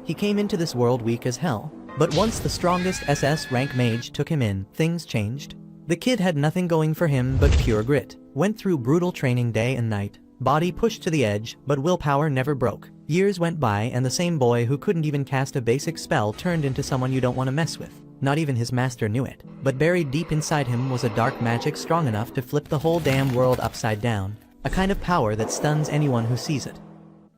He came into this world weak as hell. But once the strongest SS rank mage took him in, things changed. The kid had nothing going for him but pure grit. Went through brutal training day and night. Body pushed to the edge, but willpower never broke. Years went by and the same boy who couldn't even cast a basic spell turned into someone you don't want to mess with. Not even his master knew it. But buried deep inside him was a dark magic strong enough to flip the whole damn world upside down. A kind of power that stuns anyone who sees it.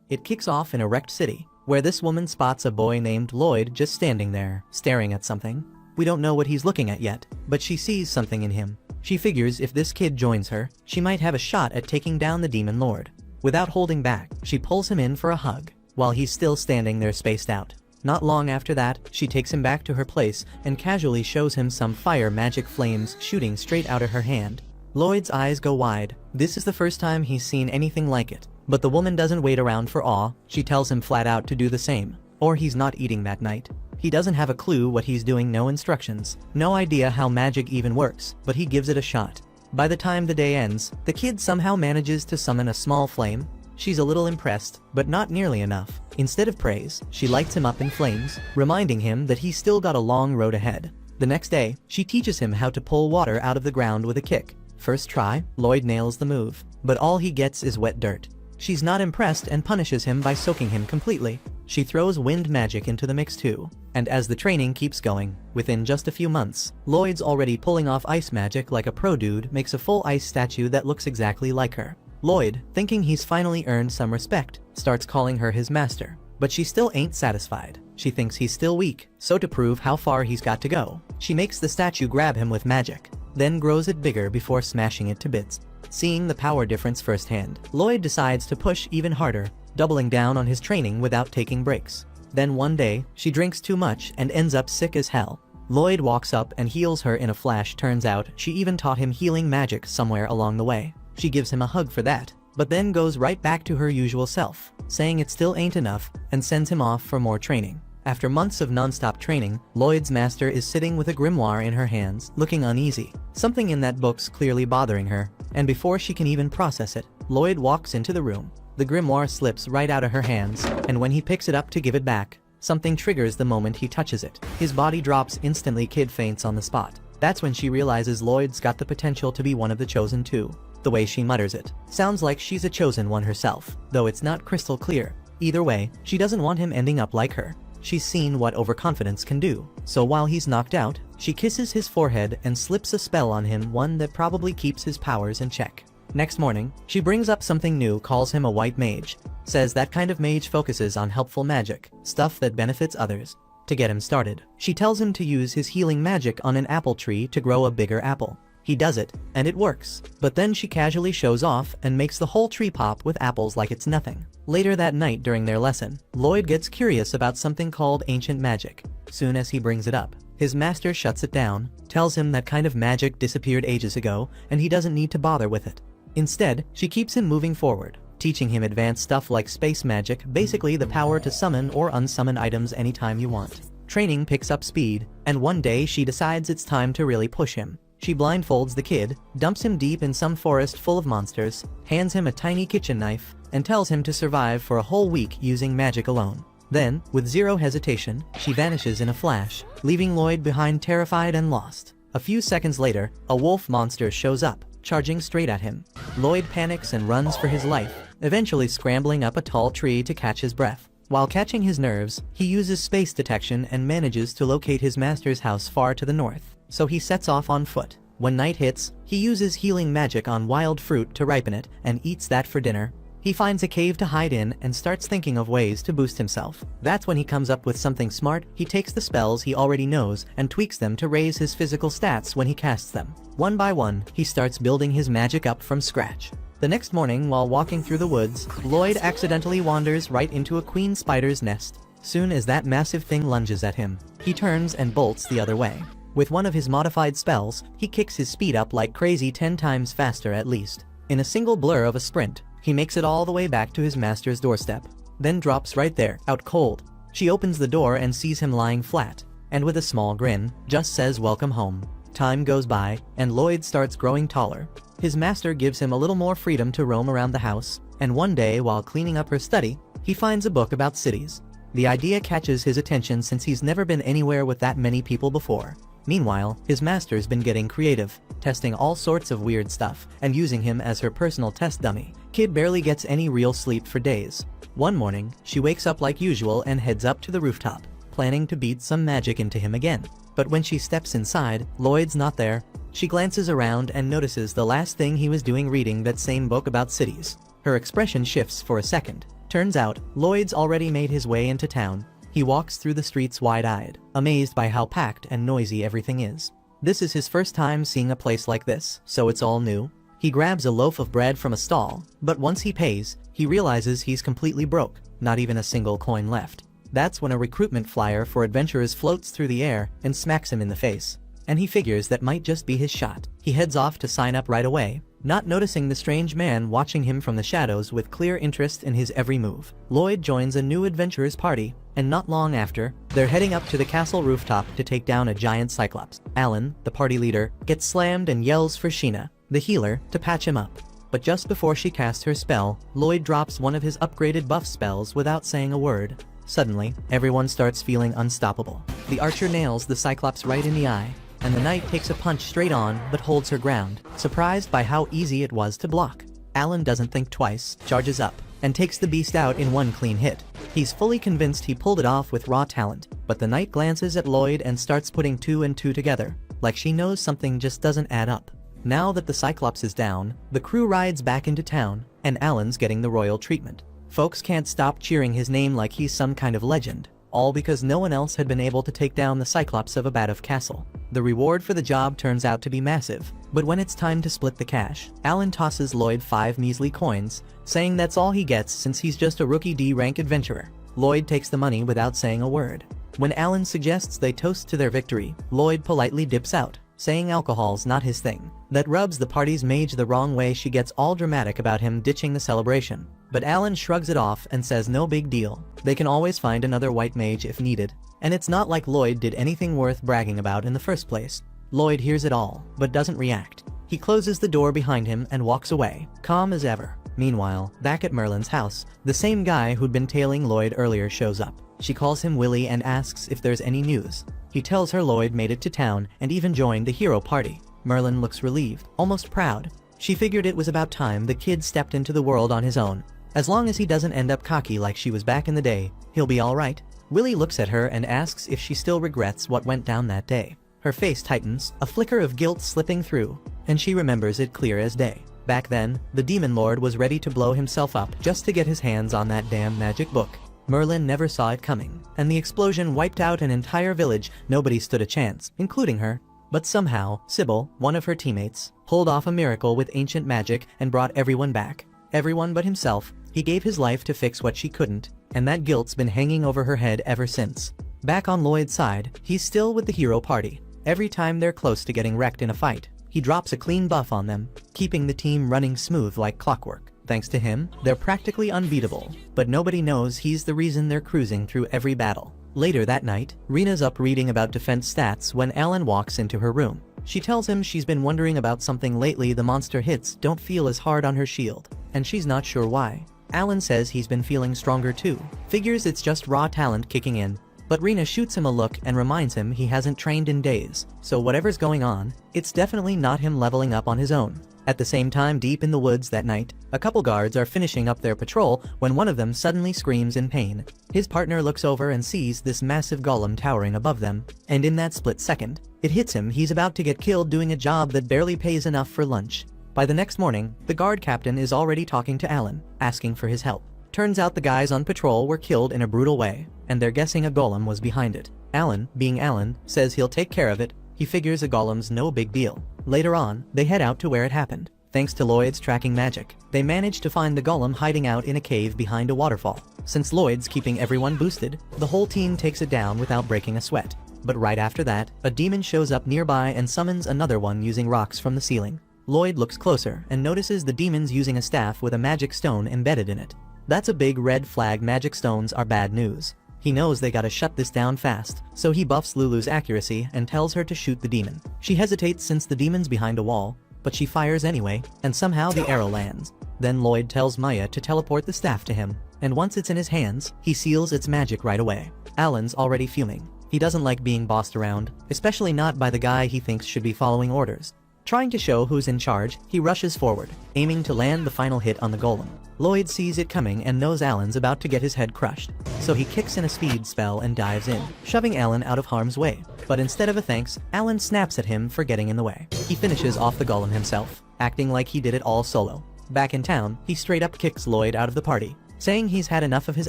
It kicks off in a wrecked city, where this woman spots a boy named Lloyd just standing there, staring at something. We don't know what he's looking at yet, but she sees something in him. She figures if this kid joins her, she might have a shot at taking down the demon lord. Without holding back, she pulls him in for a hug, while he's still standing there spaced out. Not long after that, she takes him back to her place and casually shows him some fire magic flames shooting straight out of her hand. Lloyd's eyes go wide. This is the first time he's seen anything like it. But the woman doesn't wait around for awe, she tells him flat out to do the same, or he's not eating that night. He doesn't have a clue what he's doing, no instructions, no idea how magic even works, but he gives it a shot. By the time the day ends, the kid somehow manages to summon a small flame. She's a little impressed, but not nearly enough. Instead of praise, she lights him up in flames, reminding him that he's still got a long road ahead. The next day, she teaches him how to pull water out of the ground with a kick. First try, Lloyd nails the move, but all he gets is wet dirt. She's not impressed and punishes him by soaking him completely. She throws wind magic into the mix too. And as the training keeps going, within just a few months, Lloyd's already pulling off ice magic like a pro dude, makes a full ice statue that looks exactly like her. Lloyd, thinking he's finally earned some respect, starts calling her his master. But she still ain't satisfied. She thinks he's still weak, so to prove how far he's got to go, she makes the statue grab him with magic, then grows it bigger before smashing it to bits. Seeing the power difference firsthand, Lloyd decides to push even harder, doubling down on his training without taking breaks. Then one day, she drinks too much and ends up sick as hell. Lloyd walks up and heals her in a flash. Turns out, she even taught him healing magic somewhere along the way. She gives him a hug for that, but then goes right back to her usual self, saying it still ain't enough, and sends him off for more training. After months of non-stop training, Lloyd's master is sitting with a grimoire in her hands, looking uneasy. Something in that book's clearly bothering her, and before she can even process it, Lloyd walks into the room. The grimoire slips right out of her hands, and when he picks it up to give it back, something triggers the moment he touches it. His body drops instantly. Kid faints on the spot. That's when she realizes Lloyd's got the potential to be one of the chosen too. The way she mutters it sounds like she's a chosen one herself, though it's not crystal clear. Either way, she doesn't want him ending up like her. She's seen what overconfidence can do, so while he's knocked out, she kisses his forehead and slips a spell on him, one that probably keeps his powers in check. Next morning, she brings up something new, calls him a white mage, says that kind of mage focuses on helpful magic, stuff that benefits others. To get him started, she tells him to use his healing magic on an apple tree to grow a bigger apple. He does it, and it works, but then she casually shows off and makes the whole tree pop with apples like it's nothing. Later that night during their lesson, Lloyd gets curious about something called ancient magic. Soon as he brings it up, his master shuts it down, tells him that kind of magic disappeared ages ago, and he doesn't need to bother with it. Instead, she keeps him moving forward, teaching him advanced stuff like space magic, basically the power to summon or unsummon items anytime you want. Training picks up speed, and one day she decides it's time to really push him. She blindfolds the kid, dumps him deep in some forest full of monsters, hands him a tiny kitchen knife, and tells him to survive for a whole week using magic alone. Then, with zero hesitation, she vanishes in a flash, leaving Lloyd behind terrified and lost. A few seconds later, a wolf monster shows up, charging straight at him. Lloyd panics and runs for his life, eventually scrambling up a tall tree to catch his breath. While catching his nerves, he uses space detection and manages to locate his master's house far to the north, so he sets off on foot. When night hits, he uses healing magic on wild fruit to ripen it and eats that for dinner. He finds a cave to hide in and starts thinking of ways to boost himself. That's when he comes up with something smart. He takes the spells he already knows and tweaks them to raise his physical stats when he casts them. One by one, he starts building his magic up from scratch. The next morning, while walking through the woods, Lloyd accidentally wanders right into a queen spider's nest. Soon as that massive thing lunges at him, he turns and bolts the other way. With one of his modified spells, he kicks his speed up like crazy, 10 times faster at least. In a single blur of a sprint, he makes it all the way back to his master's doorstep, then drops right there, out cold. She opens the door and sees him lying flat, and with a small grin, just says welcome home. Time goes by, and Lloyd starts growing taller. His master gives him a little more freedom to roam around the house, and one day while cleaning up her study, he finds a book about cities. The idea catches his attention since he's never been anywhere with that many people before. Meanwhile, his master's been getting creative, testing all sorts of weird stuff, and using him as her personal test dummy. Kid barely gets any real sleep for days. One morning, she wakes up like usual and heads up to the rooftop, planning to beat some magic into him again. But when she steps inside, Lloyd's not there. She glances around and notices the last thing he was doing reading that same book about cities. Her expression shifts for a second. Turns out, Lloyd's already made his way into town. He walks through the streets wide-eyed, amazed by how packed and noisy everything is. This is his first time seeing a place like this, so it's all new. He grabs a loaf of bread from a stall, but once he pays, he realizes he's completely broke, not even a single coin left. That's when a recruitment flyer for adventurers floats through the air and smacks him in the face. And he figures that might just be his shot. He heads off to sign up right away, not noticing the strange man watching him from the shadows with clear interest in his every move. Lloyd joins a new adventurers party, and not long after, they're heading up to the castle rooftop to take down a giant cyclops. Alan, the party leader, gets slammed and yells for Sheena, the healer, to patch him up. But just before she casts her spell, Lloyd drops one of his upgraded buff spells without saying a word. Suddenly, everyone starts feeling unstoppable. The archer nails the cyclops right in the eye, and the knight takes a punch straight on but holds her ground, surprised by how easy it was to block. Alan doesn't think twice, charges up, and takes the beast out in one clean hit. He's fully convinced he pulled it off with raw talent, but the knight glances at Lloyd and starts putting two and two together, like she knows something just doesn't add up. Now that the cyclops is down, the crew rides back into town, and Alan's getting the royal treatment. Folks can't stop cheering his name like he's some kind of legend, all because no one else had been able to take down the cyclops of Abadov Castle. The reward for the job turns out to be massive, but when it's time to split the cash, Alan tosses Lloyd 5 measly coins, saying that's all he gets since he's just a rookie D-rank adventurer. Lloyd takes the money without saying a word. When Alan suggests they toast to their victory, Lloyd politely dips out, saying alcohol's not his thing. That rubs the party's mage the wrong way. She gets all dramatic about him ditching the celebration. But Alan shrugs it off and says no big deal. They can always find another white mage if needed. And it's not like Lloyd did anything worth bragging about in the first place. Lloyd hears it all, but doesn't react. He closes the door behind him and walks away, calm as ever. Meanwhile, back at Merlin's house, the same guy who'd been tailing Lloyd earlier shows up. She calls him Willie and asks if there's any news. He tells her Lloyd made it to town and even joined the hero party. Merlin looks relieved, almost proud. She figured it was about time the kid stepped into the world on his own. As long as he doesn't end up cocky like she was back in the day, he'll be alright. Willie looks at her and asks if she still regrets what went down that day. Her face tightens, a flicker of guilt slipping through, and she remembers it clear as day. Back then, the Demon Lord was ready to blow himself up just to get his hands on that damn magic book. Merlin never saw it coming, and the explosion wiped out an entire village. Nobody stood a chance, including her. But somehow, Sybil, one of her teammates, pulled off a miracle with ancient magic and brought everyone back. Everyone but himself. He gave his life to fix what she couldn't, and that guilt's been hanging over her head ever since. Back on Lloyd's side, he's still with the hero party. Every time they're close to getting wrecked in a fight, he drops a clean buff on them, keeping the team running smooth like clockwork. Thanks to him, they're practically unbeatable, but nobody knows he's the reason they're cruising through every battle. Later that night, Rena's up reading about defense stats when Alan walks into her room. She tells him she's been wondering about something lately. The monster hits don't feel as hard on her shield, and she's not sure why. Alan says he's been feeling stronger too, figures it's just raw talent kicking in. But Rena shoots him a look and reminds him he hasn't trained in days, so whatever's going on, it's definitely not him leveling up on his own. At the same time, deep in the woods that night, a couple guards are finishing up their patrol when one of them suddenly screams in pain. His partner looks over and sees this massive golem towering above them, and in that split second, it hits him he's about to get killed doing a job that barely pays enough for lunch. By the next morning, the guard captain is already talking to Alan, asking for his help. Turns out the guys on patrol were killed in a brutal way, and they're guessing a golem was behind it. Alan, being Alan, says he'll take care of it. He figures a golem's no big deal. Later on, they head out to where it happened. Thanks to Lloyd's tracking magic, they manage to find the golem hiding out in a cave behind a waterfall. Since Lloyd's keeping everyone boosted, the whole team takes it down without breaking a sweat. But right after that, a demon shows up nearby and summons another one using rocks from the ceiling. Lloyd looks closer and notices the demon's using a staff with a magic stone embedded in it. That's a big red flag. Magic stones are bad news. He knows they gotta shut this down fast, so he buffs Lulu's accuracy and tells her to shoot the demon. She hesitates since the demon's behind a wall, but she fires anyway, and somehow the arrow lands. Then Lloyd tells Maya to teleport the staff to him. and once it's in his hands, he seals its magic right away. Alan's already fuming. He doesn't like being bossed around, especially not by the guy he thinks should be following orders. Trying to show who's in charge, he rushes forward, aiming to land the final hit on the golem. Lloyd sees it coming and knows Alan's about to get his head crushed, so he kicks in a speed spell and dives in, shoving Alan out of harm's way. But instead of a thanks, Alan snaps at him for getting in the way. He finishes off the golem himself, acting like he did it all solo. Back in town, he straight up kicks Lloyd out of the party, saying he's had enough of his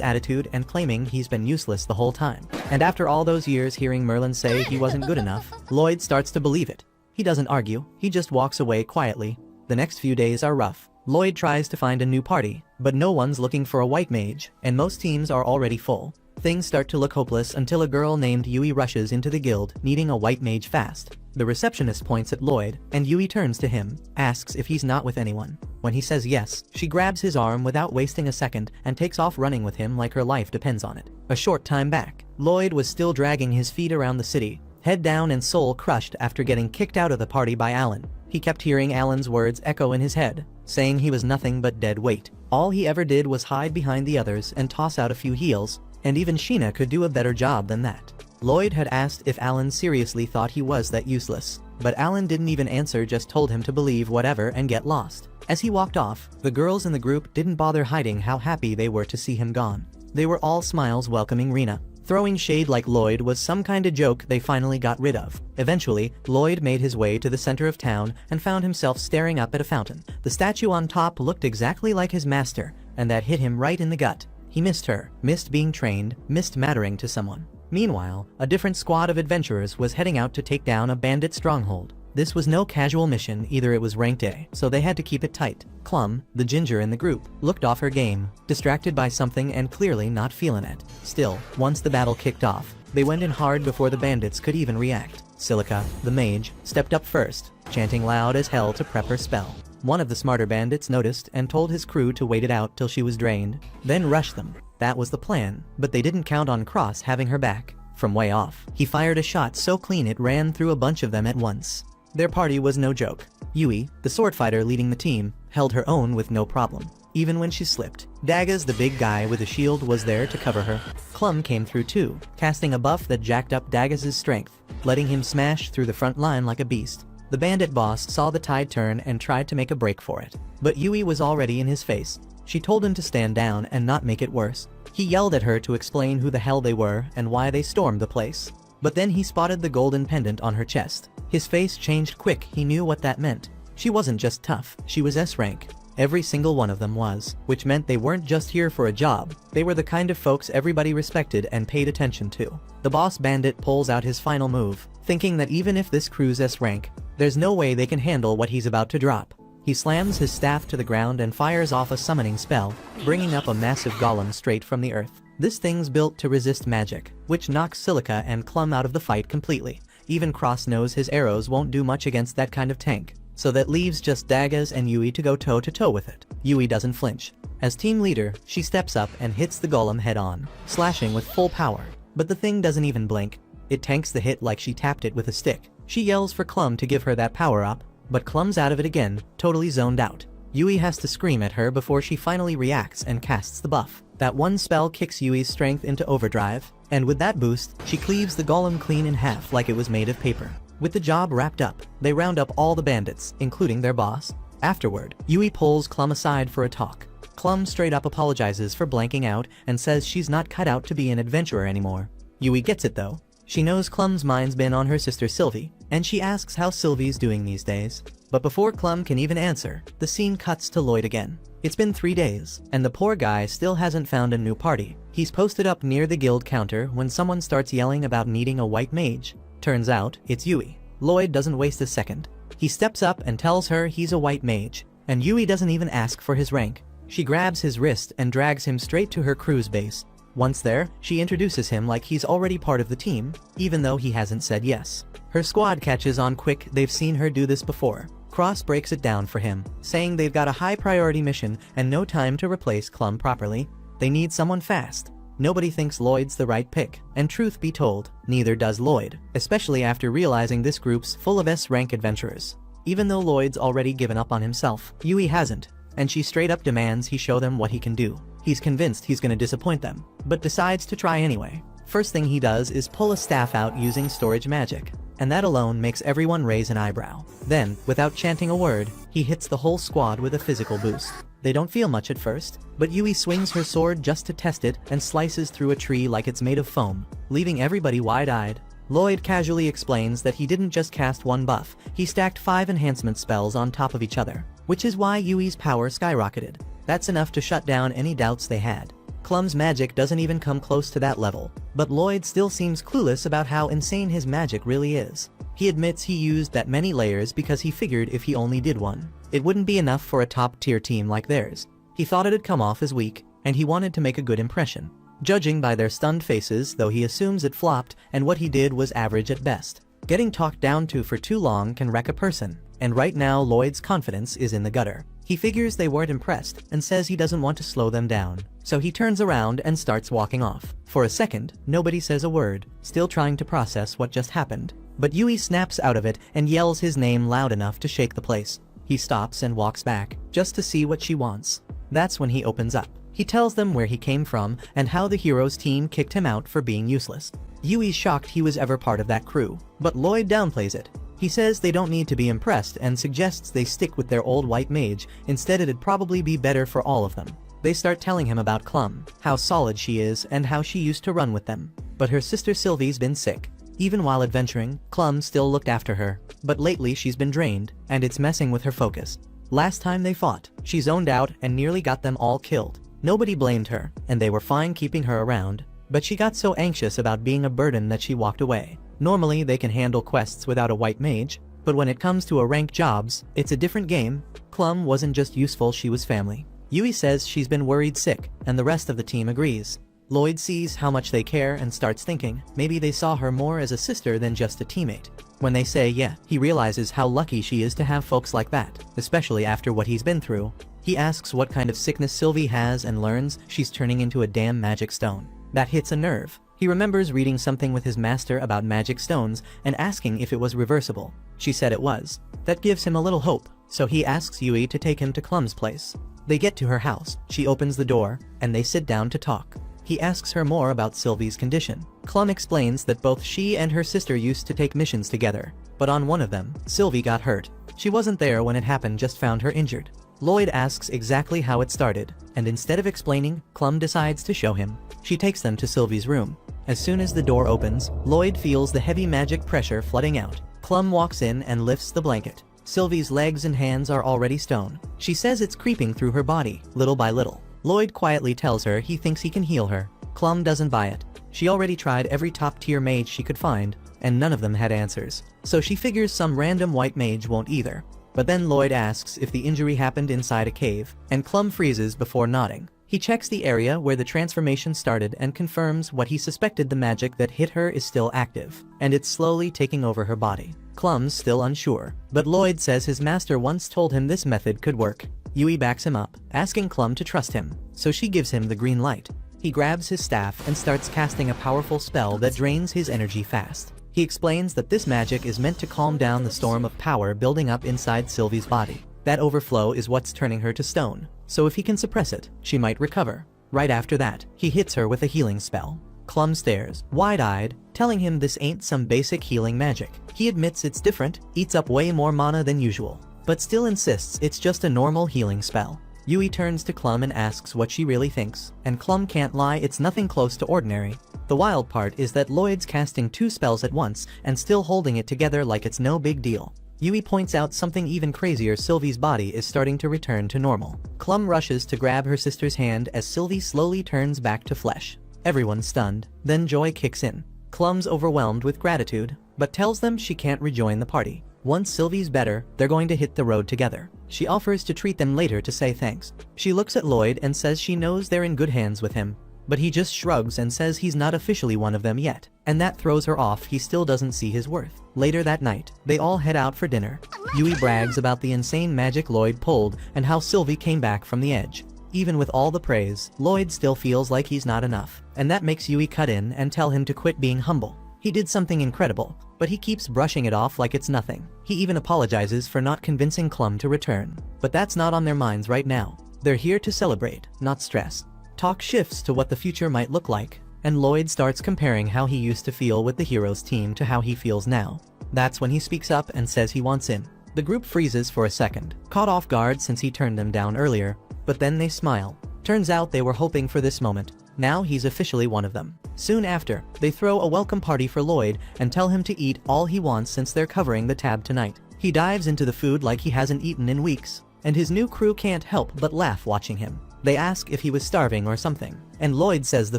attitude and claiming he's been useless the whole time. And after all those years hearing Merlin say he wasn't good enough, Lloyd starts to believe it. He doesn't argue, he just walks away quietly. The next few days are rough. Lloyd tries to find a new party, but no one's looking for a white mage, and most teams are already full. Things start to look hopeless until a girl named Yui rushes into the guild, needing a white mage fast. The receptionist points at Lloyd, and Yui turns to him, asks if he's not with anyone. When he says yes, she grabs his arm without wasting a second and takes off running with him like her life depends on it. A short time back, Lloyd was still dragging his feet around the city, head down and soul crushed after getting kicked out of the party by Alan. He kept hearing Alan's words echo in his head, saying he was nothing but dead weight. All he ever did was hide behind the others and toss out a few heals, and even Sheena could do a better job than that. Lloyd had asked if Alan seriously thought he was that useless, but Alan didn't even answer, just told him to believe whatever and get lost. As he walked off, the girls in the group didn't bother hiding how happy they were to see him gone. They were all smiles welcoming Rena. Throwing shade like Lloyd was some kind of joke they finally got rid of. Eventually, Lloyd made his way to the center of town and found himself staring up at a fountain. The statue on top looked exactly like his master, and that hit him right in the gut. He missed her, missed being trained, missed mattering to someone. Meanwhile, a different squad of adventurers was heading out to take down a bandit stronghold. This was no casual mission either, it was ranked A, so they had to keep it tight. Clum, the ginger in the group, looked off her game, distracted by something and clearly not feeling it. Still, once the battle kicked off, they went in hard before the bandits could even react. Silica, the mage, stepped up first, chanting loud as hell to prep her spell. One of the smarter bandits noticed and told his crew to wait it out till she was drained, then rush them. That was the plan, but they didn't count on Cross having her back. From way off, he fired a shot so clean it ran through a bunch of them at once. Their party was no joke. Yui, the sword fighter leading the team, held her own with no problem, even when she slipped. Dagas, the big guy with a shield, was there to cover her. Clum came through too, casting a buff that jacked up Dagas' strength, letting him smash through the front line like a beast. The bandit boss saw the tide turn and tried to make a break for it, but Yui was already in his face. She told him to stand down and not make it worse. He yelled at her to explain who the hell they were and why they stormed the place. But then he spotted the golden pendant on her chest. His face changed quick, he knew what that meant. She wasn't just tough, she was S rank. Every single one of them was, which meant they weren't just here for a job, they were the kind of folks everybody respected and paid attention to. The boss bandit pulls out his final move, thinking that even if this crew's S rank, there's no way they can handle what he's about to drop. He slams his staff to the ground and fires off a summoning spell, bringing up a massive golem straight from the earth. This thing's built to resist magic, which knocks Silica and Clum out of the fight completely. Even Cross knows his arrows won't do much against that kind of tank, so that leaves just Dagas and Yui to go toe-to-toe with it. Yui doesn't flinch. As team leader, she steps up and hits the golem head-on, slashing with full power. But the thing doesn't even blink. It tanks the hit like she tapped it with a stick. She yells for Clum to give her that power-up, but Clum's out of it again, totally zoned out. Yui has to scream at her before she finally reacts and casts the buff. That one spell kicks Yui's strength into overdrive, and with that boost, she cleaves the golem clean in half like it was made of paper. With the job wrapped up, they round up all the bandits, including their boss. Afterward, Yui pulls Clum aside for a talk. Clum straight up apologizes for blanking out and says she's not cut out to be an adventurer anymore. Yui gets it though. She knows Clum's mind's been on her sister Sylvie, and she asks how Sylvie's doing these days. But before Clum can even answer, the scene cuts to Lloyd again. It's been 3 days, and the poor guy still hasn't found a new party. He's posted up near the guild counter when someone starts yelling about needing a white mage. Turns out, it's Yui. Lloyd doesn't waste a second. He steps up and tells her he's a white mage, and Yui doesn't even ask for his rank. She grabs his wrist and drags him straight to her crew's base. Once there, she introduces him like he's already part of the team, even though he hasn't said yes. Her squad catches on quick, they've seen her do this before. Cross breaks it down for him, saying they've got a high priority mission and no time to replace Clum properly. They need someone fast. Nobody thinks Lloyd's the right pick, and truth be told, neither does Lloyd, especially after realizing this group's full of S-rank adventurers. Even though Lloyd's already given up on himself, Yui hasn't. and she straight up demands he show them what he can do. He's convinced he's gonna disappoint them, but decides to try anyway. First thing he does is pull a staff out using storage magic, and that alone makes everyone raise an eyebrow. Then, without chanting a word, he hits the whole squad with a physical boost. They don't feel much at first, but Yui swings her sword just to test it and slices through a tree like it's made of foam, leaving everybody wide-eyed. Lloyd casually explains that he didn't just cast one buff, he stacked 5 enhancement spells on top of each other, which is why Yui's power skyrocketed. That's enough to shut down any doubts they had. Clum's magic doesn't even come close to that level, but Lloyd still seems clueless about how insane his magic really is. He admits he used that many layers because he figured if he only did one, it wouldn't be enough for a top-tier team like theirs. He thought it'd come off as weak, and he wanted to make a good impression. Judging by their stunned faces, though, he assumes it flopped and what he did was average at best. Getting talked down to for too long can wreck a person, and right now Lloyd's confidence is in the gutter. He figures they weren't impressed and says he doesn't want to slow them down, so he turns around and starts walking off. For a second, nobody says a word, still trying to process what just happened. But Yui snaps out of it and yells his name loud enough to shake the place. He stops and walks back, just to see what she wants. That's when he opens up. He tells them where he came from and how the hero's team kicked him out for being useless. Yui's shocked he was ever part of that crew, but Lloyd downplays it. He says they don't need to be impressed and suggests they stick with their old white mage, instead it'd probably be better for all of them. They start telling him about Clum, how solid she is and how she used to run with them. But her sister Sylvie's been sick. Even while adventuring, Clum still looked after her, but lately she's been drained, and it's messing with her focus. Last time they fought, she zoned out and nearly got them all killed. Nobody blamed her, and they were fine keeping her around, but she got so anxious about being a burden that she walked away. Normally they can handle quests without a white mage, but when it comes to rank jobs, it's a different game. Clum wasn't just useful, she was family. Yui says she's been worried sick, and the rest of the team agrees. Lloyd sees how much they care and starts thinking maybe they saw her more as a sister than just a teammate. When they say yeah, he realizes how lucky she is to have folks like that, especially after what he's been through. He asks what kind of sickness Sylvie has and learns she's turning into a damn magic stone. That hits a nerve. He remembers reading something with his master about magic stones and asking if it was reversible. She said it was. That gives him a little hope, so he asks Yui to take him to Clum's place. They get to her house, she opens the door, and they sit down to talk. He asks her more about Sylvie's condition. Clum explains that both she and her sister used to take missions together, but on one of them, Sylvie got hurt. She wasn't there when it happened, just found her injured. Lloyd asks exactly how it started, and instead of explaining, Clum decides to show him. She takes them to Sylvie's room. As soon as the door opens, Lloyd feels the heavy magic pressure flooding out. Clum walks in and lifts the blanket. Sylvie's legs and hands are already stone. She says it's creeping through her body, little by little. Lloyd quietly tells her he thinks he can heal her. Clum doesn't buy it. She already tried every top-tier mage she could find, and none of them had answers. So she figures some random white mage won't either. But then Lloyd asks if the injury happened inside a cave, and Clum freezes before nodding. He checks the area where the transformation started and confirms what he suspected: the magic that hit her is still active, and it's slowly taking over her body. Clum's still unsure, but Lloyd says his master once told him this method could work. Yui backs him up, asking Clum to trust him, so she gives him the green light. He grabs his staff and starts casting a powerful spell that drains his energy fast. He explains that this magic is meant to calm down the storm of power building up inside Sylvie's body. That overflow is what's turning her to stone, so if he can suppress it, she might recover. Right after that, he hits her with a healing spell. Clum stares, wide-eyed, telling him this ain't some basic healing magic. He admits it's different, eats up way more mana than usual, but still insists it's just a normal healing spell. Yui turns to Clum and asks what she really thinks, and Clum can't lie, it's nothing close to ordinary. The wild part is that Lloyd's casting 2 spells at once and still holding it together like it's no big deal. Yui points out something even crazier: Sylvie's body is starting to return to normal. Clum rushes to grab her sister's hand as Sylvie slowly turns back to flesh. Everyone's stunned, then joy kicks in. Clum's overwhelmed with gratitude, but tells them she can't rejoin the party. Once Sylvie's better, they're going to hit the road together. She offers to treat them later to say thanks. She looks at Lloyd and says she knows they're in good hands with him, but he just shrugs and says he's not officially one of them yet, and that throws her off. He still doesn't see his worth. Later that night, they all head out for dinner. Yui brags about the insane magic Lloyd pulled and how Sylvie came back from the edge. Even with all the praise, Lloyd still feels like he's not enough, and that makes Yui cut in and tell him to quit being humble. He did something incredible, but he keeps brushing it off like it's nothing. He even apologizes for not convincing Clum to return. But that's not on their minds right now. They're here to celebrate, not stress. Talk shifts to what the future might look like, and Lloyd starts comparing how he used to feel with the heroes team to how he feels now. That's when he speaks up and says he wants in. The group freezes for a second, caught off guard since he turned them down earlier, but then they smile. Turns out they were hoping for this moment. Now he's officially one of them. Soon after, they throw a welcome party for Lloyd and tell him to eat all he wants since they're covering the tab tonight. He dives into the food like he hasn't eaten in weeks, and his new crew can't help but laugh watching him. They ask if he was starving or something, and Lloyd says the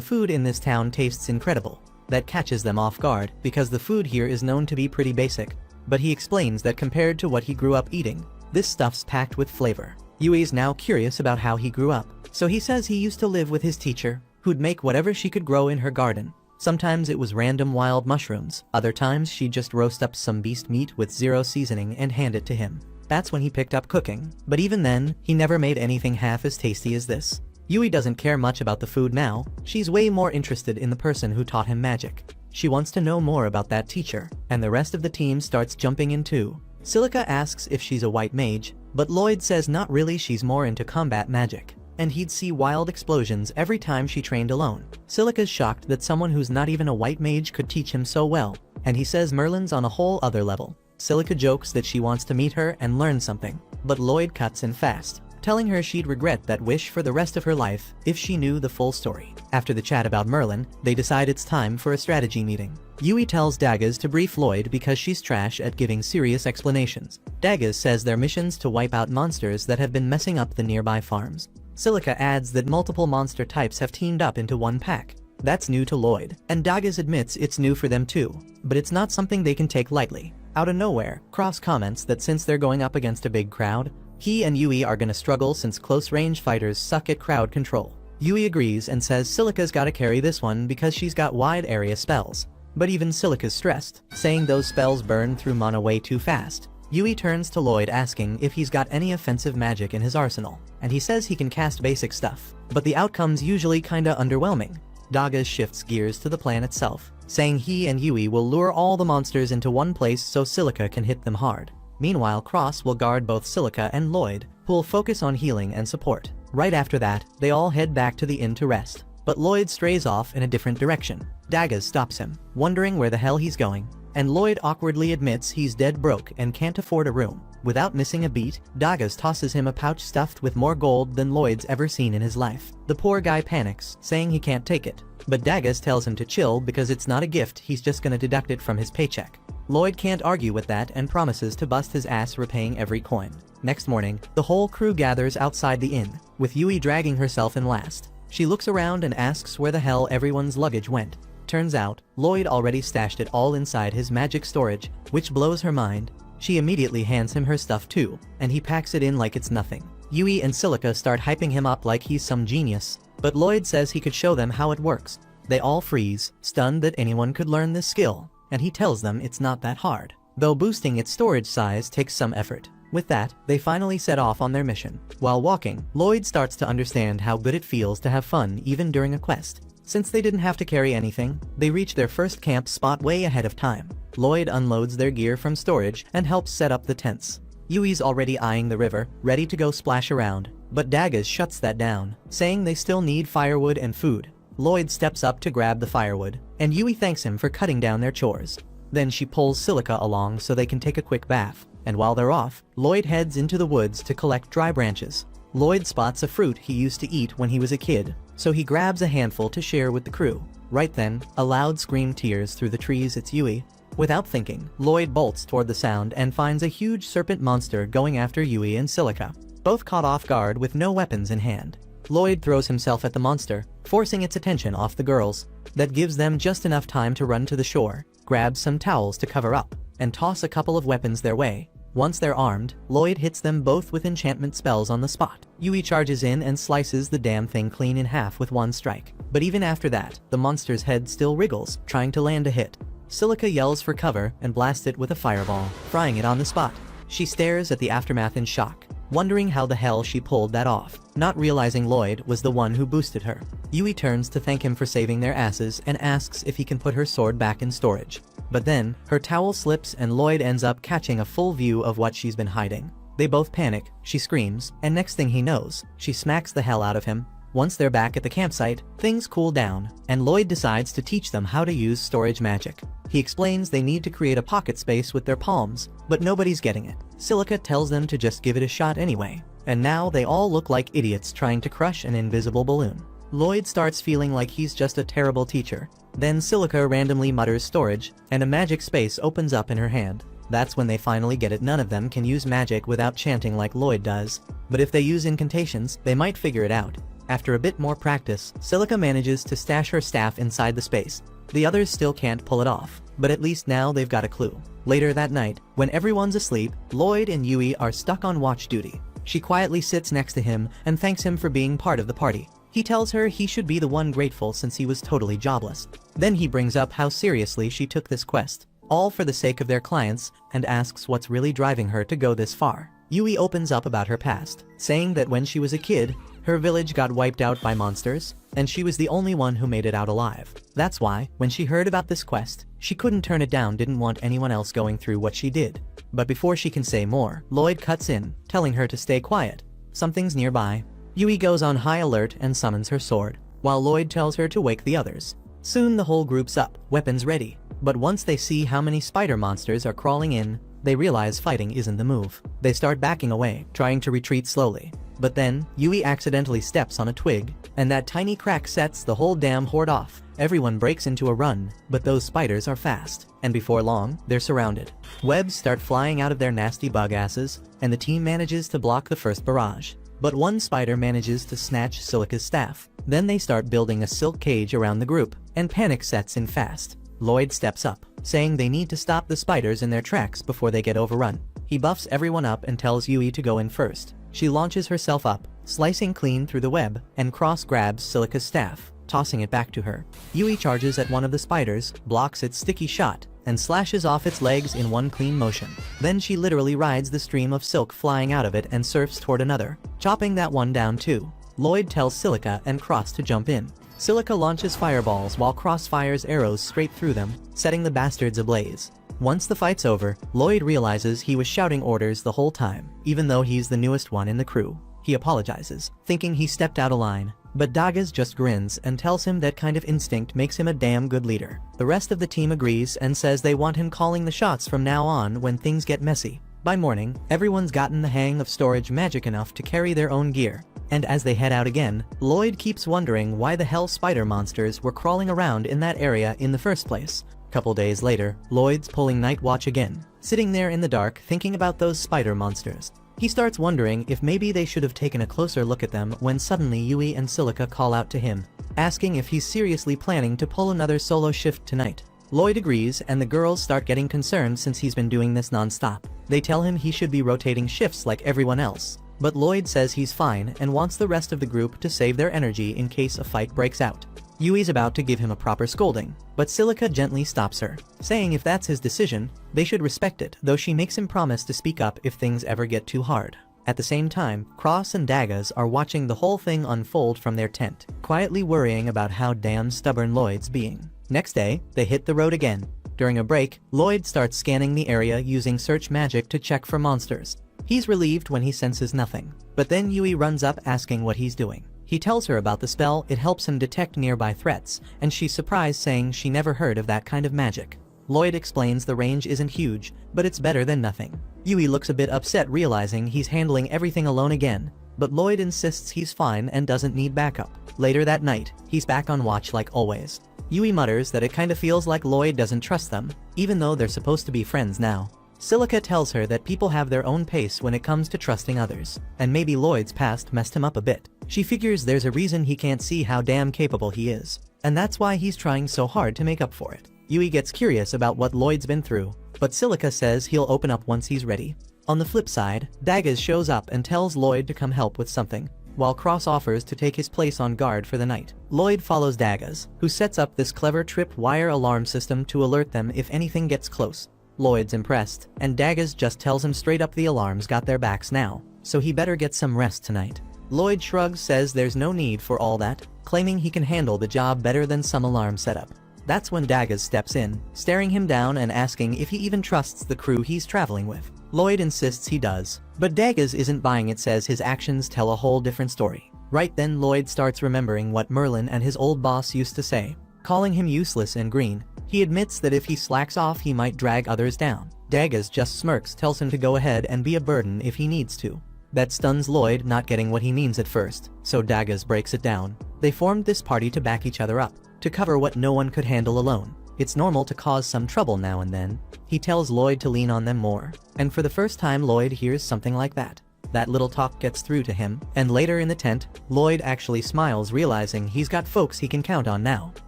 food in this town tastes incredible. That catches them off guard because the food here is known to be pretty basic, but he explains that compared to what he grew up eating, this stuff's packed with flavor. Yui's now curious about how he grew up, so he says he used to live with his teacher, who'd make whatever she could grow in her garden. Sometimes it was random wild mushrooms, other times she'd just roast up some beast meat with zero seasoning and hand it to him. That's when he picked up cooking, but even then, he never made anything half as tasty as this. Yui doesn't care much about the food now, she's way more interested in the person who taught him magic. She wants to know more about that teacher, and the rest of the team starts jumping in too. Silica asks if she's a white mage, but Lloyd says not really, she's more into combat magic, and he'd see wild explosions every time she trained alone. Silica's shocked that someone who's not even a white mage could teach him so well, and he says Merlin's on a whole other level. Silica jokes that she wants to meet her and learn something, but Lloyd cuts in fast, telling her she'd regret that wish for the rest of her life if she knew the full story. After the chat about Merlin, they decide it's time for a strategy meeting. Yui tells Daggers to brief Lloyd because she's trash at giving serious explanations. Daggers says their mission's to wipe out monsters that have been messing up the nearby farms. Silica adds that multiple monster types have teamed up into one pack. That's new to Lloyd, and Daggers admits it's new for them too, but it's not something they can take lightly. Out of nowhere, Cross comments that since they're going up against a big crowd, he and Yui are gonna struggle since close-range fighters suck at crowd control. Yui agrees and says Silica's gotta carry this one because she's got wide area spells. But even Silica's stressed, saying those spells burn through mana way too fast. Yui turns to Lloyd asking if he's got any offensive magic in his arsenal, and he says he can cast basic stuff, but the outcome's usually kinda underwhelming. Daggers shifts gears to the plan itself, saying he and Yui will lure all the monsters into one place so Silica can hit them hard. Meanwhile, Cross will guard both Silica and Lloyd, who'll focus on healing and support. Right after that, they all head back to the inn to rest, but Lloyd strays off in a different direction. Daggers stops him, wondering where the hell he's going, and Lloyd awkwardly admits he's dead broke and can't afford a room. Without missing a beat, Daggers tosses him a pouch stuffed with more gold than Lloyd's ever seen in his life. The poor guy panics, saying he can't take it, but Daggers tells him to chill because it's not a gift, he's just gonna deduct it from his paycheck. Lloyd can't argue with that and promises to bust his ass repaying every coin. Next morning, the whole crew gathers outside the inn, with Yui dragging herself in last. She looks around and asks where the hell everyone's luggage went. Turns out, Lloyd already stashed it all inside his magic storage, which blows her mind. She immediately hands him her stuff too, and he packs it in like it's nothing. Yui and Silica start hyping him up like he's some genius, but Lloyd says he could show them how it works. They all freeze, stunned that anyone could learn this skill, and he tells them it's not that hard, though boosting its storage size takes some effort. With that, they finally set off on their mission. While walking, Lloyd starts to understand how good it feels to have fun even during a quest. Since they didn't have to carry anything, they reach their first camp spot way ahead of time. Lloyd unloads their gear from storage and helps set up the tents. Yui's already eyeing the river, ready to go splash around, but Daggers shuts that down, saying they still need firewood and food. Lloyd steps up to grab the firewood, and Yui thanks him for cutting down their chores. Then she pulls Silica along so they can take a quick bath, and while they're off, Lloyd heads into the woods to collect dry branches. Lloyd spots a fruit he used to eat when he was a kid, so he grabs a handful to share with the crew. Right then, a loud scream tears through the trees. It's Yui. Without thinking, Lloyd bolts toward the sound and finds a huge serpent monster going after Yui and Silica, both caught off guard with no weapons in hand. Lloyd throws himself at the monster, forcing its attention off the girls. That gives them just enough time to run to the shore, grab some towels to cover up, and toss a couple of weapons their way. Once they're armed, Lloyd hits them both with enchantment spells on the spot. Yui charges in and slices the damn thing clean in half with one strike. But even after that, the monster's head still wriggles, trying to land a hit. Silica yells for cover and blasts it with a fireball, frying it on the spot. She stares at the aftermath in shock. wondering how the hell she pulled that off, not realizing Lloyd was the one who boosted her. Yui turns to thank him for saving their asses and asks if he can put her sword back in storage. But then, her towel slips and Lloyd ends up catching a full view of what she's been hiding. They both panic, she screams, and next thing he knows, she smacks the hell out of him. Once they're back at the campsite, things cool down, and Lloyd decides to teach them how to use storage magic. He explains they need to create a pocket space with their palms, but nobody's getting it. Silica tells them to just give it a shot anyway, and now they all look like idiots trying to crush an invisible balloon. Lloyd starts feeling like he's just a terrible teacher. Then Silica randomly mutters storage, and a magic space opens up in her hand. That's when they finally get it. None of them can use magic without chanting like Lloyd does, but if they use incantations, they might figure it out. After a bit more practice, Silica manages to stash her staff inside the space. The others still can't pull it off, but at least now they've got a clue. Later that night, when everyone's asleep, Lloyd and Yui are stuck on watch duty. She quietly sits next to him and thanks him for being part of the party. He tells her he should be the one grateful since he was totally jobless. Then he brings up how seriously she took this quest, all for the sake of their clients, and asks what's really driving her to go this far. Yui opens up about her past, saying that when she was a kid, her village got wiped out by monsters, and she was the only one who made it out alive. That's why, when she heard about this quest, she couldn't turn it down, didn't want anyone else going through what she did. But before she can say more, Lloyd cuts in, telling her to stay quiet. Something's nearby. Yui goes on high alert and summons her sword, while Lloyd tells her to wake the others. Soon the whole group's up, weapons ready. But once they see how many spider monsters are crawling in, they realize fighting isn't the move. They start backing away, trying to retreat slowly. But then, Yui accidentally steps on a twig, and that tiny crack sets the whole damn horde off. Everyone breaks into a run, but those spiders are fast, and before long, they're surrounded. Webs start flying out of their nasty bug asses, and the team manages to block the first barrage. But one spider manages to snatch Silica's staff. Then they start building a silk cage around the group, and panic sets in fast. Lloyd steps up, saying they need to stop the spiders in their tracks before they get overrun. He buffs everyone up and tells Yui to go in first. She launches herself up, slicing clean through the web, and cross-grabs Silica's staff, tossing it back to her. Yui charges at one of the spiders, blocks its sticky shot, and slashes off its legs in one clean motion. Then she literally rides the stream of silk flying out of it and surfs toward another, chopping that one down too. Lloyd tells Silica and Cross to jump in. Silica launches fireballs while Cross fires arrows straight through them, setting the bastards ablaze. Once the fight's over, Lloyd realizes he was shouting orders the whole time, even though he's the newest one in the crew. He apologizes, thinking he stepped out of line, but Dagas just grins and tells him that kind of instinct makes him a damn good leader. The rest of the team agrees and says they want him calling the shots from now on when things get messy. By morning, everyone's gotten the hang of storage magic enough to carry their own gear, and as they head out again, Lloyd keeps wondering why the hell spider monsters were crawling around in that area in the first place. Couple days later, Lloyd's pulling night watch again, sitting there in the dark thinking about those spider monsters. He starts wondering if maybe they should have taken a closer look at them when suddenly Yui and Silica call out to him, asking if he's seriously planning to pull another solo shift tonight. Lloyd agrees and the girls start getting concerned since he's been doing this non-stop. They tell him he should be rotating shifts like everyone else, but Lloyd says he's fine and wants the rest of the group to save their energy in case a fight breaks out. Yui's about to give him a proper scolding, but Silica gently stops her, saying if that's his decision, they should respect it, though she makes him promise to speak up if things ever get too hard. At the same time, Cross and Dagas are watching the whole thing unfold from their tent, quietly worrying about how damn stubborn Lloyd's being. Next day, they hit the road again. During a break, Lloyd starts scanning the area using search magic to check for monsters. He's relieved when he senses nothing, but then Yui runs up asking what he's doing. He tells her about the spell, it helps him detect nearby threats, and she's surprised saying she never heard of that kind of magic. Lloyd explains the range isn't huge, but it's better than nothing. Yui looks a bit upset realizing he's handling everything alone again, but Lloyd insists he's fine and doesn't need backup. Later that night, he's back on watch like always. Yui mutters that it kinda feels like Lloyd doesn't trust them, even though they're supposed to be friends now. Silica tells her that people have their own pace when it comes to trusting others, and maybe Lloyd's past messed him up a bit. She figures there's a reason he can't see how damn capable he is, and that's why he's trying so hard to make up for it. Yui gets curious about what Lloyd's been through, but Silica says he'll open up once he's ready. On the flip side, Dagas shows up and tells Lloyd to come help with something, while Cross offers to take his place on guard for the night. Lloyd follows Dagas, who sets up this clever trip-wire alarm system to alert them if anything gets close. Lloyd's impressed, and Dagas just tells him straight up the alarms got their backs now. so he better get some rest tonight. Lloyd shrugs, says there's no need for all that, claiming he can handle the job better than some alarm setup. That's when Daggers steps in, staring him down and asking if he even trusts the crew he's traveling with. Lloyd insists he does, but Daggers isn't buying it, says his actions tell a whole different story. Right then Lloyd starts remembering what Merlin and his old boss used to say, calling him useless and green. He admits that if he slacks off he might drag others down. Daggers just smirks, tells him to go ahead and be a burden if he needs to. That stuns Lloyd, not getting what he means at first, so Daggers breaks it down. They formed this party to back each other up, to cover what no one could handle alone. It's normal to cause some trouble now and then. He tells Lloyd to lean on them more, and for the first time Lloyd hears something like that. That little talk gets through to him, and later in the tent, Lloyd actually smiles, realizing he's got folks he can count on now.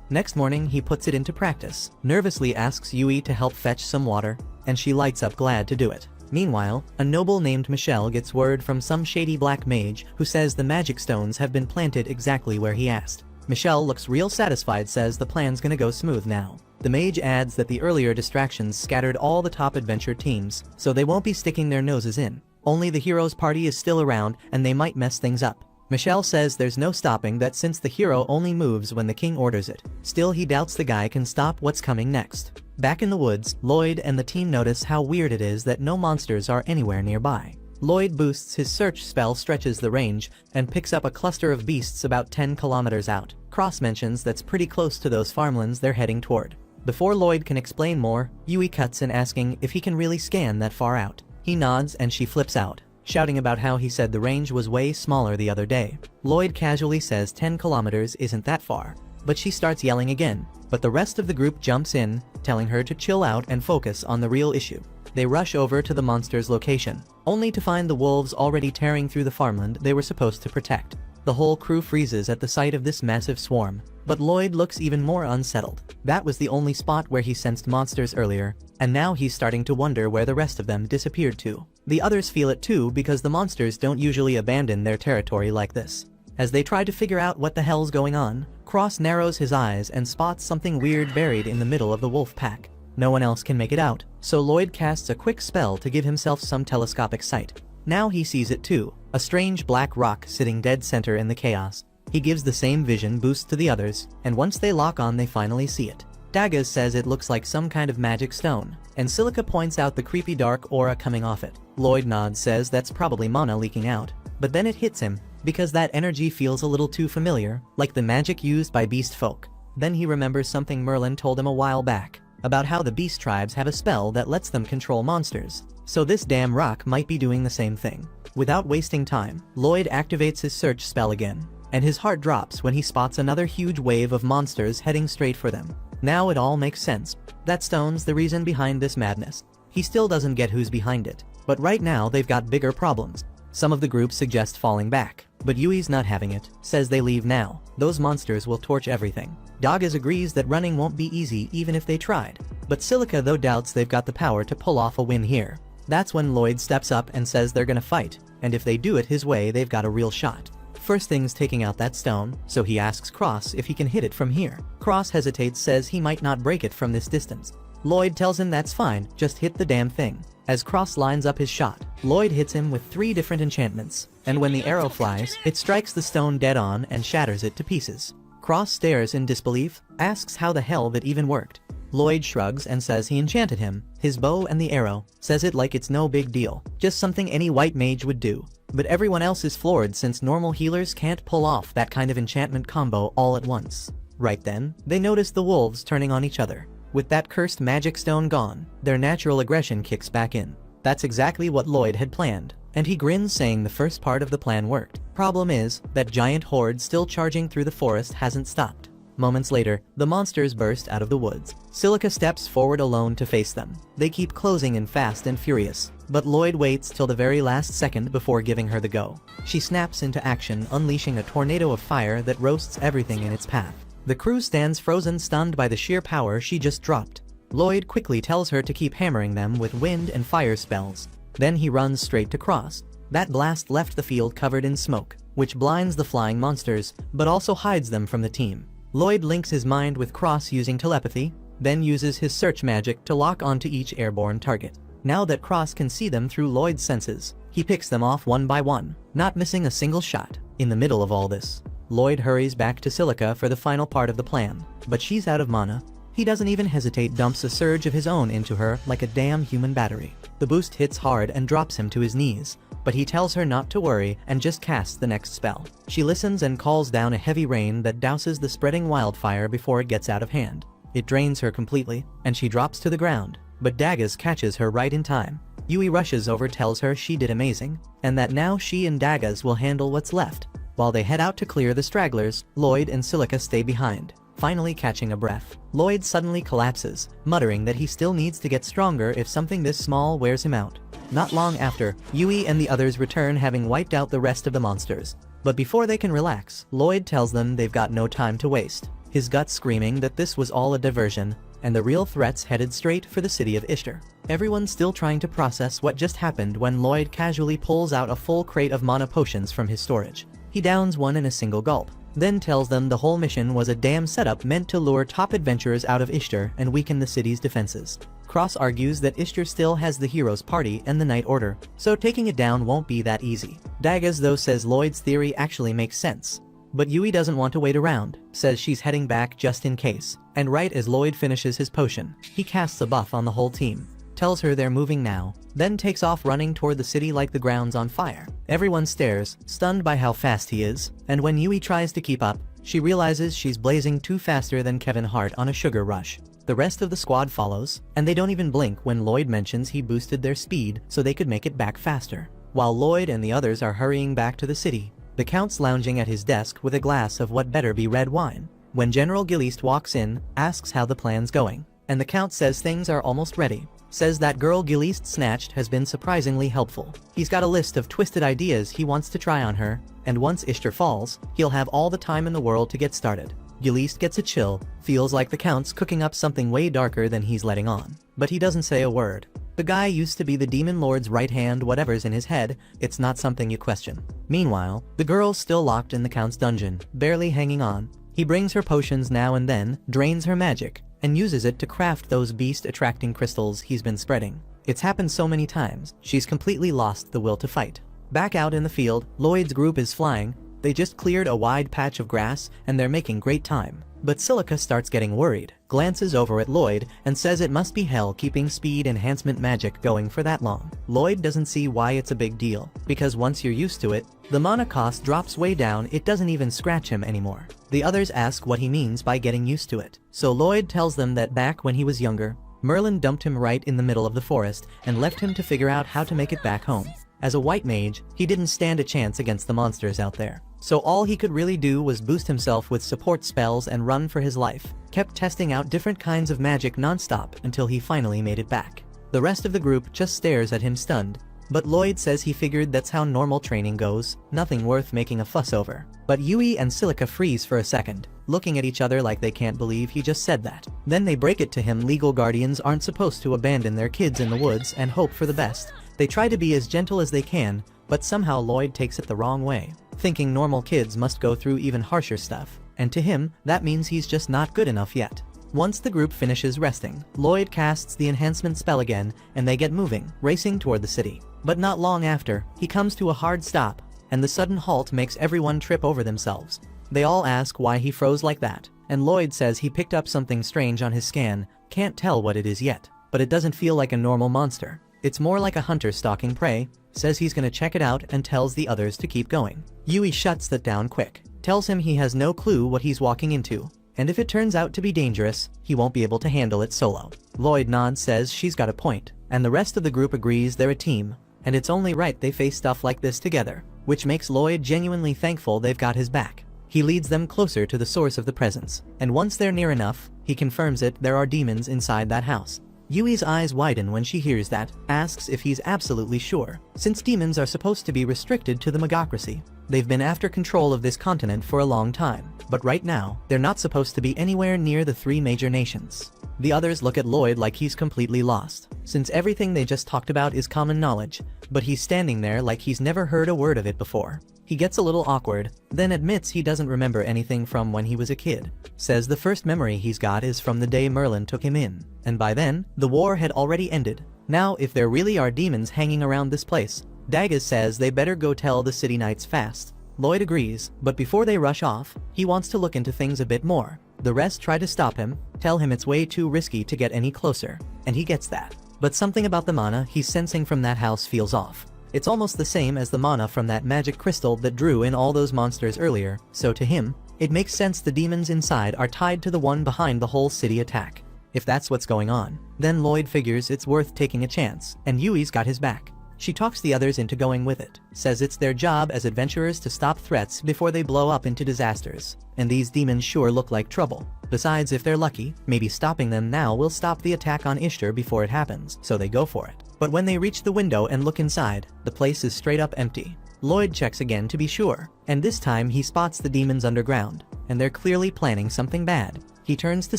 Next morning he puts it into practice, nervously asks Yui to help fetch some water, and she lights up glad to do it. Meanwhile, a noble named Michelle gets word from some shady black mage who says the magic stones have been planted exactly where he asked. Michelle looks real satisfied, says the plan's gonna go smooth now. The mage adds that the earlier distractions scattered all the top adventure teams, so they won't be sticking their noses in. Only the hero's party is still around and they might mess things up. Michelle says there's no stopping that since the hero only moves when the king orders it. Still, he doubts the guy can stop what's coming next. Back in the woods, Lloyd and the team notice how weird it is that no monsters are anywhere nearby. Lloyd boosts his search spell, stretches the range, and picks up a cluster of beasts about 10 kilometers out. Cross mentions that's pretty close to those farmlands they're heading toward. Before Lloyd can explain more, Yui cuts in asking if he can really scan that far out. He nods and she flips out, shouting about how he said the range was way smaller the other day. Lloyd casually says 10 kilometers isn't that far, but she starts yelling again. But the rest of the group jumps in, telling her to chill out and focus on the real issue. They rush over to the monster's location, only to find the wolves already tearing through the farmland they were supposed to protect. The whole crew freezes at the sight of this massive swarm, but Lloyd looks even more unsettled. That was the only spot where he sensed monsters earlier, and now he's starting to wonder where the rest of them disappeared to. The others feel it too, because the monsters don't usually abandon their territory like this. As they try to figure out what the hell's going on, Cross narrows his eyes and spots something weird buried in the middle of the wolf pack. No one else can make it out, so Lloyd casts a quick spell to give himself some telescopic sight. Now he sees it too, a strange black rock sitting dead center in the chaos. He gives the same vision boost to the others, and once they lock on they finally see it. Daggers says it looks like some kind of magic stone, and Silica points out the creepy dark aura coming off it. Lloyd nods, says that's probably mana leaking out, but then it hits him, because that energy feels a little too familiar, like the magic used by beast folk. Then he remembers something Merlin told him a while back, about how the beast tribes have a spell that lets them control monsters. So this damn rock might be doing the same thing. Without wasting time, Lloyd activates his search spell again, and his heart drops when he spots another huge wave of monsters heading straight for them. Now it all makes sense. That stone's the reason behind this madness. He still doesn't get who's behind it, but right now they've got bigger problems. Some of the group suggest falling back, but Yui's not having it, says they leave now. Those monsters will torch everything. Daggers agrees that running won't be easy even if they tried, but Silica though doubts they've got the power to pull off a win here. That's when Lloyd steps up and says they're gonna fight, and if they do it his way they've got a real shot. First thing's taking out that stone, so he asks Cross if he can hit it from here. Cross hesitates, says he might not break it from this distance. Lloyd tells him that's fine, just hit the damn thing. As Cross lines up his shot, Lloyd hits him with 3 different enchantments, and when the arrow flies, it strikes the stone dead on and shatters it to pieces. Cross stares in disbelief, asks how the hell that even worked. Lloyd shrugs and says he enchanted him, his bow and the arrow, says it like it's no big deal, just something any white mage would do. But everyone else is floored since normal healers can't pull off that kind of enchantment combo all at once. Right then, they notice the wolves turning on each other. With that cursed magic stone gone, their natural aggression kicks back in. That's exactly what Lloyd had planned, and he grins, saying the first part of the plan worked. Problem is, that giant horde still charging through the forest hasn't stopped. Moments later, the monsters burst out of the woods. Silica steps forward alone to face them. They keep closing in fast and furious, but Lloyd waits till the very last second before giving her the go. She snaps into action, unleashing a tornado of fire that roasts everything in its path. The crew stands frozen, stunned by the sheer power she just dropped. Lloyd quickly tells her to keep hammering them with wind and fire spells. Then he runs straight to Cross. That blast left the field covered in smoke, which blinds the flying monsters, but also hides them from the team. Lloyd links his mind with Cross using telepathy, then uses his search magic to lock onto each airborne target. Now that Cross can see them through Lloyd's senses, he picks them off one by one, not missing a single shot. In the middle of all this, Lloyd hurries back to Silica for the final part of the plan, but she's out of mana. He doesn't even hesitate, dumps a surge of his own into her like a damn human battery. The boost hits hard and drops him to his knees, but he tells her not to worry and just casts the next spell. She listens and calls down a heavy rain that douses the spreading wildfire before it gets out of hand. It drains her completely, and she drops to the ground, but Daggers catches her right in time. Yui rushes over, tells her she did amazing, and that now she and Daggers will handle what's left. While they head out to clear the stragglers, Lloyd and Silica stay behind. Finally catching a breath, Lloyd suddenly collapses, muttering that he still needs to get stronger if something this small wears him out. Not long after, Yui and the others return, having wiped out the rest of the monsters. But before they can relax, Lloyd tells them they've got no time to waste, his gut screaming that this was all a diversion, and the real threats headed straight for the city of Ishtar. Everyone's still trying to process what just happened when Lloyd casually pulls out a full crate of mana potions from his storage. He downs one in a single gulp, then tells them the whole mission was a damn setup meant to lure top adventurers out of Ishtar and weaken the city's defenses. Cross argues that Ishtar still has the Heroes Party and the Night Order, so taking it down won't be that easy. Daggers though says Lloyd's theory actually makes sense. But Yui doesn't want to wait around, says she's heading back just in case, and right as Lloyd finishes his potion, he casts a buff on the whole team, tells her they're moving now, then takes off running toward the city like the ground's on fire. Everyone stares, stunned by how fast he is, and when Yui tries to keep up, she realizes she's blazing too faster than Kevin Hart on a sugar rush. The rest of the squad follows, and they don't even blink when Lloyd mentions he boosted their speed so they could make it back faster. While Lloyd and the others are hurrying back to the city, the Count's lounging at his desk with a glass of what better be red wine. When General Giliste walks in, asks how the plan's going, and the Count says things are almost ready. Says that girl Giliste snatched has been surprisingly helpful. He's got a list of twisted ideas he wants to try on her, and once Ishtar falls, he'll have all the time in the world to get started. Giliste gets a chill, feels like the Count's cooking up something way darker than he's letting on. But he doesn't say a word. The guy used to be the Demon Lord's right hand, whatever's in his head, it's not something you question. Meanwhile, the girl's still locked in the Count's dungeon, barely hanging on. He brings her potions now and then, drains her magic, and uses it to craft those beast-attracting crystals he's been spreading. It's happened so many times, she's completely lost the will to fight. Back out in the field, Lloyd's group is flying. They just cleared a wide patch of grass, and they're making great time. But Silica starts getting worried, glances over at Lloyd, and says it must be hell keeping speed enhancement magic going for that long. Lloyd doesn't see why it's a big deal, because once you're used to it, the mana cost drops way down, it doesn't even scratch him anymore. The others ask what he means by getting used to it. So Lloyd tells them that back when he was younger, Merlin dumped him right in the middle of the forest and left him to figure out how to make it back home. As a white mage, he didn't stand a chance against the monsters out there. So all he could really do was boost himself with support spells and run for his life. Kept testing out different kinds of magic non-stop until he finally made it back. The rest of the group just stares at him stunned. But Lloyd says he figured that's how normal training goes, nothing worth making a fuss over. But Yui and Silica freeze for a second, looking at each other like they can't believe he just said that. Then they break it to him legal guardians aren't supposed to abandon their kids in the woods and hope for the best. They try to be as gentle as they can, but somehow Lloyd takes it the wrong way, thinking normal kids must go through even harsher stuff, and to him, that means he's just not good enough yet. Once the group finishes resting, Lloyd casts the enhancement spell again, and they get moving, racing toward the city. But not long after, he comes to a hard stop, and the sudden halt makes everyone trip over themselves. They all ask why he froze like that, and Lloyd says he picked up something strange on his scan, can't tell what it is yet, but it doesn't feel like a normal monster. It's more like a hunter stalking prey, says he's gonna check it out and tells the others to keep going. Yui shuts that down quick, tells him he has no clue what he's walking into, and if it turns out to be dangerous, he won't be able to handle it solo. Lloyd nods, says she's got a point, and the rest of the group agrees they're a team, and it's only right they face stuff like this together, which makes Lloyd genuinely thankful they've got his back. He leads them closer to the source of the presence, and once they're near enough, he confirms it, there are demons inside that house. Yui's eyes widen when she hears that, asks if he's absolutely sure, since demons are supposed to be restricted to the Magocracy. They've been after control of this continent for a long time, but right now, they're not supposed to be anywhere near the three major nations. The others look at Lloyd like he's completely lost, since everything they just talked about is common knowledge, but he's standing there like he's never heard a word of it before. He gets a little awkward, then admits he doesn't remember anything from when he was a kid. Says the first memory he's got is from the day Merlin took him in, and by then, the war had already ended. Now if there really are demons hanging around this place, Daggers says they better go tell the city knights fast. Lloyd agrees, but before they rush off, he wants to look into things a bit more. The rest try to stop him, tell him it's way too risky to get any closer, and he gets that. But something about the mana he's sensing from that house feels off. It's almost the same as the mana from that magic crystal that drew in all those monsters earlier, so to him, it makes sense the demons inside are tied to the one behind the whole city attack. If that's what's going on, then Lloyd figures it's worth taking a chance, and Yui's got his back. She talks the others into going with it, says it's their job as adventurers to stop threats before they blow up into disasters, and these demons sure look like trouble. Besides, if they're lucky, maybe stopping them now will stop the attack on Ishtar before it happens, so they go for it. But when they reach the window and look inside, the place is straight up empty. Lloyd checks again to be sure, and this time he spots the demons underground, and they're clearly planning something bad. He turns to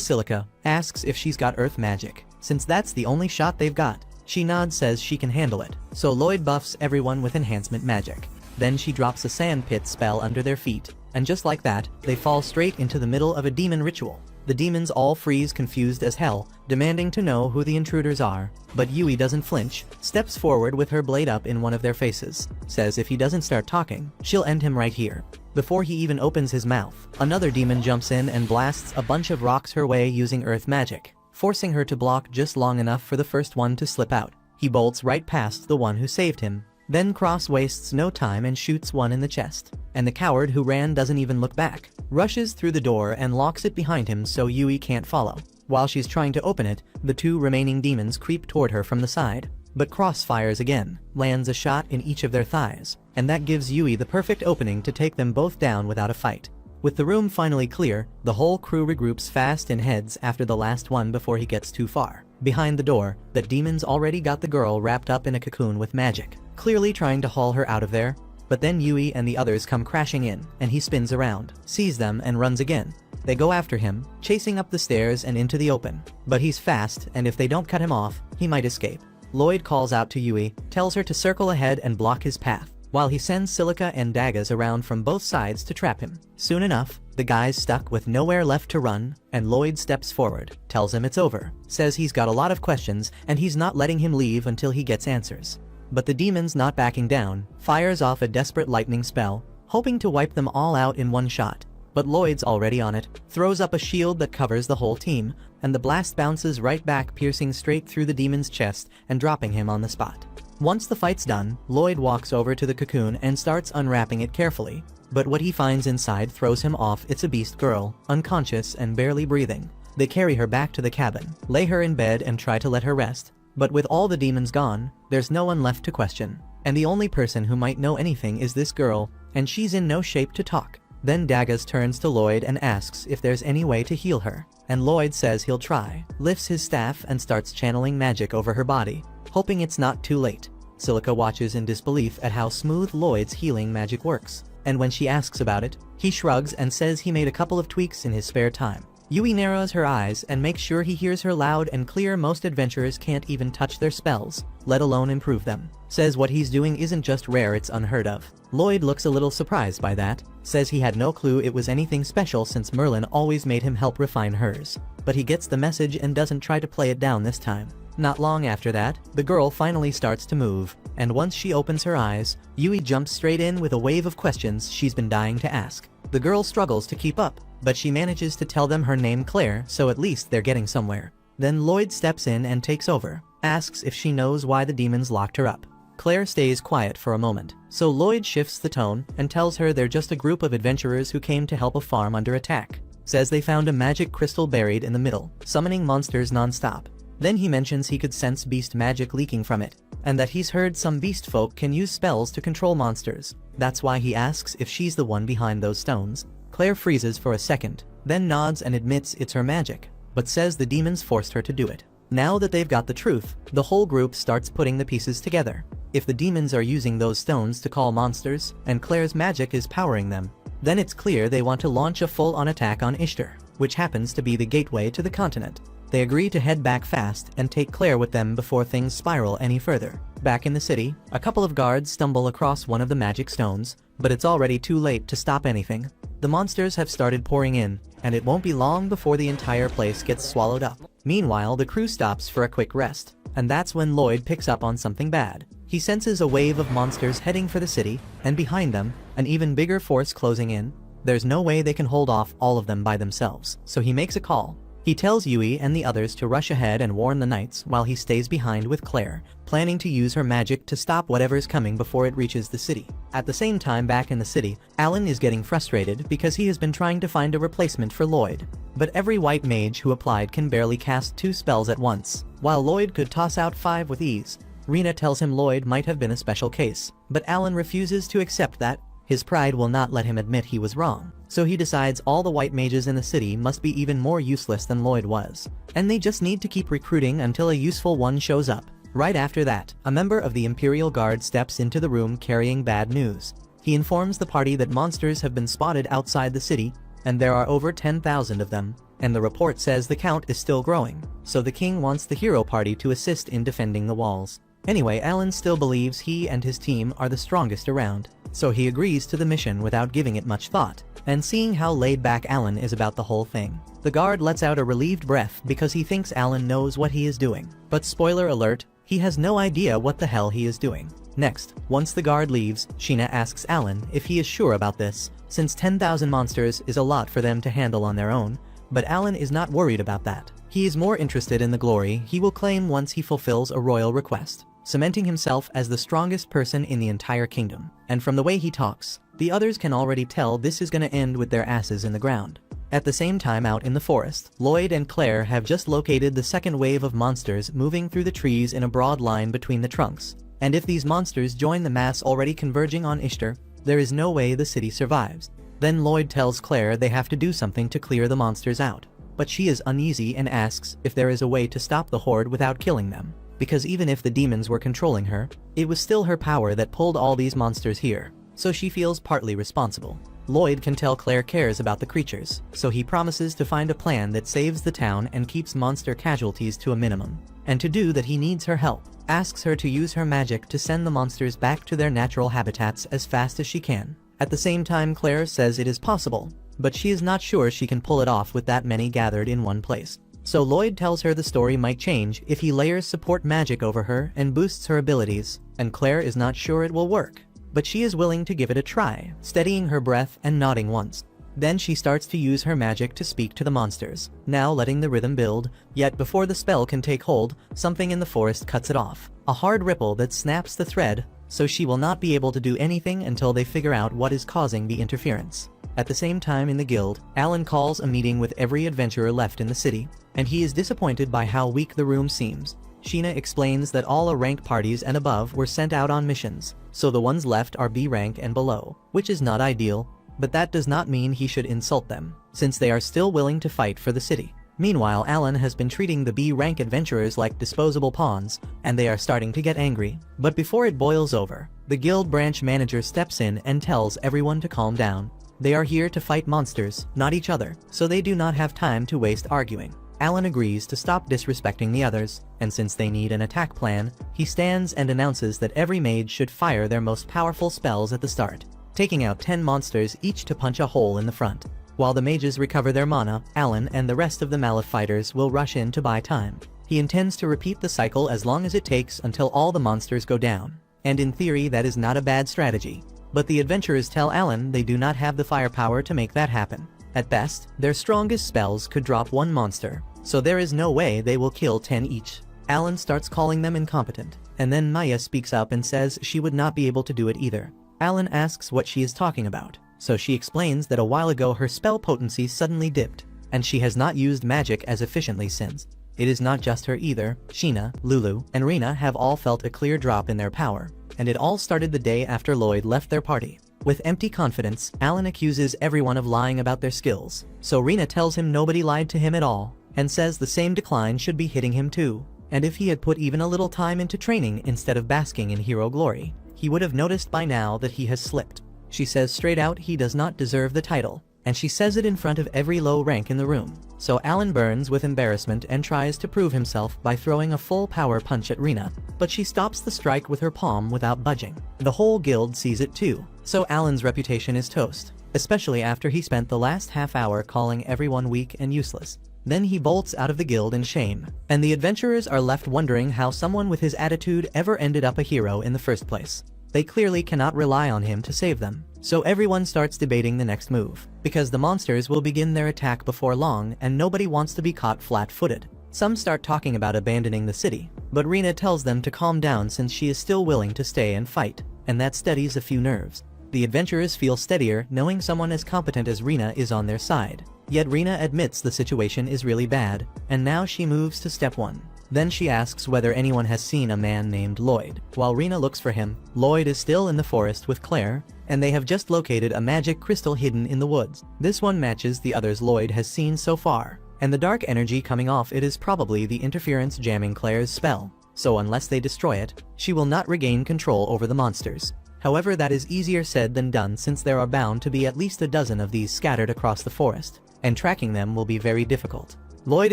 Silica, asks if she's got earth magic, since that's the only shot they've got. She nods, says she can handle it, so Lloyd buffs everyone with enhancement magic. Then she drops a sand pit spell under their feet, and just like that, they fall straight into the middle of a demon ritual. The demons all freeze confused as hell, demanding to know who the intruders are, but Yui doesn't flinch, steps forward with her blade up in one of their faces, says if he doesn't start talking, she'll end him right here. Before he even opens his mouth, another demon jumps in and blasts a bunch of rocks her way using earth magic, forcing her to block just long enough for the first one to slip out. He bolts right past the one who saved him, then wastes no time and shoots one in the chest. And the coward who ran doesn't even look back, rushes through the door and locks it behind him so Yui can't follow. While she's trying to open it, the two remaining demons creep toward her from the side. But Cross fires again, lands a shot in each of their thighs, and that gives Yui the perfect opening to take them both down without a fight. With the room finally clear, the whole crew regroups fast and heads after the last one before he gets too far. Behind the door, the demons already got the girl wrapped up in a cocoon with magic, clearly trying to haul her out of there. But then Yui and the others come crashing in, and he spins around, sees them and runs again. They go after him, chasing up the stairs and into the open. But he's fast, and if they don't cut him off, he might escape. Lloyd calls out to Yui, tells her to circle ahead and block his path, while he sends Silica and Daggers around from both sides to trap him. Soon enough, the guy's stuck with nowhere left to run, and Lloyd steps forward, tells him it's over, says he's got a lot of questions and he's not letting him leave until he gets answers. But the demon's not backing down, fires off a desperate lightning spell, hoping to wipe them all out in one shot. But Lloyd's already on it, throws up a shield that covers the whole team, and the blast bounces right back, piercing straight through the demon's chest and dropping him on the spot. Once the fight's done, Lloyd walks over to the cocoon and starts unwrapping it carefully. But what he finds inside throws him off. It's a beast girl, unconscious and barely breathing. They carry her back to the cabin, lay her in bed and try to let her rest. But with all the demons gone, there's no one left to question. And the only person who might know anything is this girl, and she's in no shape to talk. Then Daggers turns to Lloyd and asks if there's any way to heal her. And Lloyd says he'll try, lifts his staff and starts channeling magic over her body, hoping it's not too late. Silica watches in disbelief at how smooth Lloyd's healing magic works. And when she asks about it, he shrugs and says he made a couple of tweaks in his spare time. Yui narrows her eyes and makes sure he hears her loud and clear. Most adventurers can't even touch their spells, let alone improve them. Says what he's doing isn't just rare, it's unheard of. Lloyd looks a little surprised by that, says he had no clue it was anything special since Merlin always made him help refine hers. But he gets the message and doesn't try to play it down this time. Not long after that, the girl finally starts to move, and once she opens her eyes, Yui jumps straight in with a wave of questions she's been dying to ask. The girl struggles to keep up, but she manages to tell them her name Claire, so at least they're getting somewhere. Then Lloyd steps in and takes over, asks if she knows why the demons locked her up. Claire stays quiet for a moment, so Lloyd shifts the tone and tells her they're just a group of adventurers who came to help a farm under attack. Says they found a magic crystal buried in the middle, summoning monsters non-stop. Then he mentions he could sense beast magic leaking from it, and that he's heard some beast folk can use spells to control monsters. That's why he asks if she's the one behind those stones. Claire freezes for a second, then nods and admits it's her magic, but says the demons forced her to do it. Now that they've got the truth, the whole group starts putting the pieces together. If the demons are using those stones to call monsters, and Claire's magic is powering them, then it's clear they want to launch a full-on attack on Ishtar, which happens to be the gateway to the continent. They agree to head back fast and take Claire with them before things spiral any further. Back in the city, a couple of guards stumble across one of the magic stones, but it's already too late to stop anything. The monsters have started pouring in, and it won't be long before the entire place gets swallowed up. Meanwhile, the crew stops for a quick rest, and that's when Lloyd picks up on something bad. He senses a wave of monsters heading for the city, and behind them, an even bigger force closing in. There's no way they can hold off all of them by themselves, so he makes a call. He tells Yui and the others to rush ahead and warn the knights while he stays behind with Claire, planning to use her magic to stop whatever's coming before it reaches the city. At the same time, back in the city, Alan is getting frustrated because he has been trying to find a replacement for Lloyd. But every white mage who applied can barely cast 2 spells at once, while Lloyd could toss out 5 with ease. Rena tells him Lloyd might have been a special case, but Alan refuses to accept that. His pride will not let him admit he was wrong, so he decides all the white mages in the city must be even more useless than Lloyd was, and they just need to keep recruiting until a useful one shows up. Right after that, a member of the Imperial Guard steps into the room carrying bad news. He informs the party that monsters have been spotted outside the city, and there are over 10,000 of them, and the report says the count is still growing, so the king wants the hero party to assist in defending the walls. Anyway, Alan still believes he and his team are the strongest around, so he agrees to the mission without giving it much thought, and seeing how laid back Alan is about the whole thing. The guard lets out a relieved breath because he thinks Alan knows what he is doing, but spoiler alert, he has no idea what the hell he is doing. Next, once the guard leaves, Sheena asks Alan if he is sure about this, since 10,000 monsters is a lot for them to handle on their own, but Alan is not worried about that. He is more interested in the glory he will claim once he fulfills a royal request, cementing himself as the strongest person in the entire kingdom. And from the way he talks, the others can already tell this is gonna end with their asses in the ground. At the same time, out in the forest, Lloyd and Claire have just located the second wave of monsters moving through the trees in a broad line between the trunks. And if these monsters join the mass already converging on Ishtar, there is no way the city survives. Then Lloyd tells Claire they have to do something to clear the monsters out, but she is uneasy and asks if there is a way to stop the horde without killing them. Because even if the demons were controlling her, it was still her power that pulled all these monsters here, so she feels partly responsible. Lloyd can tell Claire cares about the creatures, so he promises to find a plan that saves the town and keeps monster casualties to a minimum. And to do that he needs her help, asks her to use her magic to send the monsters back to their natural habitats as fast as she can. At the same time, Claire says it is possible, but she is not sure she can pull it off with that many gathered in one place. So Lloyd tells her the story might change if he layers support magic over her and boosts her abilities, and Claire is not sure it will work, but she is willing to give it a try, steadying her breath and nodding once. Then she starts to use her magic to speak to the monsters, now letting the rhythm build, yet before the spell can take hold, something in the forest cuts it off. A hard ripple that snaps the thread, so she will not be able to do anything until they figure out what is causing the interference. At the same time in the guild, Alan calls a meeting with every adventurer left in the city, and he is disappointed by how weak the room seems. Sheena explains that all A-rank parties and above were sent out on missions, so the ones left are B rank and below, which is not ideal, but that does not mean he should insult them, since they are still willing to fight for the city. Meanwhile, Alan has been treating the B-rank adventurers like disposable pawns, and they are starting to get angry. But before it boils over, the guild branch manager steps in and tells everyone to calm down. They are here to fight monsters, not each other, so they do not have time to waste arguing. Alan agrees to stop disrespecting the others, and since they need an attack plan, he stands and announces that every mage should fire their most powerful spells at the start, taking out 10 monsters each to punch a hole in the front. While the mages recover their mana, Alan and the rest of the Malif fighters will rush in to buy time. He intends to repeat the cycle as long as it takes until all the monsters go down, and in theory that is not a bad strategy. But the adventurers tell Alan they do not have the firepower to make that happen. At best, their strongest spells could drop 1 monster, so there is no way they will kill 10 each. Alan starts calling them incompetent, and then Maya speaks up and says she would not be able to do it either. Alan asks what she is talking about, so she explains that a while ago her spell potency suddenly dipped, and she has not used magic as efficiently since. It is not just her either. Sheena, Lulu, and Rena have all felt a clear drop in their power, and it all started the day after Lloyd left their party. With empty confidence, Alan accuses everyone of lying about their skills, so Rena tells him nobody lied to him at all, and says the same decline should be hitting him too, and if he had put even a little time into training instead of basking in hero glory, he would have noticed by now that he has slipped. She says straight out he does not deserve the title, and she says it in front of every low rank in the room. So Alan burns with embarrassment and tries to prove himself by throwing a full power punch at Rena, but she stops the strike with her palm without budging. The whole guild sees it too, so Alan's reputation is toast, especially after he spent the last half hour calling everyone weak and useless. Then he bolts out of the guild in shame, and the adventurers are left wondering how someone with his attitude ever ended up a hero in the first place. They clearly cannot rely on him to save them, so everyone starts debating the next move, because the monsters will begin their attack before long and nobody wants to be caught flat-footed. Some start talking about abandoning the city, but Rina tells them to calm down since she is still willing to stay and fight, and that steadies a few nerves. The adventurers feel steadier knowing someone as competent as Rina is on their side. Yet Rina admits the situation is really bad, and now she moves to step 1. Then she asks whether anyone has seen a man named Lloyd. While Rina looks for him, Lloyd is still in the forest with Claire, and they have just located a magic crystal hidden in the woods. This one matches the others Lloyd has seen so far, and the dark energy coming off it is probably the interference jamming Claire's spell, so unless they destroy it, she will not regain control over the monsters. However, that is easier said than done since there are bound to be at least a dozen of these scattered across the forest, and tracking them will be very difficult. Lloyd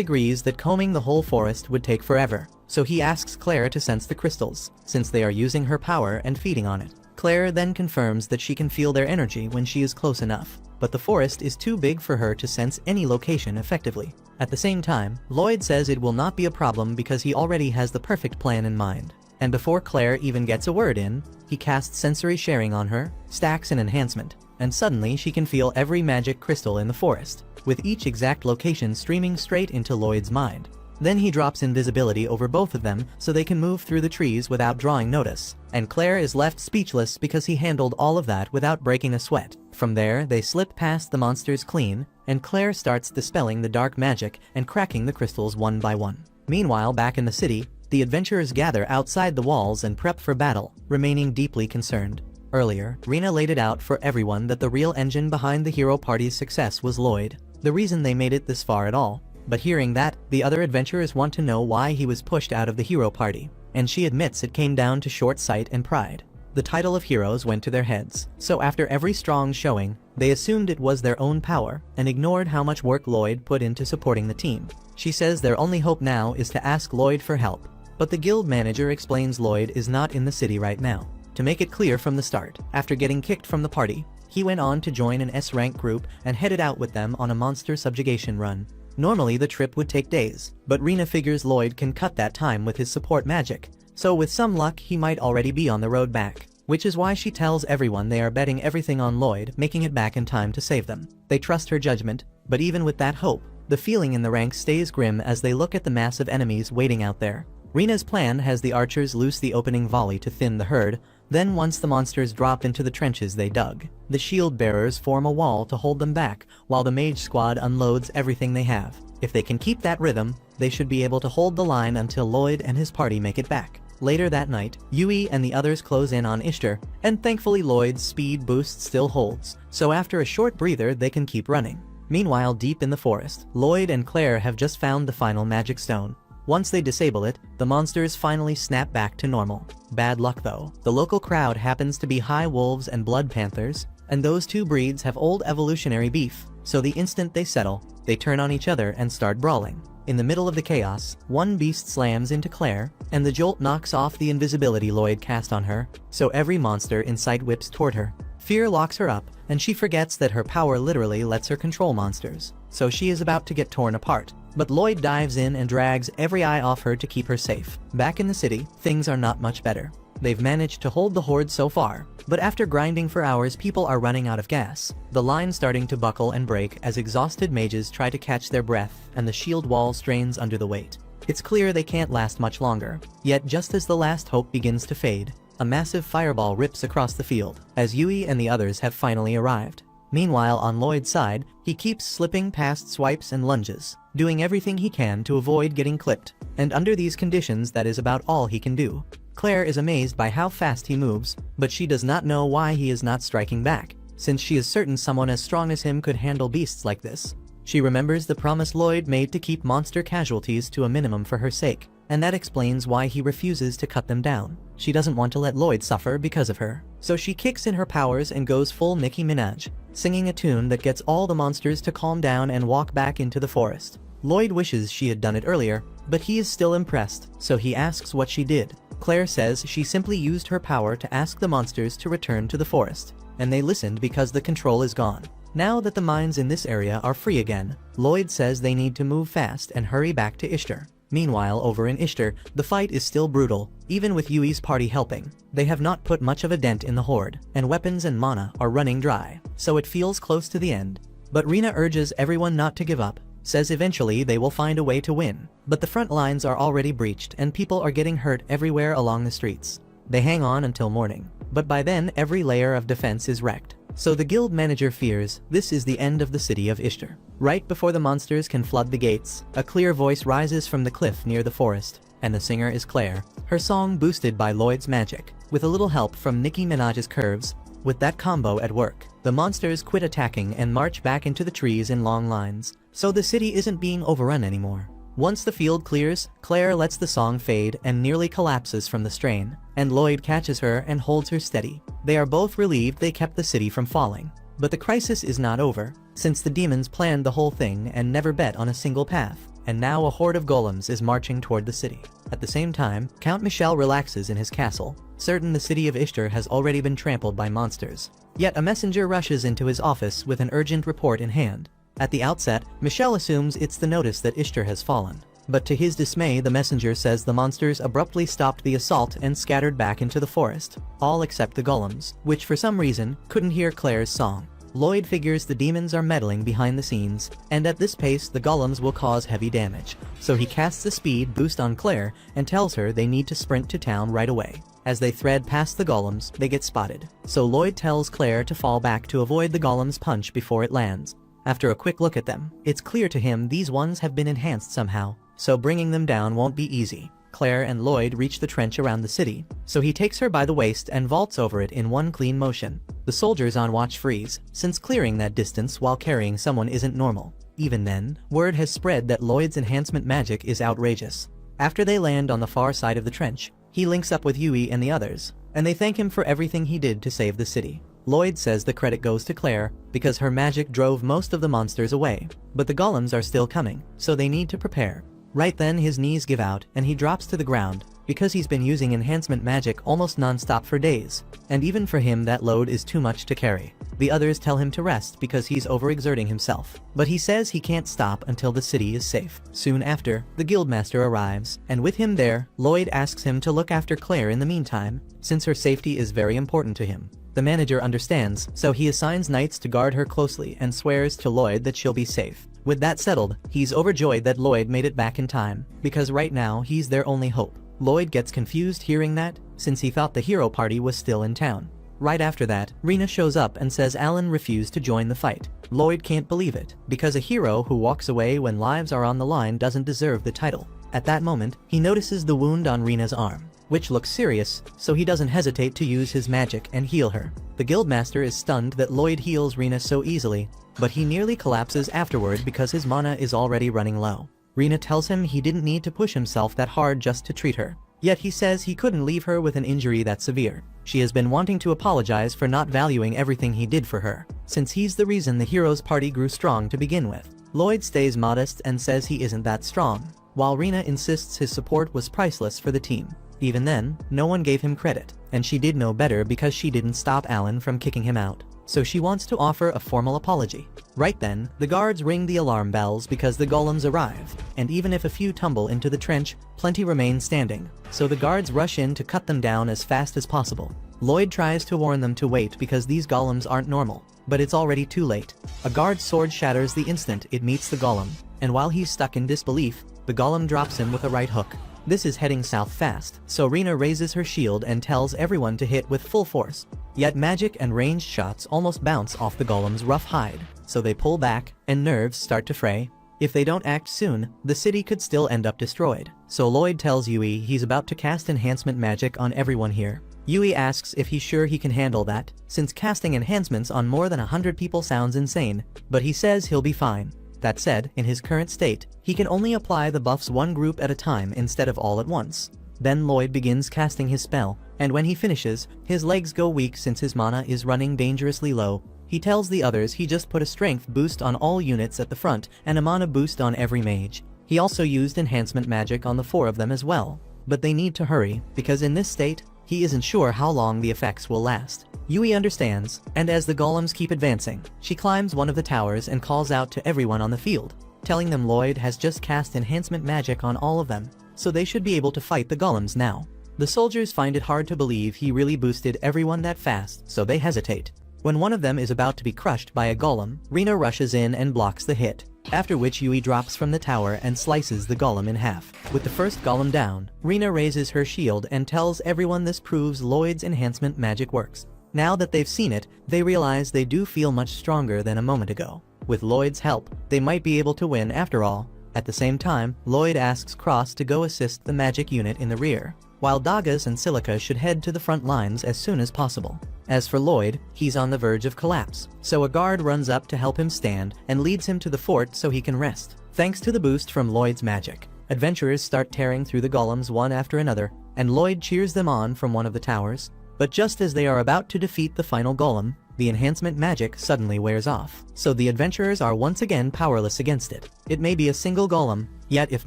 agrees that combing the whole forest would take forever, so he asks Claire to sense the crystals, since they are using her power and feeding on it. Claire then confirms that she can feel their energy when she is close enough, but the forest is too big for her to sense any location effectively. At the same time, Lloyd says it will not be a problem because he already has the perfect plan in mind. And before Claire even gets a word in, he casts sensory sharing on her, stacks an enhancement, and suddenly she can feel every magic crystal in the forest, with each exact location streaming straight into Lloyd's mind. Then he drops invisibility over both of them so they can move through the trees without drawing notice, and Claire is left speechless because he handled all of that without breaking a sweat. From there, they slip past the monsters clean, and Claire starts dispelling the dark magic and cracking the crystals one by one. Meanwhile, back in the city, the adventurers gather outside the walls and prep for battle, remaining deeply concerned. Earlier, Rina laid it out for everyone that the real engine behind the hero party's success was Lloyd, the reason they made it this far at all. But hearing that, the other adventurers want to know why he was pushed out of the hero party, and she admits it came down to short sight and pride. The title of heroes went to their heads, so after every strong showing, they assumed it was their own power and ignored how much work Lloyd put into supporting the team. She says their only hope now is to ask Lloyd for help, but the guild manager explains Lloyd is not in the city right now. To make it clear from the start, after getting kicked from the party, he went on to join an S-rank group and headed out with them on a monster subjugation run. Normally the trip would take days, but Rina figures Lloyd can cut that time with his support magic, so with some luck he might already be on the road back, which is why she tells everyone they are betting everything on Lloyd making it back in time to save them. They trust her judgment, but even with that hope, the feeling in the ranks stays grim as they look at the massive enemies waiting out there. Rina's plan has the archers loose the opening volley to thin the herd, then once the monsters drop into the trenches they dug, the shield bearers form a wall to hold them back while the mage squad unloads everything they have. If they can keep that rhythm, they should be able to hold the line until Lloyd and his party make it back. Later that night, Yui and the others close in on Ishtar, and thankfully Lloyd's speed boost still holds, so after a short breather they can keep running. Meanwhile, deep in the forest, Lloyd and Claire have just found the final magic stone. Once they disable it, the monsters finally snap back to normal. Bad luck though. The local crowd happens to be high wolves and blood panthers, and those two breeds have old evolutionary beef, so the instant they settle, they turn on each other and start brawling. In the middle of the chaos, one beast slams into Claire, and the jolt knocks off the invisibility Lloyd cast on her, so every monster in sight whips toward her. Fear locks her up, and she forgets that her power literally lets her control monsters, so she is about to get torn apart. But Lloyd dives in and drags every eye off her to keep her safe. Back in the city, things are not much better. They've managed to hold the horde so far, but after grinding for hours people are running out of gas, the line starting to buckle and break as exhausted mages try to catch their breath and the shield wall strains under the weight. It's clear they can't last much longer, yet just as the last hope begins to fade, a massive fireball rips across the field, as Yui and the others have finally arrived. Meanwhile, on Lloyd's side, he keeps slipping past swipes and lunges, doing everything he can to avoid getting clipped, and under these conditions that is about all he can do. Claire is amazed by how fast he moves, but she does not know why he is not striking back, since she is certain someone as strong as him could handle beasts like this. She remembers the promise Lloyd made to keep monster casualties to a minimum for her sake, and that explains why he refuses to cut them down. She doesn't want to let Lloyd suffer because of her, so she kicks in her powers and goes full Nicki Minaj, singing a tune that gets all the monsters to calm down and walk back into the forest. Lloyd wishes she had done it earlier, but he is still impressed, so he asks what she did. Claire says she simply used her power to ask the monsters to return to the forest, and they listened because the control is gone. Now that the mines in this area are free again, Lloyd says they need to move fast and hurry back to Ishtar. Meanwhile, over in Ishtar, the fight is still brutal, even with Yui's party helping. They have not put much of a dent in the horde, and weapons and mana are running dry, so it feels close to the end. But Rina urges everyone not to give up, says eventually they will find a way to win. But the front lines are already breached and people are getting hurt everywhere along the streets. They hang on until morning, but by then every layer of defense is wrecked. So the guild manager fears this is the end of the city of Ishtar. Right before the monsters can flood the gates, a clear voice rises from the cliff near the forest, and the singer is Claire. Her song boosted by Lloyd's magic, with a little help from Nicki Minaj's curves. With that combo at work, the monsters quit attacking and march back into the trees in long lines, so the city isn't being overrun anymore. Once the field clears, Claire lets the song fade and nearly collapses from the strain, and Lloyd catches her and holds her steady. They are both relieved they kept the city from falling. But the crisis is not over, since the demons planned the whole thing and never bet on a single path, and now a horde of golems is marching toward the city. At the same time, Count Michel relaxes in his castle, certain the city of Ishtar has already been trampled by monsters. Yet a messenger rushes into his office with an urgent report in hand. At the outset, Michel assumes it's the notice that Ishtar has fallen. But to his dismay, the messenger says the monsters abruptly stopped the assault and scattered back into the forest, all except the golems, which for some reason couldn't hear Claire's song. Lloyd figures the demons are meddling behind the scenes, and at this pace the golems will cause heavy damage, so he casts a speed boost on Claire and tells her they need to sprint to town right away. As they thread past the golems, they get spotted, so Lloyd tells Claire to fall back to avoid the golem's punch before it lands. After a quick look at them, it's clear to him these ones have been enhanced somehow, so bringing them down won't be easy. Claire and Lloyd reach the trench around the city, so he takes her by the waist and vaults over it in one clean motion. The soldiers on watch freeze, since clearing that distance while carrying someone isn't normal. Even then, word has spread that Lloyd's enhancement magic is outrageous. After they land on the far side of the trench, he links up with Yui and the others, and they thank him for everything he did to save the city. Lloyd says the credit goes to Claire, because her magic drove most of the monsters away, but the golems are still coming, so they need to prepare. Right then his knees give out and he drops to the ground, because he's been using enhancement magic almost non-stop for days, and even for him that load is too much to carry. The others tell him to rest because he's overexerting himself, but he says he can't stop until the city is safe. Soon after, the guildmaster arrives, and with him there, Lloyd asks him to look after Claire in the meantime, since her safety is very important to him. The manager understands, so he assigns knights to guard her closely and swears to Lloyd that she'll be safe. With that settled, he's overjoyed that Lloyd made it back in time, because right now he's their only hope. Lloyd gets confused hearing that, since he thought the hero party was still in town. Right after that, Rina shows up and says Alan refused to join the fight. Lloyd can't believe it, because a hero who walks away when lives are on the line doesn't deserve the title. At that moment, he notices the wound on Rina's arm, which looks serious, so he doesn't hesitate to use his magic and heal her. The guildmaster is stunned that Lloyd heals Rina so easily, but he nearly collapses afterward because his mana is already running low. Rina tells him he didn't need to push himself that hard just to treat her. Yet he says he couldn't leave her with an injury that severe. She has been wanting to apologize for not valuing everything he did for her, since he's the reason the heroes party grew strong to begin with. Lloyd stays modest and says he isn't that strong, while Rina insists his support was priceless for the team. Even then, no one gave him credit, and she did know better because she didn't stop Alan from kicking him out. So she wants to offer a formal apology. Right then, the guards ring the alarm bells because the golems arrive, and even if a few tumble into the trench, plenty remain standing, so the guards rush in to cut them down as fast as possible. Lloyd tries to warn them to wait because these golems aren't normal, but it's already too late. A guard's sword shatters the instant it meets the golem, and while he's stuck in disbelief, the golem drops him with a right hook. This is heading south fast, so Rina raises her shield and tells everyone to hit with full force. Yet magic and ranged shots almost bounce off the golem's rough hide, so they pull back, and nerves start to fray. If they don't act soon, the city could still end up destroyed. So Lloyd tells Yui he's about to cast enhancement magic on everyone here. Yui asks if he's sure he can handle that, since casting enhancements on more than 100 people sounds insane, but he says he'll be fine. That said, in his current state, he can only apply the buffs one group at a time instead of all at once. Then Lloyd begins casting his spell, and when he finishes, his legs go weak since his mana is running dangerously low. He tells the others he just put a strength boost on all units at the front and a mana boost on every mage. He also used enhancement magic on the 4 of them as well. But they need to hurry, because in this state, he isn't sure how long the effects will last. Yui understands, and as the golems keep advancing, she climbs one of the towers and calls out to everyone on the field, telling them Lloyd has just cast enhancement magic on all of them, so they should be able to fight the golems now. The soldiers find it hard to believe he really boosted everyone that fast, so they hesitate. When one of them is about to be crushed by a golem, Rina rushes in and blocks the hit, after which Yui drops from the tower and slices the golem in half. With the first golem down, Rina raises her shield and tells everyone this proves Lloyd's enhancement magic works. Now that they've seen it, they realize they do feel much stronger than a moment ago. With Lloyd's help, they might be able to win after all. At the same time, Lloyd asks Cross to go assist the magic unit in the rear, while Dagas and Silica should head to the front lines as soon as possible. As for Lloyd, he's on the verge of collapse, so a guard runs up to help him stand and leads him to the fort so he can rest. Thanks to the boost from Lloyd's magic, adventurers start tearing through the golems one after another, and Lloyd cheers them on from one of the towers. But just as they are about to defeat the final golem, the enhancement magic suddenly wears off, so the adventurers are once again powerless against it. It may be a single golem, yet if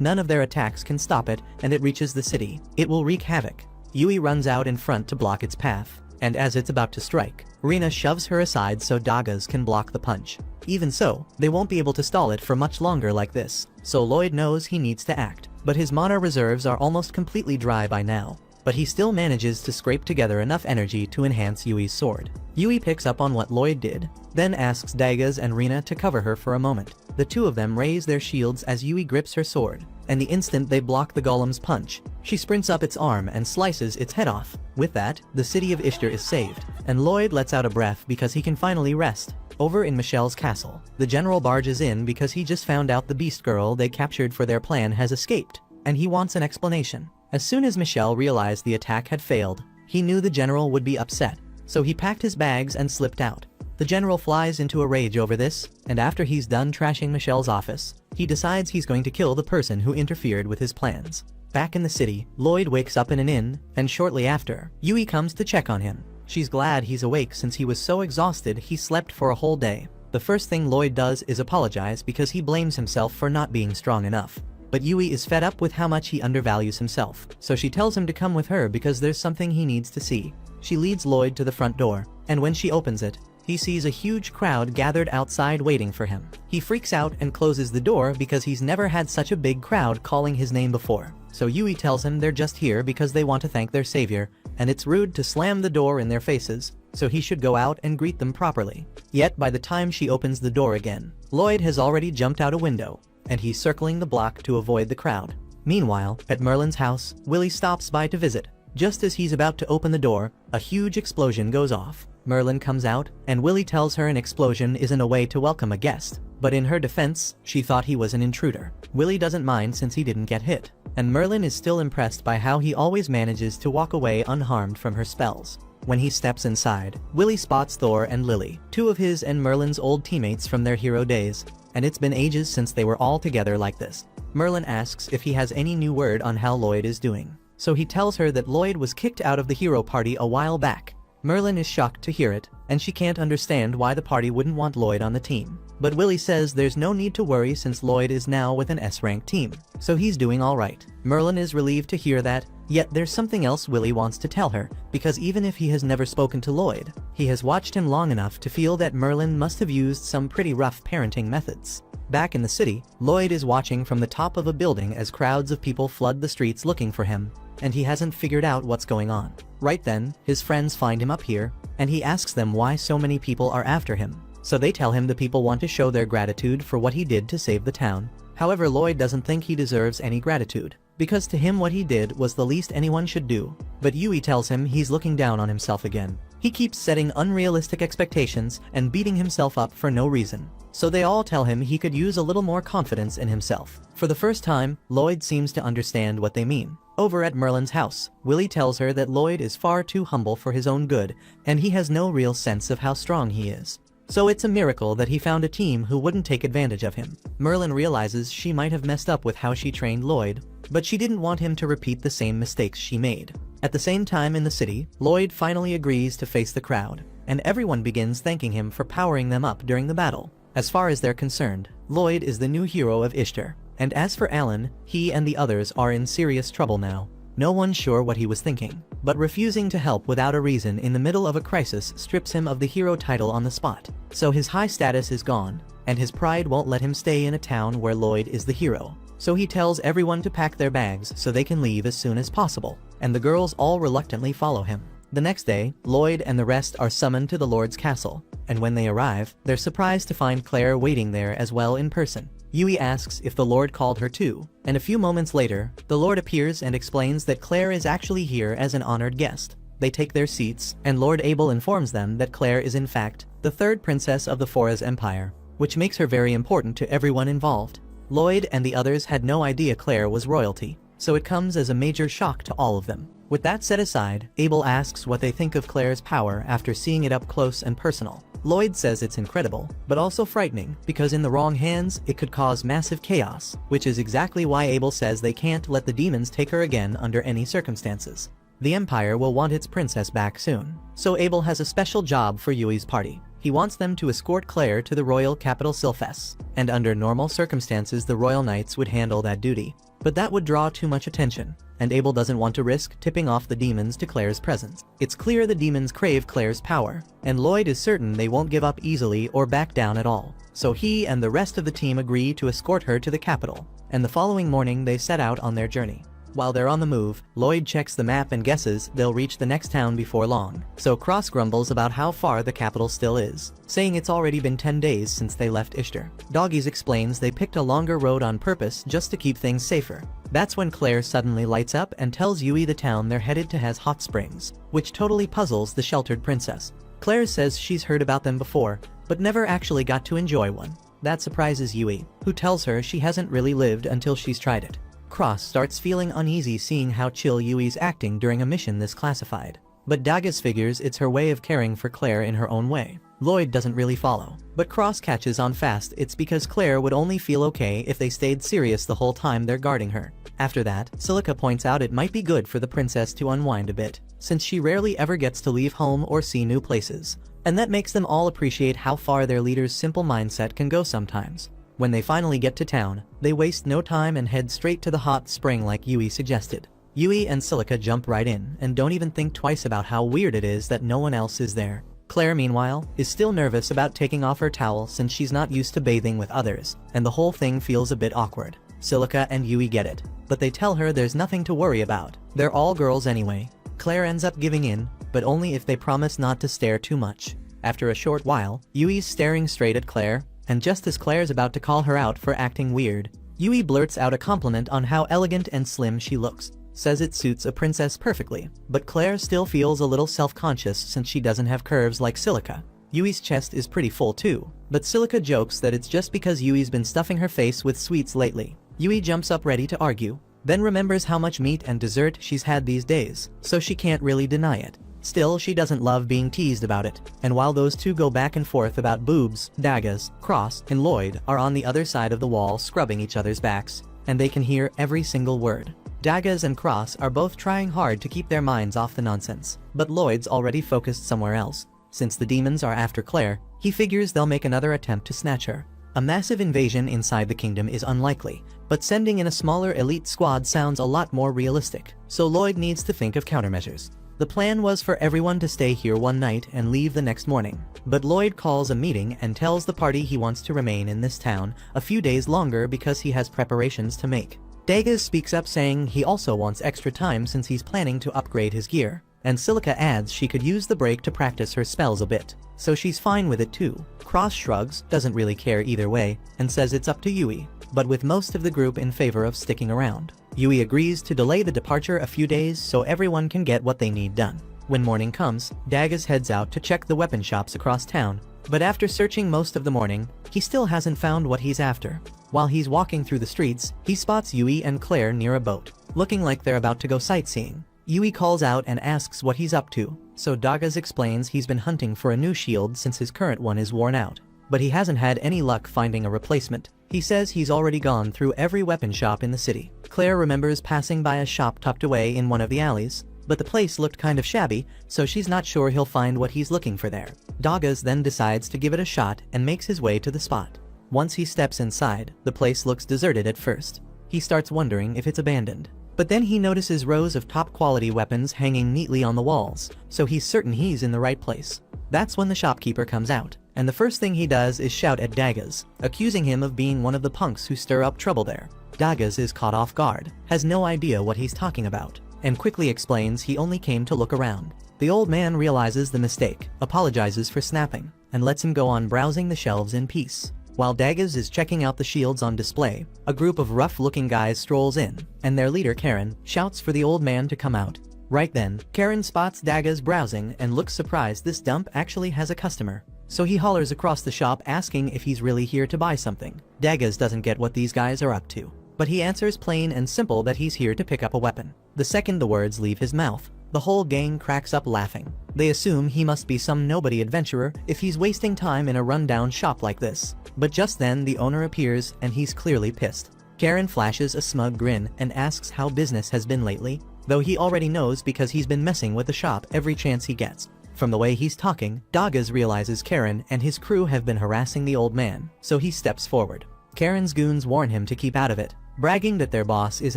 none of their attacks can stop it and it reaches the city, it will wreak havoc. Yui runs out in front to block its path, and as it's about to strike, Rina shoves her aside so Dagas can block the punch. Even so, they won't be able to stall it for much longer like this, so Lloyd knows he needs to act, but his mana reserves are almost completely dry by now. But he still manages to scrape together enough energy to enhance Yui's sword. Yui picks up on what Lloyd did, then asks Dagas and Rina to cover her for a moment. The two of them raise their shields as Yui grips her sword, and the instant they block the golem's punch, she sprints up its arm and slices its head off. With that, the city of Ishtar is saved, and Lloyd lets out a breath because he can finally rest. Over in Michelle's castle, the general barges in because he just found out the beast girl they captured for their plan has escaped, and he wants an explanation. As soon as Michelle realized the attack had failed, he knew the general would be upset, so he packed his bags and slipped out. The general flies into a rage over this, and after he's done trashing Michelle's office, he decides he's going to kill the person who interfered with his plans. Back in the city, Lloyd wakes up in an inn, and shortly after, Yui comes to check on him. She's glad he's awake since he was so exhausted he slept for a whole day. The first thing Lloyd does is apologize because he blames himself for not being strong enough. But Yui is fed up with how much he undervalues himself, so she tells him to come with her because there's something he needs to see. She leads Lloyd to the front door, and when she opens it, he sees a huge crowd gathered outside waiting for him. He freaks out and closes the door because he's never had such a big crowd calling his name before. So Yui tells him they're just here because they want to thank their savior, and it's rude to slam the door in their faces, so he should go out and greet them properly. Yet by the time she opens the door again, Lloyd has already jumped out a window, and he's circling the block to avoid the crowd. Meanwhile, at Merlin's house, Willie stops by to visit. Just as he's about to open the door, a huge explosion goes off. Merlin comes out, and Willie tells her an explosion isn't a way to welcome a guest, but in her defense, she thought he was an intruder. Willie doesn't mind since he didn't get hit, and Merlin is still impressed by how he always manages to walk away unharmed from her spells. When he steps inside, Willie spots Thor and Lily, two of his and Merlin's old teammates from their hero days, and it's been ages since they were all together like this. Merlin asks if he has any new word on how Lloyd is doing, so he tells her that Lloyd was kicked out of the hero party a while back. Merlin is shocked to hear it, and she can't understand why the party wouldn't want Lloyd on the team. But Willie says there's no need to worry since Lloyd is now with an S-rank team, so he's doing alright. Merlin is relieved to hear that, yet there's something else Willie wants to tell her, because even if he has never spoken to Lloyd, he has watched him long enough to feel that Merlin must have used some pretty rough parenting methods. Back in the city, Lloyd is watching from the top of a building as crowds of people flood the streets looking for him, and he hasn't figured out what's going on. Right then, his friends find him up here, and he asks them why so many people are after him. So they tell him the people want to show their gratitude for what he did to save the town. However, Lloyd doesn't think he deserves any gratitude, because to him what he did was the least anyone should do. But Yui tells him he's looking down on himself again. He keeps setting unrealistic expectations and beating himself up for no reason. So they all tell him he could use a little more confidence in himself. For the first time, Lloyd seems to understand what they mean. Over at Merlin's house, Willie tells her that Lloyd is far too humble for his own good, and he has no real sense of how strong he is. So it's a miracle that he found a team who wouldn't take advantage of him. Merlin realizes she might have messed up with how she trained Lloyd, but she didn't want him to repeat the same mistakes she made. At the same time in the city, Lloyd finally agrees to face the crowd, and everyone begins thanking him for powering them up during the battle. As far as they're concerned, Lloyd is the new hero of Ishtar, and as for Alan, he and the others are in serious trouble now. No one's sure what he was thinking, but refusing to help without a reason in the middle of a crisis strips him of the hero title on the spot. So his high status is gone, and his pride won't let him stay in a town where Lloyd is the hero. So he tells everyone to pack their bags so they can leave as soon as possible, and the girls all reluctantly follow him. The next day, Lloyd and the rest are summoned to the Lord's castle, and when they arrive, they're surprised to find Claire waiting there as well in person. Yui asks if the Lord called her too, and a few moments later, the Lord appears and explains that Claire is actually here as an honored guest. They take their seats, and Lord Abel informs them that Claire is in fact the third princess of the Forez Empire, which makes her very important to everyone involved. Lloyd and the others had no idea Claire was royalty, so it comes as a major shock to all of them. With that set aside, Abel asks what they think of Claire's power after seeing it up close and personal. Lloyd says it's incredible, but also frightening, because in the wrong hands, it could cause massive chaos, which is exactly why Abel says they can't let the demons take her again under any circumstances. The Empire will want its princess back soon, so Abel has a special job for Yui's party. He wants them to escort Claire to the royal capital Sylphus, and under normal circumstances the royal knights would handle that duty. But that would draw too much attention, and Abel doesn't want to risk tipping off the demons to Claire's presence. It's clear the demons crave Claire's power, and Lloyd is certain they won't give up easily or back down at all. So he and the rest of the team agree to escort her to the capital, and the following morning they set out on their journey. While they're on the move, Lloyd checks the map and guesses they'll reach the next town before long, so Cross grumbles about how far the capital still is, saying it's already been 10 days since they left Ishtar. Doggies explains they picked a longer road on purpose just to keep things safer. That's when Claire suddenly lights up and tells Yui the town they're headed to has hot springs, which totally puzzles the sheltered princess. Claire says she's heard about them before, but never actually got to enjoy one. That surprises Yui, who tells her she hasn't really lived until she's tried it. Cross starts feeling uneasy seeing how chill Yui's acting during a mission this classified, but Dagas figures it's her way of caring for Claire in her own way. Lloyd doesn't really follow, but Cross catches on fast it's because Claire would only feel okay if they stayed serious the whole time they're guarding her. After that, Silica points out it might be good for the princess to unwind a bit, since she rarely ever gets to leave home or see new places, and that makes them all appreciate how far their leader's simple mindset can go sometimes. When they finally get to town, they waste no time and head straight to the hot spring like Yui suggested. Yui and Silica jump right in and don't even think twice about how weird it is that no one else is there. Claire, meanwhile, is still nervous about taking off her towel since she's not used to bathing with others, and the whole thing feels a bit awkward. Silica and Yui get it, but they tell her there's nothing to worry about. They're all girls anyway. Claire ends up giving in, but only if they promise not to stare too much. After a short while, Yui's staring straight at Claire, and just as Claire's about to call her out for acting weird, Yui blurts out a compliment on how elegant and slim she looks, says it suits a princess perfectly, but Claire still feels a little self-conscious since she doesn't have curves like Silica. Yui's chest is pretty full too, but Silica jokes that it's just because Yui's been stuffing her face with sweets lately. Yui jumps up ready to argue, then remembers how much meat and dessert she's had these days, so she can't really deny it. Still, she doesn't love being teased about it, and while those two go back and forth about boobs, Dagas, Cross, and Lloyd are on the other side of the wall scrubbing each other's backs, and they can hear every single word. Dagas and Cross are both trying hard to keep their minds off the nonsense, but Lloyd's already focused somewhere else. Since the demons are after Claire, he figures they'll make another attempt to snatch her. A massive invasion inside the kingdom is unlikely, but sending in a smaller elite squad sounds a lot more realistic, so Lloyd needs to think of countermeasures. The plan was for everyone to stay here one night and leave the next morning, but Lloyd calls a meeting and tells the party he wants to remain in this town a few days longer because he has preparations to make. Dagas speaks up saying he also wants extra time since he's planning to upgrade his gear, and Silica adds she could use the break to practice her spells a bit, so she's fine with it too. Cross shrugs, doesn't really care either way, and says it's up to Yui, but with most of the group in favor of sticking around. Yui agrees to delay the departure a few days so everyone can get what they need done. When morning comes, Dagas heads out to check the weapon shops across town, but after searching most of the morning, he still hasn't found what he's after. While he's walking through the streets, he spots Yui and Claire near a boat, looking like they're about to go sightseeing. Yui calls out and asks what he's up to, so Dagas explains he's been hunting for a new shield since his current one is worn out, but he hasn't had any luck finding a replacement. He says he's already gone through every weapon shop in the city. Claire remembers passing by a shop tucked away in one of the alleys, but the place looked kind of shabby, so she's not sure he'll find what he's looking for there. Dagas then decides to give it a shot and makes his way to the spot. Once he steps inside, the place looks deserted at first. He starts wondering if it's abandoned, But then he notices rows of top-quality weapons hanging neatly on the walls, so he's certain he's in the right place. That's when the shopkeeper comes out, and the first thing he does is shout at Daggers, accusing him of being one of the punks who stir up trouble there. Daggers is caught off guard, has no idea what he's talking about, and quickly explains he only came to look around. The old man realizes the mistake, apologizes for snapping, and lets him go on browsing the shelves in peace. While Daggers is checking out the shields on display, a group of rough-looking guys strolls in, and their leader Karen shouts for the old man to come out. Right then, Karen spots Daggers browsing and looks surprised this dump actually has a customer. So he hollers across the shop asking if he's really here to buy something. Daggers doesn't get what these guys are up to, but he answers plain and simple that he's here to pick up a weapon. The second the words leave his mouth, the whole gang cracks up laughing. They assume he must be some nobody adventurer if he's wasting time in a rundown shop like this. But just then the owner appears and he's clearly pissed. Karen flashes a smug grin and asks how business has been lately, though he already knows because he's been messing with the shop every chance he gets. From the way he's talking, Daggers realizes Karen and his crew have been harassing the old man, so he steps forward. Karen's goons warn him to keep out of it, bragging that their boss is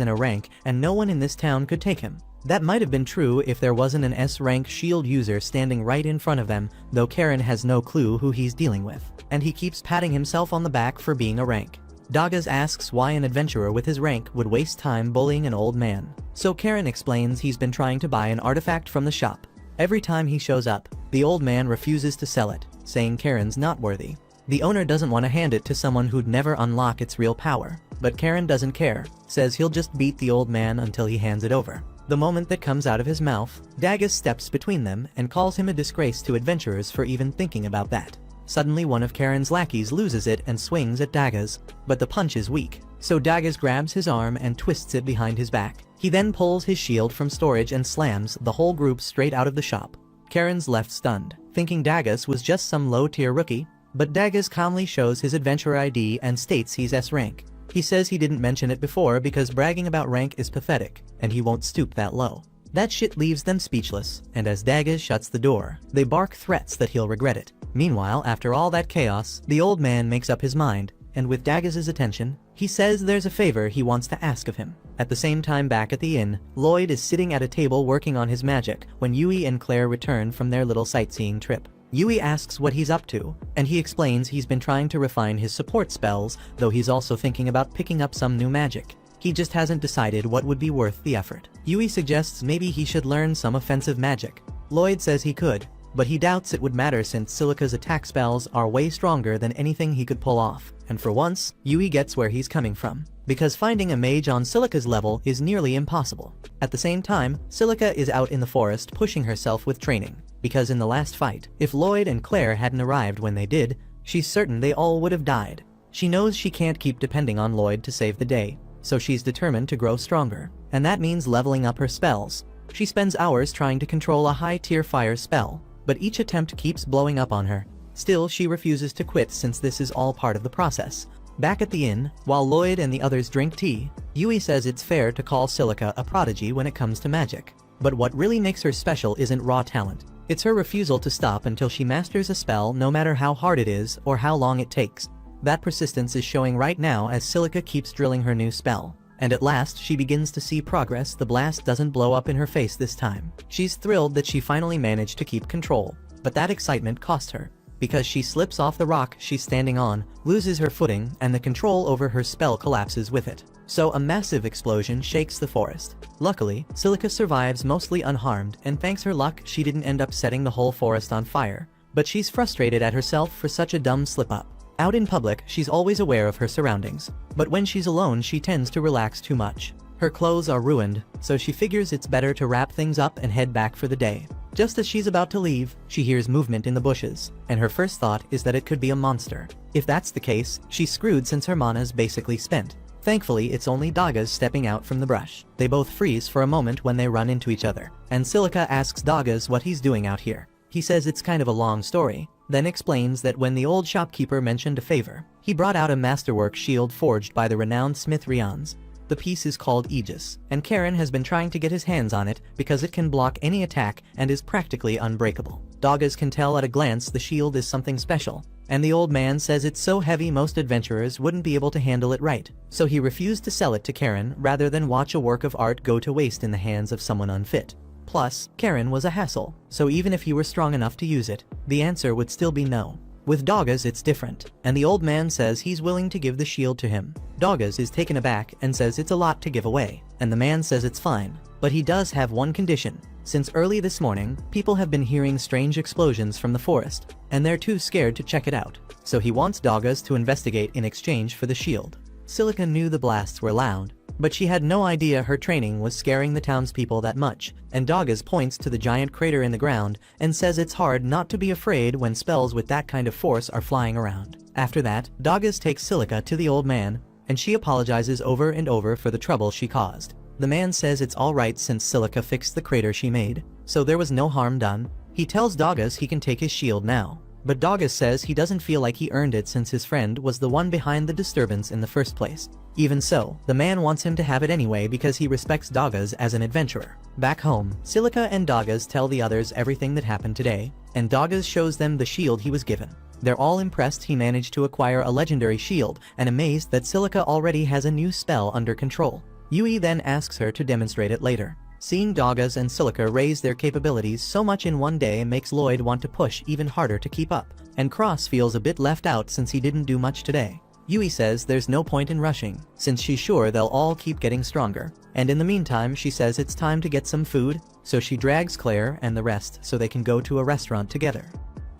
in a rank and no one in this town could take him. That might have been true if there wasn't an S-rank shield user standing right in front of them, though Karen has no clue who he's dealing with, and he keeps patting himself on the back for being a rank. Daggers asks why an adventurer with his rank would waste time bullying an old man, so Karen explains he's been trying to buy an artifact from the shop. Every time he shows up, the old man refuses to sell it, saying Karen's not worthy. The owner doesn't want to hand it to someone who'd never unlock its real power, but Karen doesn't care, says he'll just beat the old man until he hands it over. The moment that comes out of his mouth, Daggers steps between them and calls him a disgrace to adventurers for even thinking about that. Suddenly one of Karen's lackeys loses it and swings at Daggers, but the punch is weak, so Daggers grabs his arm and twists it behind his back. He then pulls his shield from storage and slams the whole group straight out of the shop. Karen's left stunned, thinking Daggers was just some low-tier rookie, but Daggers calmly shows his adventurer ID and states he's S-rank. He says he didn't mention it before because bragging about rank is pathetic, and he won't stoop that low. That shit leaves them speechless, and as Daggers shuts the door, they bark threats that he'll regret it. Meanwhile, after all that chaos, the old man makes up his mind, and with Daggers' attention, he says there's a favor he wants to ask of him. At the same time back at the inn, Lloyd is sitting at a table working on his magic when Yui and Claire return from their little sightseeing trip. Yui asks what he's up to, and he explains he's been trying to refine his support spells, though he's also thinking about picking up some new magic. He just hasn't decided what would be worth the effort. Yui suggests maybe he should learn some offensive magic. Lloyd says he could, but he doubts it would matter since Silica's attack spells are way stronger than anything he could pull off. And for once, Yui gets where he's coming from, because finding a mage on Silica's level is nearly impossible. At the same time, Silica is out in the forest pushing herself with training, because in the last fight, if Lloyd and Claire hadn't arrived when they did, she's certain they all would have died. She knows she can't keep depending on Lloyd to save the day, so she's determined to grow stronger, and that means leveling up her spells. She spends hours trying to control a high-tier fire spell, but each attempt keeps blowing up on her. Still, she refuses to quit since this is all part of the process. Back at the inn, while Lloyd and the others drink tea, Yui says it's fair to call Silica a prodigy when it comes to magic. But what really makes her special isn't raw talent. It's her refusal to stop until she masters a spell no matter how hard it is or how long it takes. That persistence is showing right now as Silica keeps drilling her new spell. And at last she begins to see progress. The blast doesn't blow up in her face this time. She's thrilled that she finally managed to keep control, but that excitement cost her, because she slips off the rock she's standing on, loses her footing, and the control over her spell collapses with it. So a massive explosion shakes the forest. Luckily, Silica survives mostly unharmed, and thanks her luck she didn't end up setting the whole forest on fire. But she's frustrated at herself for such a dumb slip-up. Out in public, she's always aware of her surroundings, but when she's alone she tends to relax too much. Her clothes are ruined, so she figures it's better to wrap things up and head back for the day. Just as she's about to leave, she hears movement in the bushes, and her first thought is that it could be a monster. If that's the case, she's screwed since her mana's basically spent. Thankfully, it's only Daggers stepping out from the brush. They both freeze for a moment when they run into each other, and Silica asks Daggers what he's doing out here. He says it's kind of a long story, then explains that when the old shopkeeper mentioned a favor, he brought out a masterwork shield forged by the renowned smith Rians. The piece is called Aegis, and Karen has been trying to get his hands on it because it can block any attack and is practically unbreakable. Daggers can tell at a glance the shield is something special, and the old man says it's so heavy most adventurers wouldn't be able to handle it right, so he refused to sell it to Karen rather than watch a work of art go to waste in the hands of someone unfit. Plus, Karen was a hassle, so even if he were strong enough to use it, the answer would still be no. With Doggas it's different, and the old man says he's willing to give the shield to him. Doggas is taken aback and says it's a lot to give away, and the man says it's fine, but he does have one condition. Since early this morning, people have been hearing strange explosions from the forest, and they're too scared to check it out, so he wants Doggas to investigate in exchange for the shield. Silica knew the blasts were loud, but she had no idea her training was scaring the townspeople that much, and Doggas points to the giant crater in the ground and says it's hard not to be afraid when spells with that kind of force are flying around. After that, Doggas takes Silica to the old man, and she apologizes over and over for the trouble she caused. The man says it's alright since Silica fixed the crater she made, so there was no harm done. He tells Doggas he can take his shield now, but Doggas says he doesn't feel like he earned it since his friend was the one behind the disturbance in the first place. Even so, the man wants him to have it anyway because he respects Doggas as an adventurer. Back home, Silica and Doggas tell the others everything that happened today, and Doggas shows them the shield he was given. They're all impressed he managed to acquire a legendary shield and amazed that Silica already has a new spell under control. Yui then asks her to demonstrate it later. Seeing Doggas and Silica raise their capabilities so much in one day makes Lloyd want to push even harder to keep up, and Cross feels a bit left out since he didn't do much today. Yui says there's no point in rushing, since she's sure they'll all keep getting stronger, and in the meantime she says it's time to get some food, so she drags Claire and the rest so they can go to a restaurant together.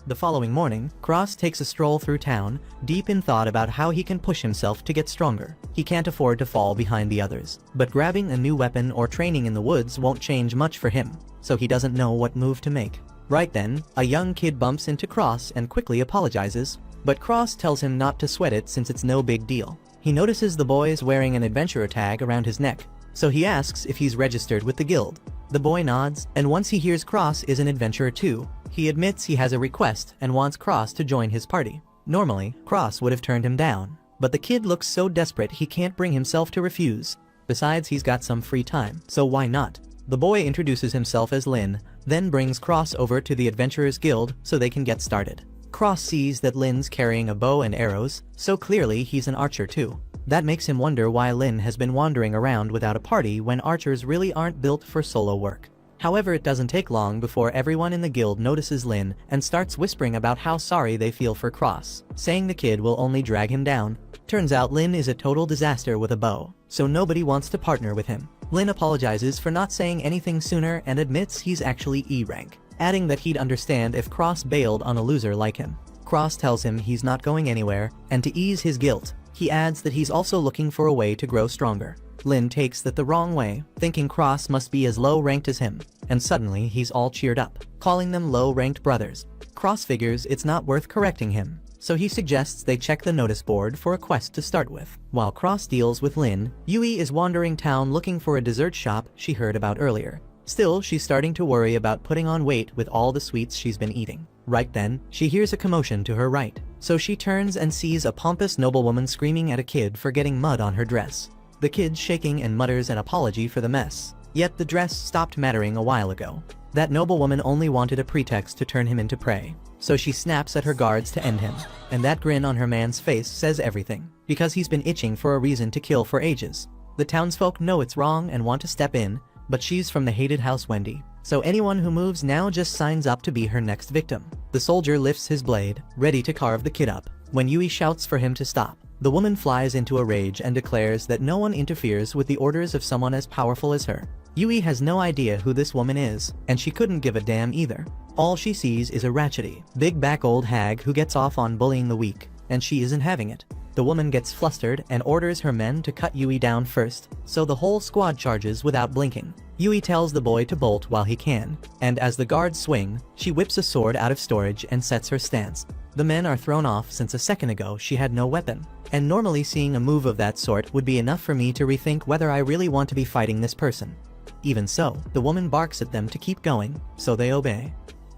The following morning, Cross takes a stroll through town, deep in thought about how he can push himself to get stronger. He can't afford to fall behind the others, but grabbing a new weapon or training in the woods won't change much for him, so he doesn't know what move to make. Right then, a young kid bumps into Cross and quickly apologizes, but Cross tells him not to sweat it since it's no big deal. He notices the boy is wearing an adventurer tag around his neck, so he asks if he's registered with the guild. The boy nods, and once he hears Cross is an adventurer too, he admits he has a request and wants Cross to join his party. Normally, Cross would have turned him down, but the kid looks so desperate he can't bring himself to refuse. Besides, he's got some free time, so why not? The boy introduces himself as Lin, then brings Cross over to the Adventurers Guild so they can get started. Cross sees that Lin's carrying a bow and arrows, so clearly he's an archer too. That makes him wonder why Lin has been wandering around without a party when archers really aren't built for solo work. However, it doesn't take long before everyone in the guild notices Lin and starts whispering about how sorry they feel for Cross, saying the kid will only drag him down. Turns out Lin is a total disaster with a bow, so nobody wants to partner with him. Lin apologizes for not saying anything sooner and admits he's actually E rank, adding that he'd understand if Cross bailed on a loser like him. Cross tells him he's not going anywhere, and to ease his guilt, he adds that he's also looking for a way to grow stronger. Lin takes that the wrong way, thinking Cross must be as low-ranked as him, and suddenly he's all cheered up, calling them low-ranked brothers. Cross figures it's not worth correcting him, so he suggests they check the notice board for a quest to start with. While Cross deals with Lin, Yui is wandering town looking for a dessert shop she heard about earlier. Still, she's starting to worry about putting on weight with all the sweets she's been eating. Right then, she hears a commotion to her right, so she turns and sees a pompous noblewoman screaming at a kid for getting mud on her dress. The kid's shaking and mutters an apology for the mess, yet the dress stopped mattering a while ago. That noblewoman only wanted a pretext to turn him into prey, so she snaps at her guards to end him, and that grin on her man's face says everything, because he's been itching for a reason to kill for ages. The townsfolk know it's wrong and want to step in, but she's from the hated House Wendy, so anyone who moves now just signs up to be her next victim. The soldier lifts his blade, ready to carve the kid up, when Yui shouts for him to stop. The woman flies into a rage and declares that no one interferes with the orders of someone as powerful as her. Yui has no idea who this woman is, and she couldn't give a damn either. All she sees is a ratchety, big back old hag who gets off on bullying the weak, and she isn't having it. The woman gets flustered and orders her men to cut Yui down first, so the whole squad charges without blinking. Yui tells the boy to bolt while he can, and as the guards swing, she whips a sword out of storage and sets her stance. The men are thrown off since a second ago she had no weapon, and normally seeing a move of that sort would be enough for me to rethink whether I really want to be fighting this person. Even so, the woman barks at them to keep going, so they obey.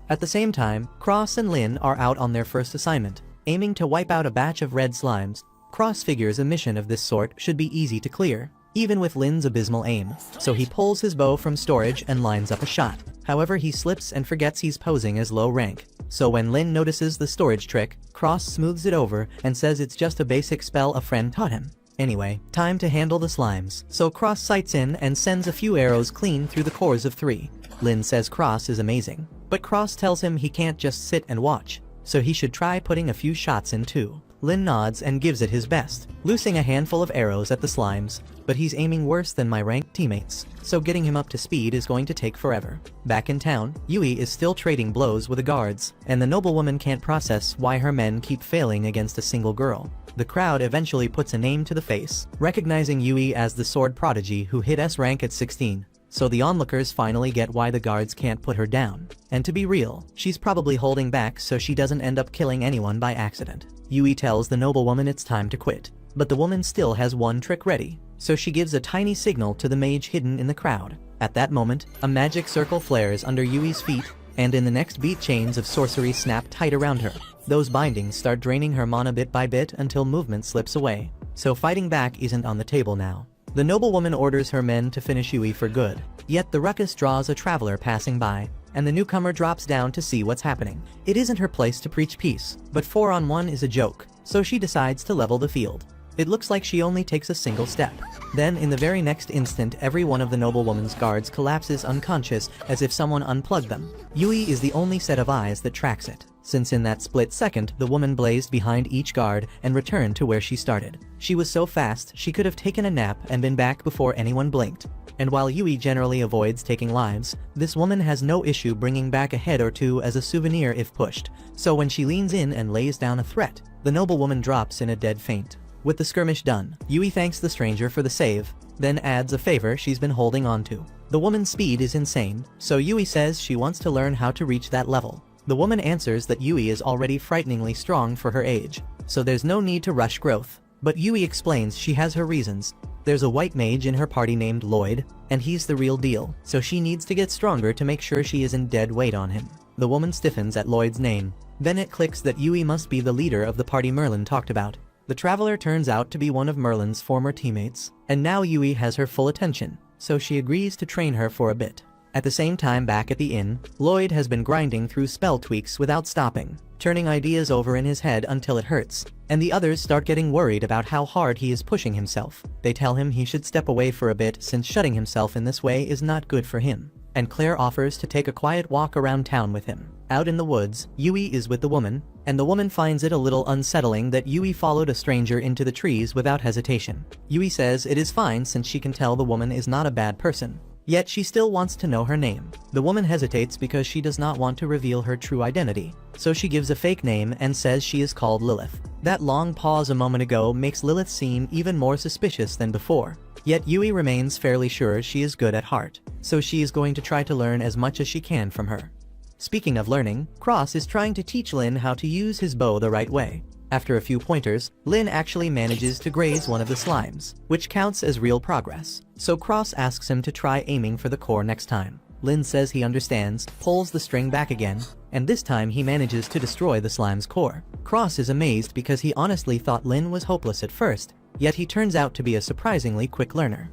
At the same time, Cross and Lin are out on their first assignment, aiming to wipe out a batch of red slimes. Cross figures a mission of this sort should be easy to clear, even with Lin's abysmal aim, so he pulls his bow from storage and lines up a shot. However, he slips and forgets he's posing as low rank. So when Lin notices the storage trick, Cross smooths it over and says it's just a basic spell a friend taught him. Anyway, time to handle the slimes. So Cross sights in and sends a few arrows clean through the cores of 3. Lin says Cross is amazing, but Cross tells him he can't just sit and watch, so he should try putting a few shots in too. Lin nods and gives it his best, loosing a handful of arrows at the slimes, but he's aiming worse than my ranked teammates, so getting him up to speed is going to take forever. Back in town, Yui is still trading blows with the guards, and the noblewoman can't process why her men keep failing against a single girl. The crowd eventually puts a name to the face, recognizing Yui as the sword prodigy who hit S rank at 16. So the onlookers finally get why the guards can't put her down. And to be real, she's probably holding back so she doesn't end up killing anyone by accident. Yui tells the noblewoman it's time to quit, but the woman still has one trick ready, so she gives a tiny signal to the mage hidden in the crowd. At that moment, a magic circle flares under Yui's feet, and in the next beat chains of sorcery snap tight around her. Those bindings start draining her mana bit by bit until movement slips away, so fighting back isn't on the table now. The noblewoman orders her men to finish Yui for good, yet the ruckus draws a traveler passing by, and the newcomer drops down to see what's happening. It isn't her place to preach peace, but 4-on-1 is a joke, so she decides to level the field. It looks like she only takes a single step. Then in the very next instant every one of the noblewoman's guards collapses unconscious as if someone unplugged them. Yui is the only set of eyes that tracks it, since in that split second the woman blazed behind each guard and returned to where she started. She was so fast she could have taken a nap and been back before anyone blinked. And while Yui generally avoids taking lives, this woman has no issue bringing back a head or two as a souvenir if pushed, so when she leans in and lays down a threat, the noblewoman drops in a dead faint. With the skirmish done, Yui thanks the stranger for the save, then adds a favor she's been holding on to. The woman's speed is insane, so Yui says she wants to learn how to reach that level. The woman answers that Yui is already frighteningly strong for her age, so there's no need to rush growth. But Yui explains she has her reasons. There's a white mage in her party named Lloyd, and he's the real deal, so she needs to get stronger to make sure she isn't dead weight on him. The woman stiffens at Lloyd's name. Then it clicks that Yui must be the leader of the party Merlin talked about. The traveler turns out to be one of Merlin's former teammates, and now Yui has her full attention, so she agrees to train her for a bit. At the same time back at the inn, Lloyd has been grinding through spell tweaks without stopping, turning ideas over in his head until it hurts, and the others start getting worried about how hard he is pushing himself. They tell him he should step away for a bit since shutting himself in this way is not good for him, and Claire offers to take a quiet walk around town with him. Out in the woods, Yui is with the woman, and the woman finds it a little unsettling that Yui followed a stranger into the trees without hesitation. Yui says it is fine since she can tell the woman is not a bad person. Yet she still wants to know her name. The woman hesitates because she does not want to reveal her true identity, so she gives a fake name and says she is called Lilith. That long pause a moment ago makes Lilith seem even more suspicious than before. Yet Yui remains fairly sure she is good at heart, so she is going to try to learn as much as she can from her. Speaking of learning, Cross is trying to teach Lin how to use his bow the right way. After a few pointers, Lin actually manages to graze one of the slimes, which counts as real progress. So Cross asks him to try aiming for the core next time. Lin says he understands, pulls the string back again, and this time he manages to destroy the slime's core. Cross is amazed because he honestly thought Lin was hopeless at first, yet he turns out to be a surprisingly quick learner.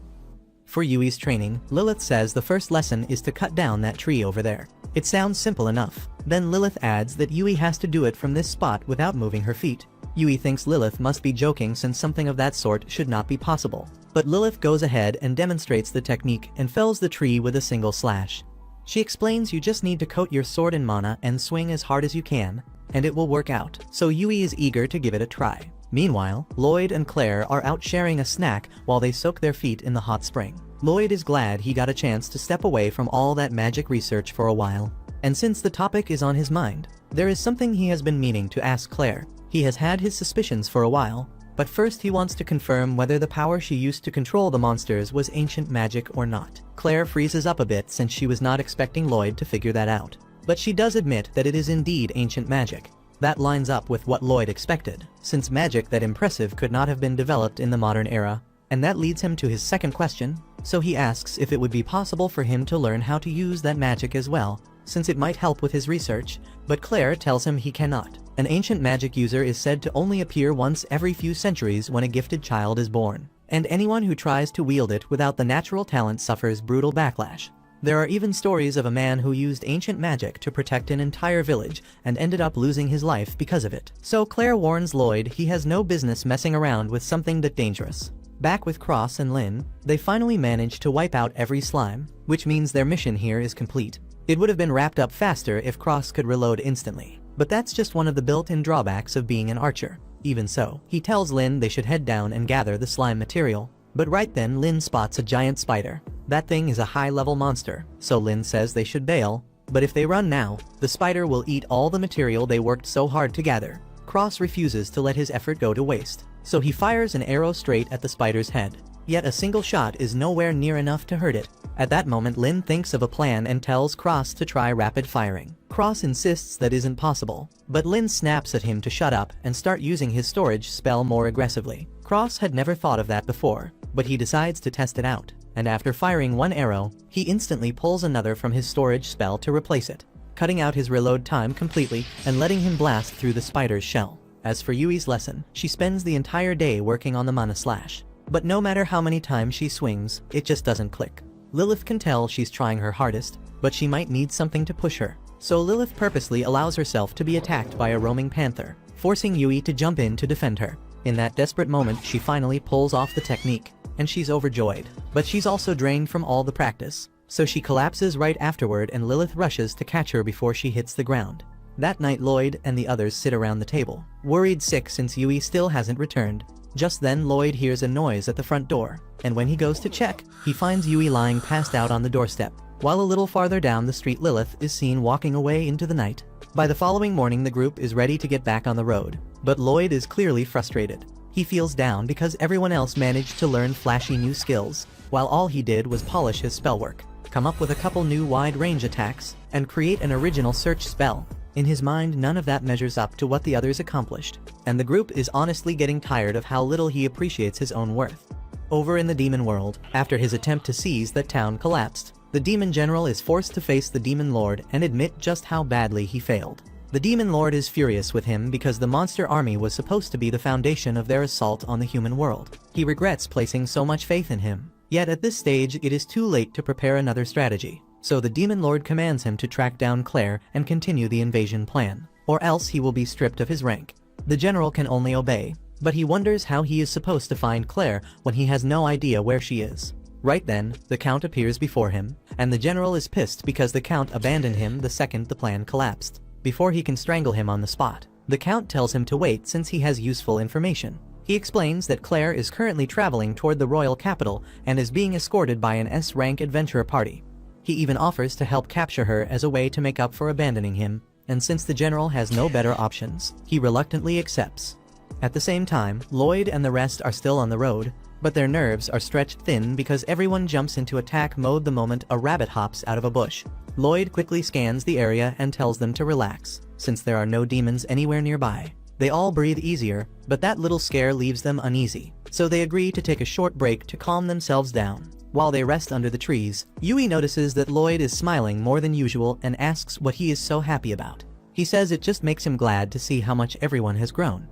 For Yui's training, Lilith says the first lesson is to cut down that tree over there. It sounds simple enough. Then Lilith adds that Yui has to do it from this spot without moving her feet. Yui thinks Lilith must be joking since something of that sort should not be possible. But Lilith goes ahead and demonstrates the technique and fells the tree with a single slash. She explains you just need to coat your sword in mana and swing as hard as you can, and it will work out. So Yui is eager to give it a try. Meanwhile, Lloyd and Claire are out sharing a snack while they soak their feet in the hot spring. Lloyd is glad he got a chance to step away from all that magic research for a while. And since the topic is on his mind, there is something he has been meaning to ask Claire. He has had his suspicions for a while, but first he wants to confirm whether the power she used to control the monsters was ancient magic or not. Claire freezes up a bit since she was not expecting Lloyd to figure that out. But she does admit that it is indeed ancient magic. That lines up with what Lloyd expected, since magic that impressive could not have been developed in the modern era. And that leads him to his second question, so he asks if it would be possible for him to learn how to use that magic as well, since it might help with his research, but Claire tells him he cannot. An ancient magic user is said to only appear once every few centuries when a gifted child is born, and anyone who tries to wield it without the natural talent suffers brutal backlash. There are even stories of a man who used ancient magic to protect an entire village and ended up losing his life because of it. So Claire warns Lloyd he has no business messing around with something that dangerous. Back with Cross and Lynn, they finally manage to wipe out every slime, which means their mission here is complete. It would have been wrapped up faster if Cross could reload instantly, but that's just one of the built-in drawbacks of being an archer. Even so, he tells Lynn they should head down and gather the slime material, but right then Lynn spots a giant spider. That thing is a high-level monster, so Lynn says they should bail, but if they run now, the spider will eat all the material they worked so hard to gather. Cross refuses to let his effort go to waste, so he fires an arrow straight at the spider's head. Yet a single shot is nowhere near enough to hurt it. At that moment Lynn thinks of a plan and tells Cross to try rapid firing. Cross insists that isn't possible, but Lynn snaps at him to shut up and start using his storage spell more aggressively. Cross had never thought of that before, but he decides to test it out, and after firing one arrow, he instantly pulls another from his storage spell to replace it, cutting out his reload time completely and letting him blast through the spider's shell. As for Yui's lesson, she spends the entire day working on the mana slash, but no matter how many times she swings, it just doesn't click. Lilith can tell she's trying her hardest, but she might need something to push her, so Lilith purposely allows herself to be attacked by a roaming panther, forcing Yui to jump in to defend her. In that desperate moment she finally pulls off the technique, and she's overjoyed, but she's also drained from all the practice, so she collapses right afterward and Lilith rushes to catch her before she hits the ground. That night Lloyd and the others sit around the table, worried sick since Yui still hasn't returned. Just then Lloyd hears a noise at the front door, and when he goes to check, he finds Yui lying passed out on the doorstep, while a little farther down the street Lilith is seen walking away into the night. By the following morning the group is ready to get back on the road, but Lloyd is clearly frustrated. He feels down because everyone else managed to learn flashy new skills, while all he did was polish his spell work, come up with a couple new wide-range attacks, and create an original search spell. In his mind none of that measures up to what the others accomplished, and the group is honestly getting tired of how little he appreciates his own worth. Over in the demon world, after his attempt to seize that town collapsed, the demon general is forced to face the demon lord and admit just how badly he failed. The demon lord is furious with him because the monster army was supposed to be the foundation of their assault on the human world. He regrets placing so much faith in him, yet at this stage it is too late to prepare another strategy. So the demon lord commands him to track down Claire and continue the invasion plan, or else he will be stripped of his rank. The general can only obey, but he wonders how he is supposed to find Claire when he has no idea where she is. Right then, the Count appears before him, and the general is pissed because the Count abandoned him the second the plan collapsed. Before he can strangle him on the spot, the Count tells him to wait since he has useful information. He explains that Claire is currently traveling toward the royal capital and is being escorted by an S-rank adventurer party. He even offers to help capture her as a way to make up for abandoning him, and since the general has no better options, he reluctantly accepts. At the same time, Lloyd and the rest are still on the road, but their nerves are stretched thin because everyone jumps into attack mode the moment a rabbit hops out of a bush. Lloyd quickly scans the area and tells them to relax, since there are no demons anywhere nearby. They all breathe easier, but that little scare leaves them uneasy, so they agree to take a short break to calm themselves down. While they rest under the trees, Yui notices that Lloyd is smiling more than usual and asks what he is so happy about. He says it just makes him glad to see how much everyone has grown.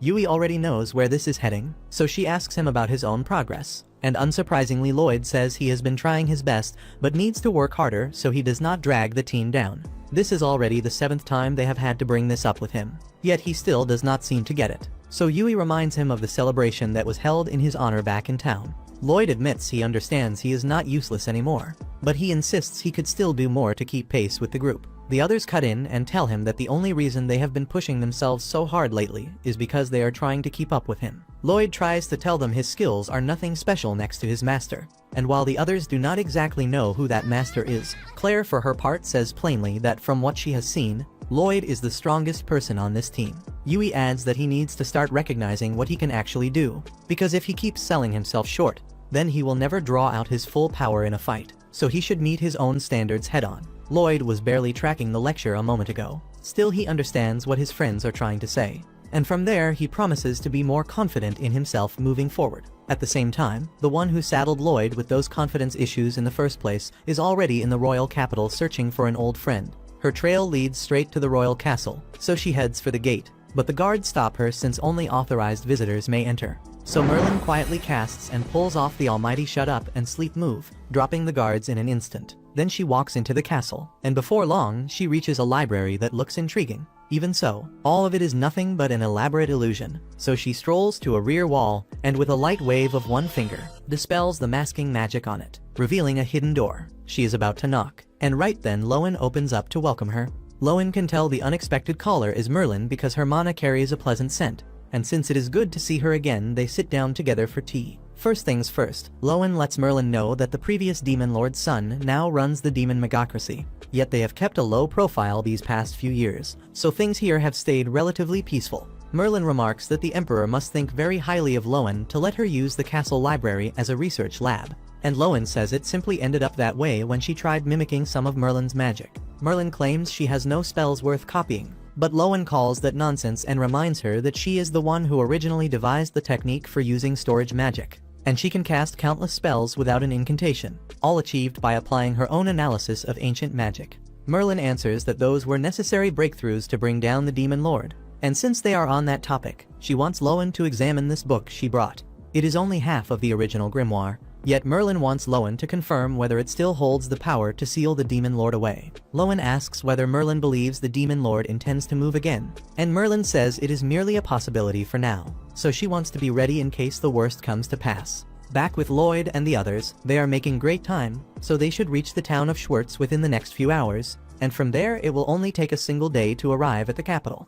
Yui already knows where this is heading, so she asks him about his own progress, and unsurprisingly Lloyd says he has been trying his best but needs to work harder so he does not drag the team down. This is already the 7th time they have had to bring this up with him, yet he still does not seem to get it. So Yui reminds him of the celebration that was held in his honor back in town. Lloyd admits he understands he is not useless anymore, but he insists he could still do more to keep pace with the group. The others cut in and tell him that the only reason they have been pushing themselves so hard lately is because they are trying to keep up with him. Lloyd tries to tell them his skills are nothing special next to his master, and while the others do not exactly know who that master is, Claire for her part says plainly that from what she has seen, Lloyd is the strongest person on this team. Yui adds that he needs to start recognizing what he can actually do, because if he keeps selling himself short, then he will never draw out his full power in a fight, so he should meet his own standards head-on. Lloyd was barely tracking the lecture a moment ago. Still he understands what his friends are trying to say, and from there he promises to be more confident in himself moving forward. At the same time, the one who saddled Lloyd with those confidence issues in the first place is already in the royal capital searching for an old friend. Her trail leads straight to the royal castle, so she heads for the gate, but the guards stop her since only authorized visitors may enter. So Merlin quietly casts and pulls off the almighty shut up and sleep move, dropping the guards in an instant. Then she walks into the castle, and before long she reaches a library that looks intriguing. Even so, all of it is nothing but an elaborate illusion, so she strolls to a rear wall, and with a light wave of one finger, dispels the masking magic on it, revealing a hidden door. She is about to knock, and right then Lowen opens up to welcome her. Lowen can tell the unexpected caller is Merlin because her mana carries a pleasant scent, and since it is good to see her again, they sit down together for tea. First things first, Lowen lets Merlin know that the previous Demon Lord's son now runs the demon megocracy, yet they have kept a low profile these past few years, so things here have stayed relatively peaceful. Merlin remarks that the Emperor must think very highly of Lowen to let her use the castle library as a research lab, and Lowen says it simply ended up that way when she tried mimicking some of Merlin's magic. Merlin claims she has no spells worth copying, but Lowen calls that nonsense and reminds her that she is the one who originally devised the technique for using storage magic, and she can cast countless spells without an incantation, all achieved by applying her own analysis of ancient magic. Merlin answers that those were necessary breakthroughs to bring down the Demon Lord, and since they are on that topic, she wants Lowen to examine this book she brought. It is only half of the original grimoire, yet Merlin wants Lowen to confirm whether it still holds the power to seal the Demon Lord away. Lowen asks whether Merlin believes the Demon Lord intends to move again, and Merlin says it is merely a possibility for now, so she wants to be ready in case the worst comes to pass. Back with Lloyd and the others, they are making great time, so they should reach the town of Schwartz within the next few hours, and from there it will only take a single day to arrive at the capital.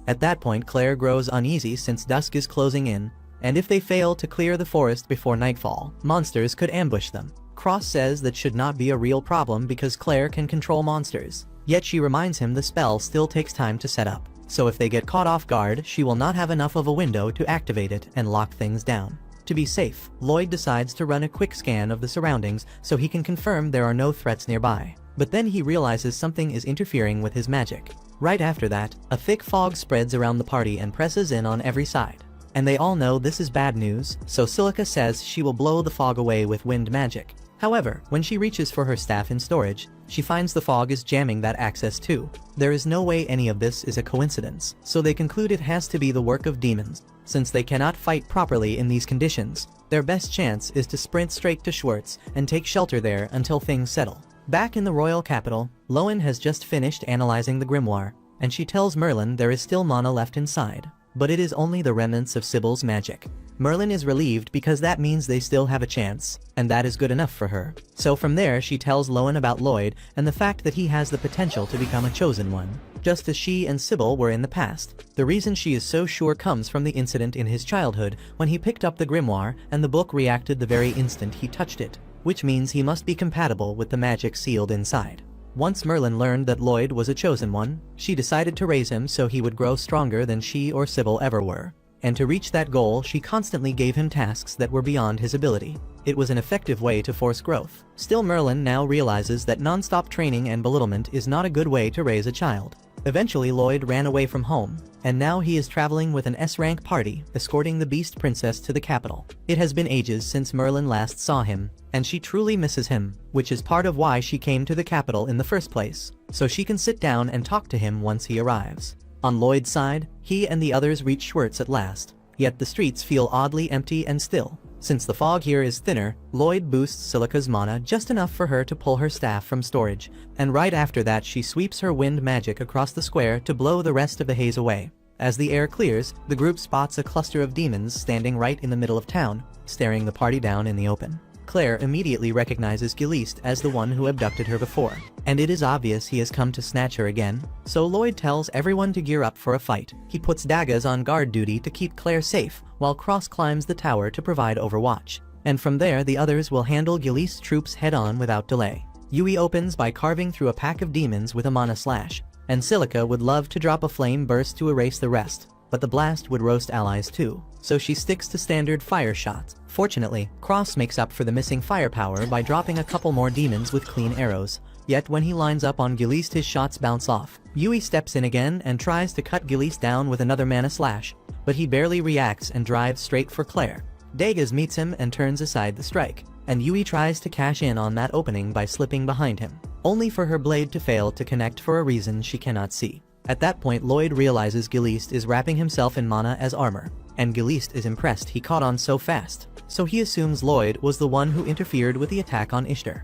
At that point Claire grows uneasy since dusk is closing in, and if they fail to clear the forest before nightfall, monsters could ambush them. Cross says that should not be a real problem because Claire can control monsters, yet she reminds him the spell still takes time to set up, so if they get caught off guard she will not have enough of a window to activate it and lock things down. To be safe, Lloyd decides to run a quick scan of the surroundings so he can confirm there are no threats nearby, but then he realizes something is interfering with his magic. Right after that, a thick fog spreads around the party and presses in on every side, and they all know this is bad news, so Silica says she will blow the fog away with wind magic. However, when she reaches for her staff in storage, she finds the fog is jamming that access too. There is no way any of this is a coincidence, so they conclude it has to be the work of demons. Since they cannot fight properly in these conditions, their best chance is to sprint straight to Schwartz and take shelter there until things settle. Back in the royal capital, Lowen has just finished analyzing the grimoire, and she tells Merlin there is still mana left inside, but it is only the remnants of Sybil's magic. Merlin is relieved because that means they still have a chance, and that is good enough for her. So from there she tells Lowen about Lloyd and the fact that he has the potential to become a chosen one, just as she and Sybil were in the past. The reason she is so sure comes from the incident in his childhood when he picked up the grimoire and the book reacted the very instant he touched it, which means he must be compatible with the magic sealed inside. Once Merlin learned that Lloyd was a chosen one, she decided to raise him so he would grow stronger than she or Sybil ever were. And to reach that goal she constantly gave him tasks that were beyond his ability. It was an effective way to force growth. Still, Merlin now realizes that non-stop training and belittlement is not a good way to raise a child. Eventually Lloyd ran away from home, and now he is traveling with an S-rank party, escorting the Beast Princess to the capital. It has been ages since Merlin last saw him, and she truly misses him, which is part of why she came to the capital in the first place, so she can sit down and talk to him once he arrives. On Lloyd's side, he and the others reach Schwartz at last, yet the streets feel oddly empty and still. Since the fog here is thinner, Lloyd boosts Silica's mana just enough for her to pull her staff from storage, and right after that she sweeps her wind magic across the square to blow the rest of the haze away. As the air clears, the group spots a cluster of demons standing right in the middle of town, staring the party down in the open. Claire immediately recognizes Giliste as the one who abducted her before, and it is obvious he has come to snatch her again, so Lloyd tells everyone to gear up for a fight. He puts daggers on guard duty to keep Claire safe, while Cross climbs the tower to provide overwatch, and from there the others will handle Giliste's troops head-on without delay. Yui opens by carving through a pack of demons with a mana slash, and Silica would love to drop a flame burst to erase the rest, but the blast would roast allies too, so she sticks to standard fire shots. Fortunately, Cross makes up for the missing firepower by dropping a couple more demons with clean arrows, yet when he lines up on Giliste his shots bounce off. Yui steps in again and tries to cut Giliste down with another mana slash, but he barely reacts and drives straight for Claire. Dagas meets him and turns aside the strike, and Yui tries to cash in on that opening by slipping behind him, only for her blade to fail to connect for a reason she cannot see. At that point Lloyd realizes Giliste is wrapping himself in mana as armor, and Giliste is impressed he caught on so fast, so he assumes Lloyd was the one who interfered with the attack on Ishtar.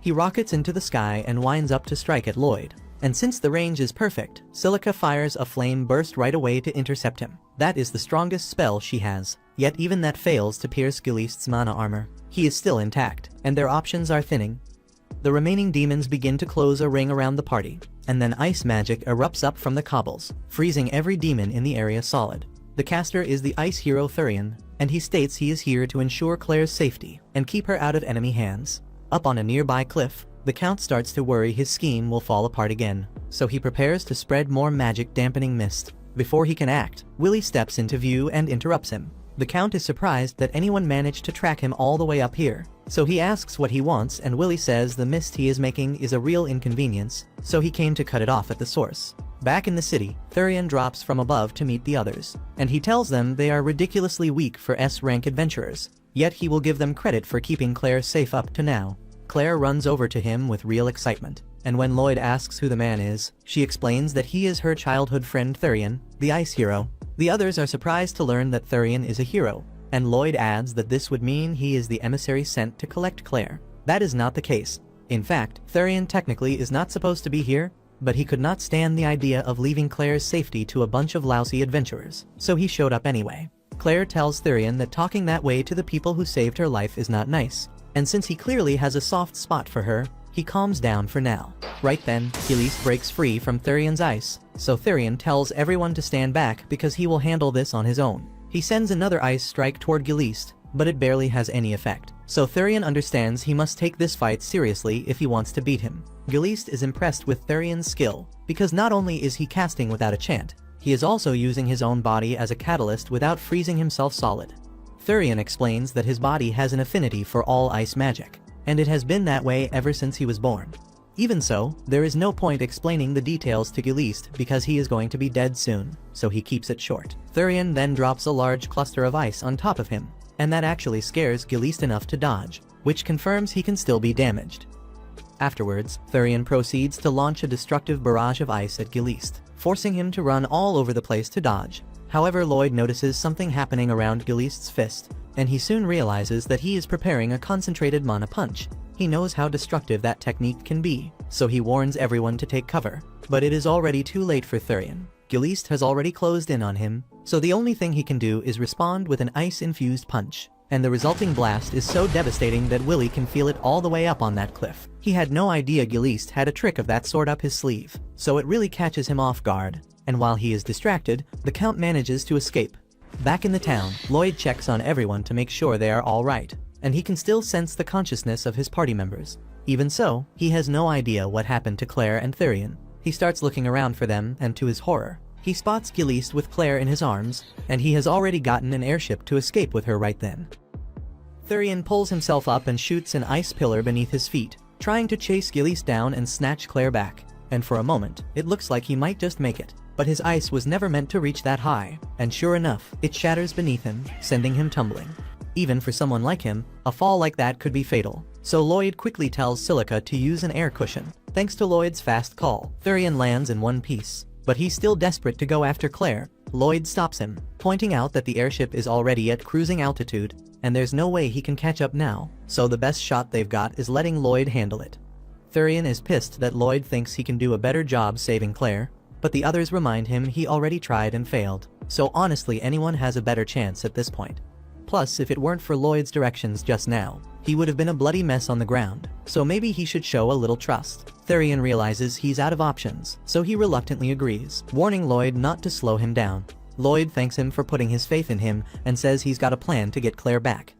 He rockets into the sky and winds up to strike at Lloyd. And since the range is perfect, Silica fires a flame burst right away to intercept him. That is the strongest spell she has, yet even that fails to pierce Gilist's mana armor. He is still intact, and their options are thinning. The remaining demons begin to close a ring around the party, and then ice magic erupts up from the cobbles, freezing every demon in the area solid. The caster is the ice hero Thurian, and he states he is here to ensure Claire's safety and keep her out of enemy hands. Up on a nearby cliff, the Count starts to worry his scheme will fall apart again, so he prepares to spread more magic dampening mist. Before he can act, Willie steps into view and interrupts him. The Count is surprised that anyone managed to track him all the way up here, so he asks what he wants, and Willie says the mist he is making is a real inconvenience, so he came to cut it off at the source. Back in the city, Thurian drops from above to meet the others, and he tells them they are ridiculously weak for S-rank adventurers, yet he will give them credit for keeping Claire safe up to now. Claire runs over to him with real excitement, and when Lloyd asks who the man is, she explains that he is her childhood friend Thurian, the ice hero. The others are surprised to learn that Thurian is a hero, and Lloyd adds that this would mean he is the emissary sent to collect Claire. That is not the case. In fact, Thurian technically is not supposed to be here, but he could not stand the idea of leaving Claire's safety to a bunch of lousy adventurers, so he showed up anyway. Claire tells Thurian that talking that way to the people who saved her life is not nice, and since he clearly has a soft spot for her, he calms down for now. Right then, Gilist breaks free from Thurian's ice, so Thurian tells everyone to stand back because he will handle this on his own. He sends another ice strike toward Gilist, but it barely has any effect, so Thurian understands he must take this fight seriously if he wants to beat him. Gilist is impressed with Thurian's skill, because not only is he casting without a chant, he is also using his own body as a catalyst without freezing himself solid. Thurian explains that his body has an affinity for all ice magic, and it has been that way ever since he was born. Even so, there is no point explaining the details to Gilist because he is going to be dead soon, so he keeps it short. Thurian then drops a large cluster of ice on top of him, and that actually scares Gilist enough to dodge, which confirms he can still be damaged. Afterwards, Thurian proceeds to launch a destructive barrage of ice at Gilist, forcing him to run all over the place to dodge. However, Lloyd notices something happening around Gilist's fist, and he soon realizes that he is preparing a concentrated mana punch. He knows how destructive that technique can be, so he warns everyone to take cover. But it is already too late for Thurian. Gilist has already closed in on him, so the only thing he can do is respond with an ice-infused punch, and the resulting blast is so devastating that Willie can feel it all the way up on that cliff. He had no idea Gilist had a trick of that sort up his sleeve, so it really catches him off guard. And while he is distracted, the Count manages to escape. Back in the town, Lloyd checks on everyone to make sure they are all right, and he can still sense the consciousness of his party members. Even so, he has no idea what happened to Claire and Thurian. He starts looking around for them, and to his horror, he spots Gilist with Claire in his arms, and he has already gotten an airship to escape with her right then. Thurian pulls himself up and shoots an ice pillar beneath his feet, trying to chase Gilist down and snatch Claire back, and for a moment, it looks like he might just make it. But his ice was never meant to reach that high, and sure enough, it shatters beneath him, sending him tumbling. Even for someone like him, a fall like that could be fatal, so Lloyd quickly tells Silica to use an air cushion. Thanks to Lloyd's fast call, Thurian lands in one piece, but he's still desperate to go after Claire. Lloyd stops him, pointing out that the airship is already at cruising altitude, and there's no way he can catch up now, so the best shot they've got is letting Lloyd handle it. Thurian is pissed that Lloyd thinks he can do a better job saving Claire, but the others remind him he already tried and failed, so honestly anyone has a better chance at this point. Plus, if it weren't for Lloyd's directions just now, he would have been a bloody mess on the ground, so maybe he should show a little trust. Thurian realizes he's out of options, so he reluctantly agrees, warning Lloyd not to slow him down. Lloyd thanks him for putting his faith in him and says he's got a plan to get Claire back.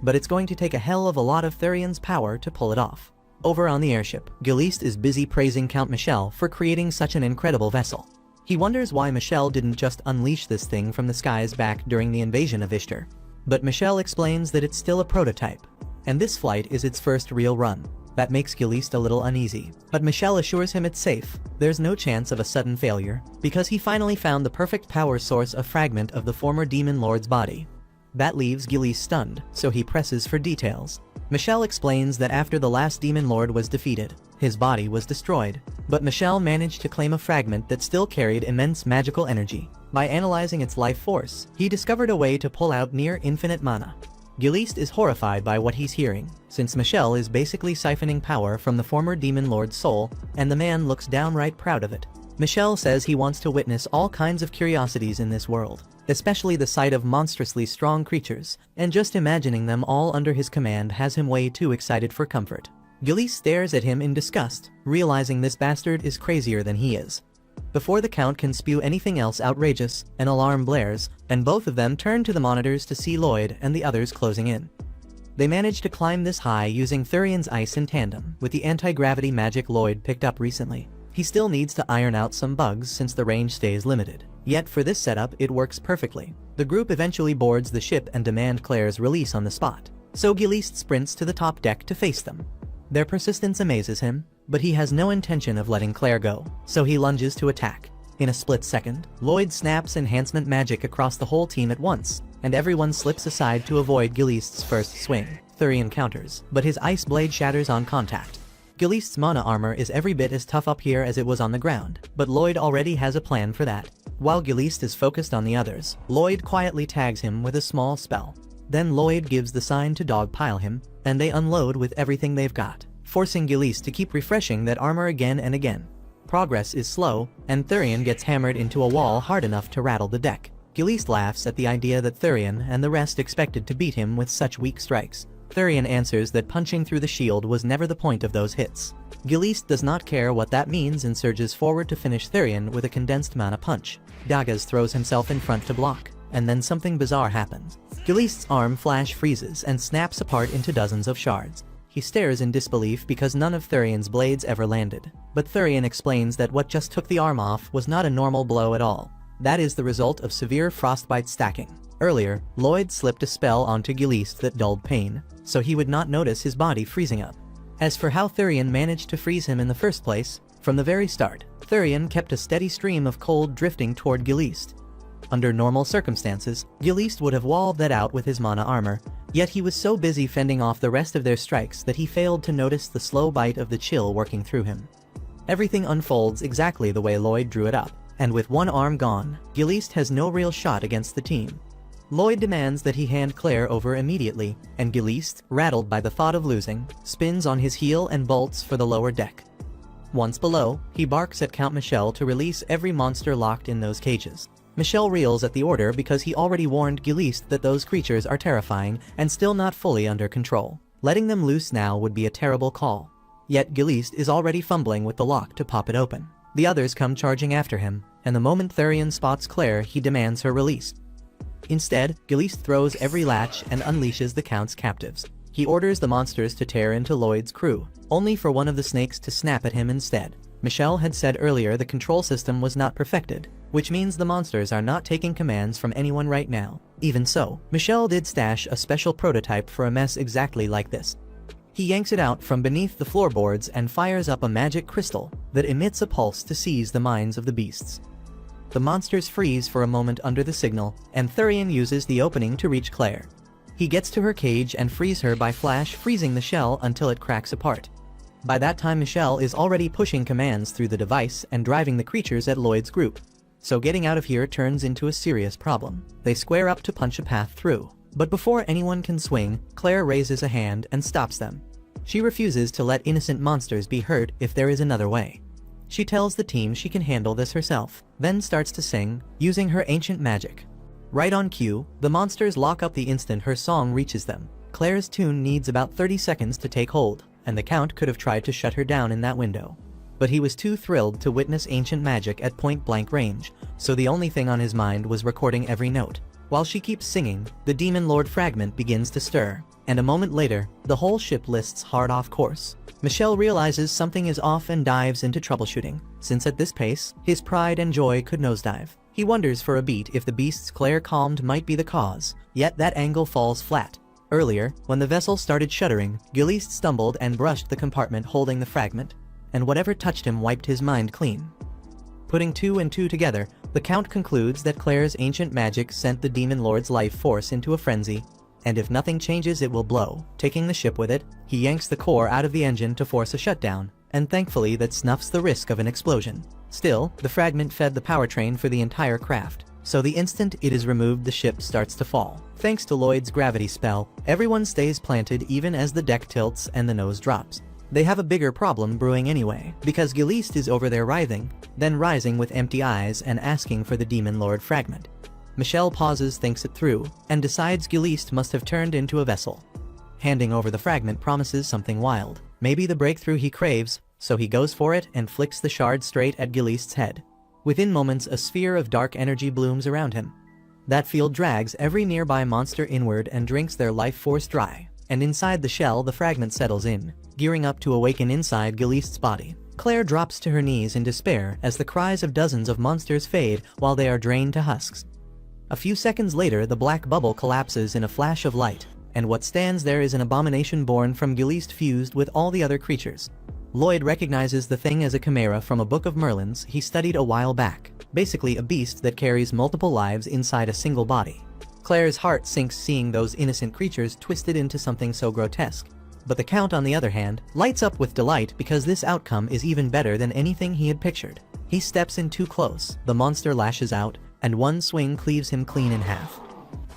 But it's going to take a hell of a lot of Thurian's power to pull it off. Over on the airship, Gilist is busy praising Count Michel for creating such an incredible vessel. He wonders why Michel didn't just unleash this thing from the skies back during the invasion of Ishtar. But Michel explains that it's still a prototype, and this flight is its first real run. That makes Gilist a little uneasy, but Michel assures him it's safe. There's no chance of a sudden failure, because he finally found the perfect power source, a fragment of the former demon lord's body. That leaves Gilist stunned, so he presses for details. Michel explains that after the last demon lord was defeated, his body was destroyed, but Michel managed to claim a fragment that still carried immense magical energy. By analyzing its life force, he discovered a way to pull out near infinite mana. Giliste is horrified by what he's hearing, since Michelle is basically siphoning power from the former demon lord's soul, and the man looks downright proud of it. Michelle says he wants to witness all kinds of curiosities in this world, especially the sight of monstrously strong creatures, and just imagining them all under his command has him way too excited for comfort. Giliste stares at him in disgust, realizing this bastard is crazier than he is. Before the Count can spew anything else outrageous, an alarm blares, and both of them turn to the monitors to see Lloyd and the others closing in. They manage to climb this high using Thurian's ice in tandem with the anti-gravity magic Lloyd picked up recently. He still needs to iron out some bugs since the range stays limited. Yet for this setup it works perfectly. The group eventually boards the ship and demand Claire's release on the spot, so Giliste sprints to the top deck to face them. Their persistence amazes him, but he has no intention of letting Claire go, so he lunges to attack. In a split second, Lloyd snaps enhancement magic across the whole team at once, and everyone slips aside to avoid Giliste's first swing. Thurian counters, but his ice blade shatters on contact. Giliste's mana armor is every bit as tough up here as it was on the ground, but Lloyd already has a plan for that. While Giliste is focused on the others, Lloyd quietly tags him with a small spell. Then Lloyd gives the sign to dogpile him, and they unload with everything they've got, forcing Giliste to keep refreshing that armor again and again. Progress is slow, and Thurian gets hammered into a wall hard enough to rattle the deck. Giliste laughs at the idea that Thurian and the rest expected to beat him with such weak strikes. Thurian answers that punching through the shield was never the point of those hits. Giliste does not care what that means and surges forward to finish Thurian with a condensed mana punch. Dagas throws himself in front to block, and then something bizarre happens. Giliste's arm flash freezes and snaps apart into dozens of shards. He stares in disbelief because none of Thurian's blades ever landed, but Thurian explains that what just took the arm off was not a normal blow at all. That is the result of severe frostbite stacking. Earlier, Lloyd slipped a spell onto Giliste that dulled pain, so he would not notice his body freezing up. As for how Thurian managed to freeze him in the first place, from the very start, Thurian kept a steady stream of cold drifting toward Giliste. Under normal circumstances, Giliste would have walled that out with his mana armor, yet he was so busy fending off the rest of their strikes that he failed to notice the slow bite of the chill working through him. Everything unfolds exactly the way Lloyd drew it up, and with one arm gone, Giliste has no real shot against the team. Lloyd demands that he hand Claire over immediately, and Giliste, rattled by the thought of losing, spins on his heel and bolts for the lower deck. Once below, he barks at Count Michel to release every monster locked in those cages. Michel reels at the order because he already warned Giliste that those creatures are terrifying and still not fully under control. Letting them loose now would be a terrible call. Yet Giliste is already fumbling with the lock to pop it open. The others come charging after him, and the moment Thurian spots Claire, he demands her release. Instead, Giliste throws every latch and unleashes the Count's captives. He orders the monsters to tear into Lloyd's crew, only for one of the snakes to snap at him instead. Michel had said earlier the control system was not perfected, which means the monsters are not taking commands from anyone right now. Even so, Michel did stash a special prototype for a mess exactly like this. He yanks it out from beneath the floorboards and fires up a magic crystal that emits a pulse to seize the minds of the beasts. The monsters freeze for a moment under the signal, and Thurian uses the opening to reach Claire. He gets to her cage and frees her by flash freezing the shell until it cracks apart. By that time Michel is already pushing commands through the device and driving the creatures at Lloyd's group. So getting out of here turns into a serious problem. They square up to punch a path through, but before anyone can swing, Claire raises a hand and stops them. She refuses to let innocent monsters be hurt if there is another way. She tells the team she can handle this herself, then starts to sing, using her ancient magic. Right on cue, the monsters lock up the instant her song reaches them. Claire's tune needs about 30 seconds to take hold, and the Count could have tried to shut her down in that window. But he was too thrilled to witness ancient magic at point-blank range, so the only thing on his mind was recording every note. While she keeps singing, the Demon Lord fragment begins to stir, and a moment later, the whole ship lists hard off course. Michel realizes something is off and dives into troubleshooting, since at this pace, his pride and joy could nosedive. He wonders for a beat if the beasts Claire calmed might be the cause, yet that angle falls flat. Earlier, when the vessel started shuddering, Giliste stumbled and brushed the compartment holding the fragment, and whatever touched him wiped his mind clean. Putting two and two together, the Count concludes that Claire's ancient magic sent the Demon Lord's life force into a frenzy, and if nothing changes it will blow. Taking the ship with it, he yanks the core out of the engine to force a shutdown, and thankfully that snuffs the risk of an explosion. Still, the fragment fed the powertrain for the entire craft, so the instant it is removed the ship starts to fall. Thanks to Lloyd's gravity spell, everyone stays planted even as the deck tilts and the nose drops. They have a bigger problem brewing anyway, because Giliste is over there writhing, then rising with empty eyes and asking for the Demon Lord fragment. Michelle pauses, thinks it through, and decides Giliste must have turned into a vessel. Handing over the fragment promises something wild, maybe the breakthrough he craves, so he goes for it and flicks the shard straight at Giliste's head. Within moments a sphere of dark energy blooms around him. That field drags every nearby monster inward and drinks their life force dry, and inside the shell the fragment settles in, gearing up to awaken inside Giliste's body. Claire drops to her knees in despair as the cries of dozens of monsters fade while they are drained to husks. A few seconds later the black bubble collapses in a flash of light, and what stands there is an abomination born from Giliste fused with all the other creatures. Lloyd recognizes the thing as a chimera from a book of Merlin's he studied a while back, basically a beast that carries multiple lives inside a single body. Claire's heart sinks seeing those innocent creatures twisted into something so grotesque. But the Count, on the other hand, lights up with delight because this outcome is even better than anything he had pictured. He steps in too close, the monster lashes out, and one swing cleaves him clean in half.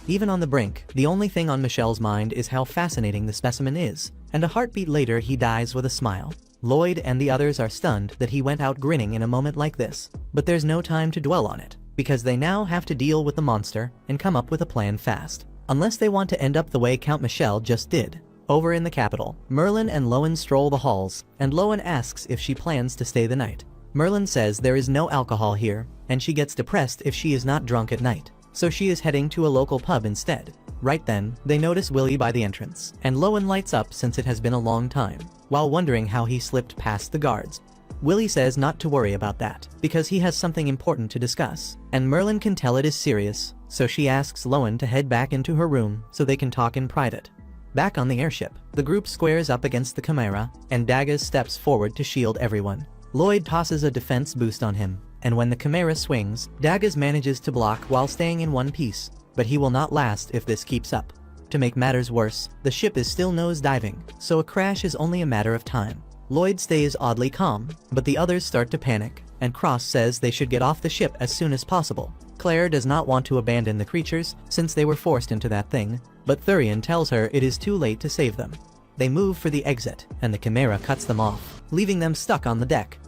Even on the brink, the only thing on Michelle's mind is how fascinating the specimen is, and a heartbeat later he dies with a smile. Lloyd and the others are stunned that he went out grinning in a moment like this, but there's no time to dwell on it, because they now have to deal with the monster and come up with a plan fast. Unless they want to end up the way Count Michelle just did. Over in the capital, Merlin and Lowen stroll the halls, and Lowen asks if she plans to stay the night. Merlin says there is no alcohol here, and she gets depressed if she is not drunk at night, so she is heading to a local pub instead. Right then, they notice Willie by the entrance, and Lowen lights up since it has been a long time, while wondering how he slipped past the guards. Willie says not to worry about that, because he has something important to discuss, and Merlin can tell it is serious, so she asks Lowen to head back into her room so they can talk in private. Back on the airship, the group squares up against the Chimera, and Daggaz steps forward to shield everyone. Lloyd tosses a defense boost on him, and when the Chimera swings, Daggaz manages to block while staying in one piece, but he will not last if this keeps up. To make matters worse, the ship is still nose-diving, so a crash is only a matter of time. Lloyd stays oddly calm, but the others start to panic, and Cross says they should get off the ship as soon as possible. Claire does not want to abandon the creatures, since they were forced into that thing, but Thurian tells her it is too late to save them. They move for the exit, and the Chimera cuts them off, leaving them stuck on the deck.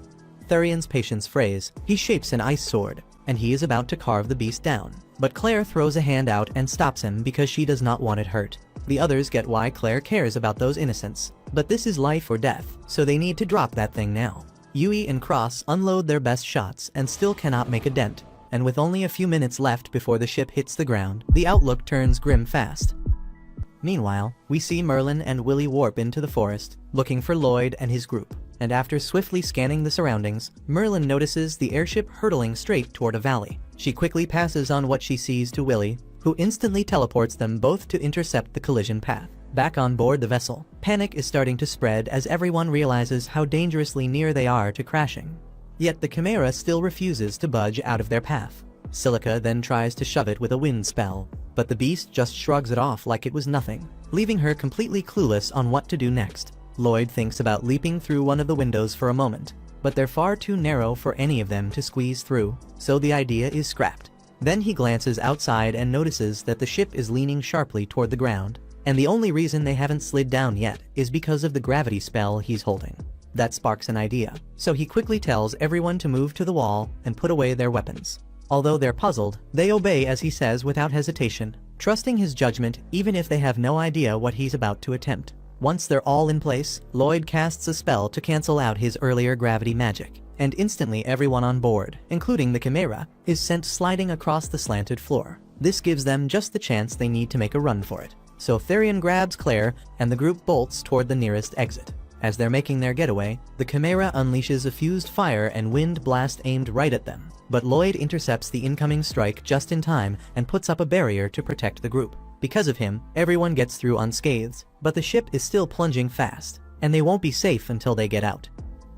Thurian's patience frays, he shapes an ice sword, and he is about to carve the beast down. But Claire throws a hand out and stops him because she does not want it hurt. The others get why Claire cares about those innocents, but this is life or death, so they need to drop that thing now. Yui and Cross unload their best shots and still cannot make a dent, and with only a few minutes left before the ship hits the ground, the outlook turns grim fast. Meanwhile, we see Merlin and Willie warp into the forest, looking for Lloyd and his group, and after swiftly scanning the surroundings, Merlin notices the airship hurtling straight toward a valley. She quickly passes on what she sees to Willie, who instantly teleports them both to intercept the collision path. Back on board the vessel, panic is starting to spread as everyone realizes how dangerously near they are to crashing. Yet the Chimera still refuses to budge out of their path. Silica then tries to shove it with a wind spell, but the beast just shrugs it off like it was nothing, leaving her completely clueless on what to do next. Lloyd thinks about leaping through one of the windows for a moment, but they're far too narrow for any of them to squeeze through, so the idea is scrapped. Then he glances outside and notices that the ship is leaning sharply toward the ground, and the only reason they haven't slid down yet is because of the gravity spell he's holding. That sparks an idea, so he quickly tells everyone to move to the wall and put away their weapons. Although they're puzzled, they obey as he says without hesitation, trusting his judgment even if they have no idea what he's about to attempt. Once they're all in place, Lloyd casts a spell to cancel out his earlier gravity magic, and instantly everyone on board, including the Chimera, is sent sliding across the slanted floor. This gives them just the chance they need to make a run for it. So Thurian grabs Claire, and the group bolts toward the nearest exit. As they're making their getaway, the Chimera unleashes a fused fire and wind blast aimed right at them, but Lloyd intercepts the incoming strike just in time and puts up a barrier to protect the group. Because of him, everyone gets through unscathed, but the ship is still plunging fast, and they won't be safe until they get out.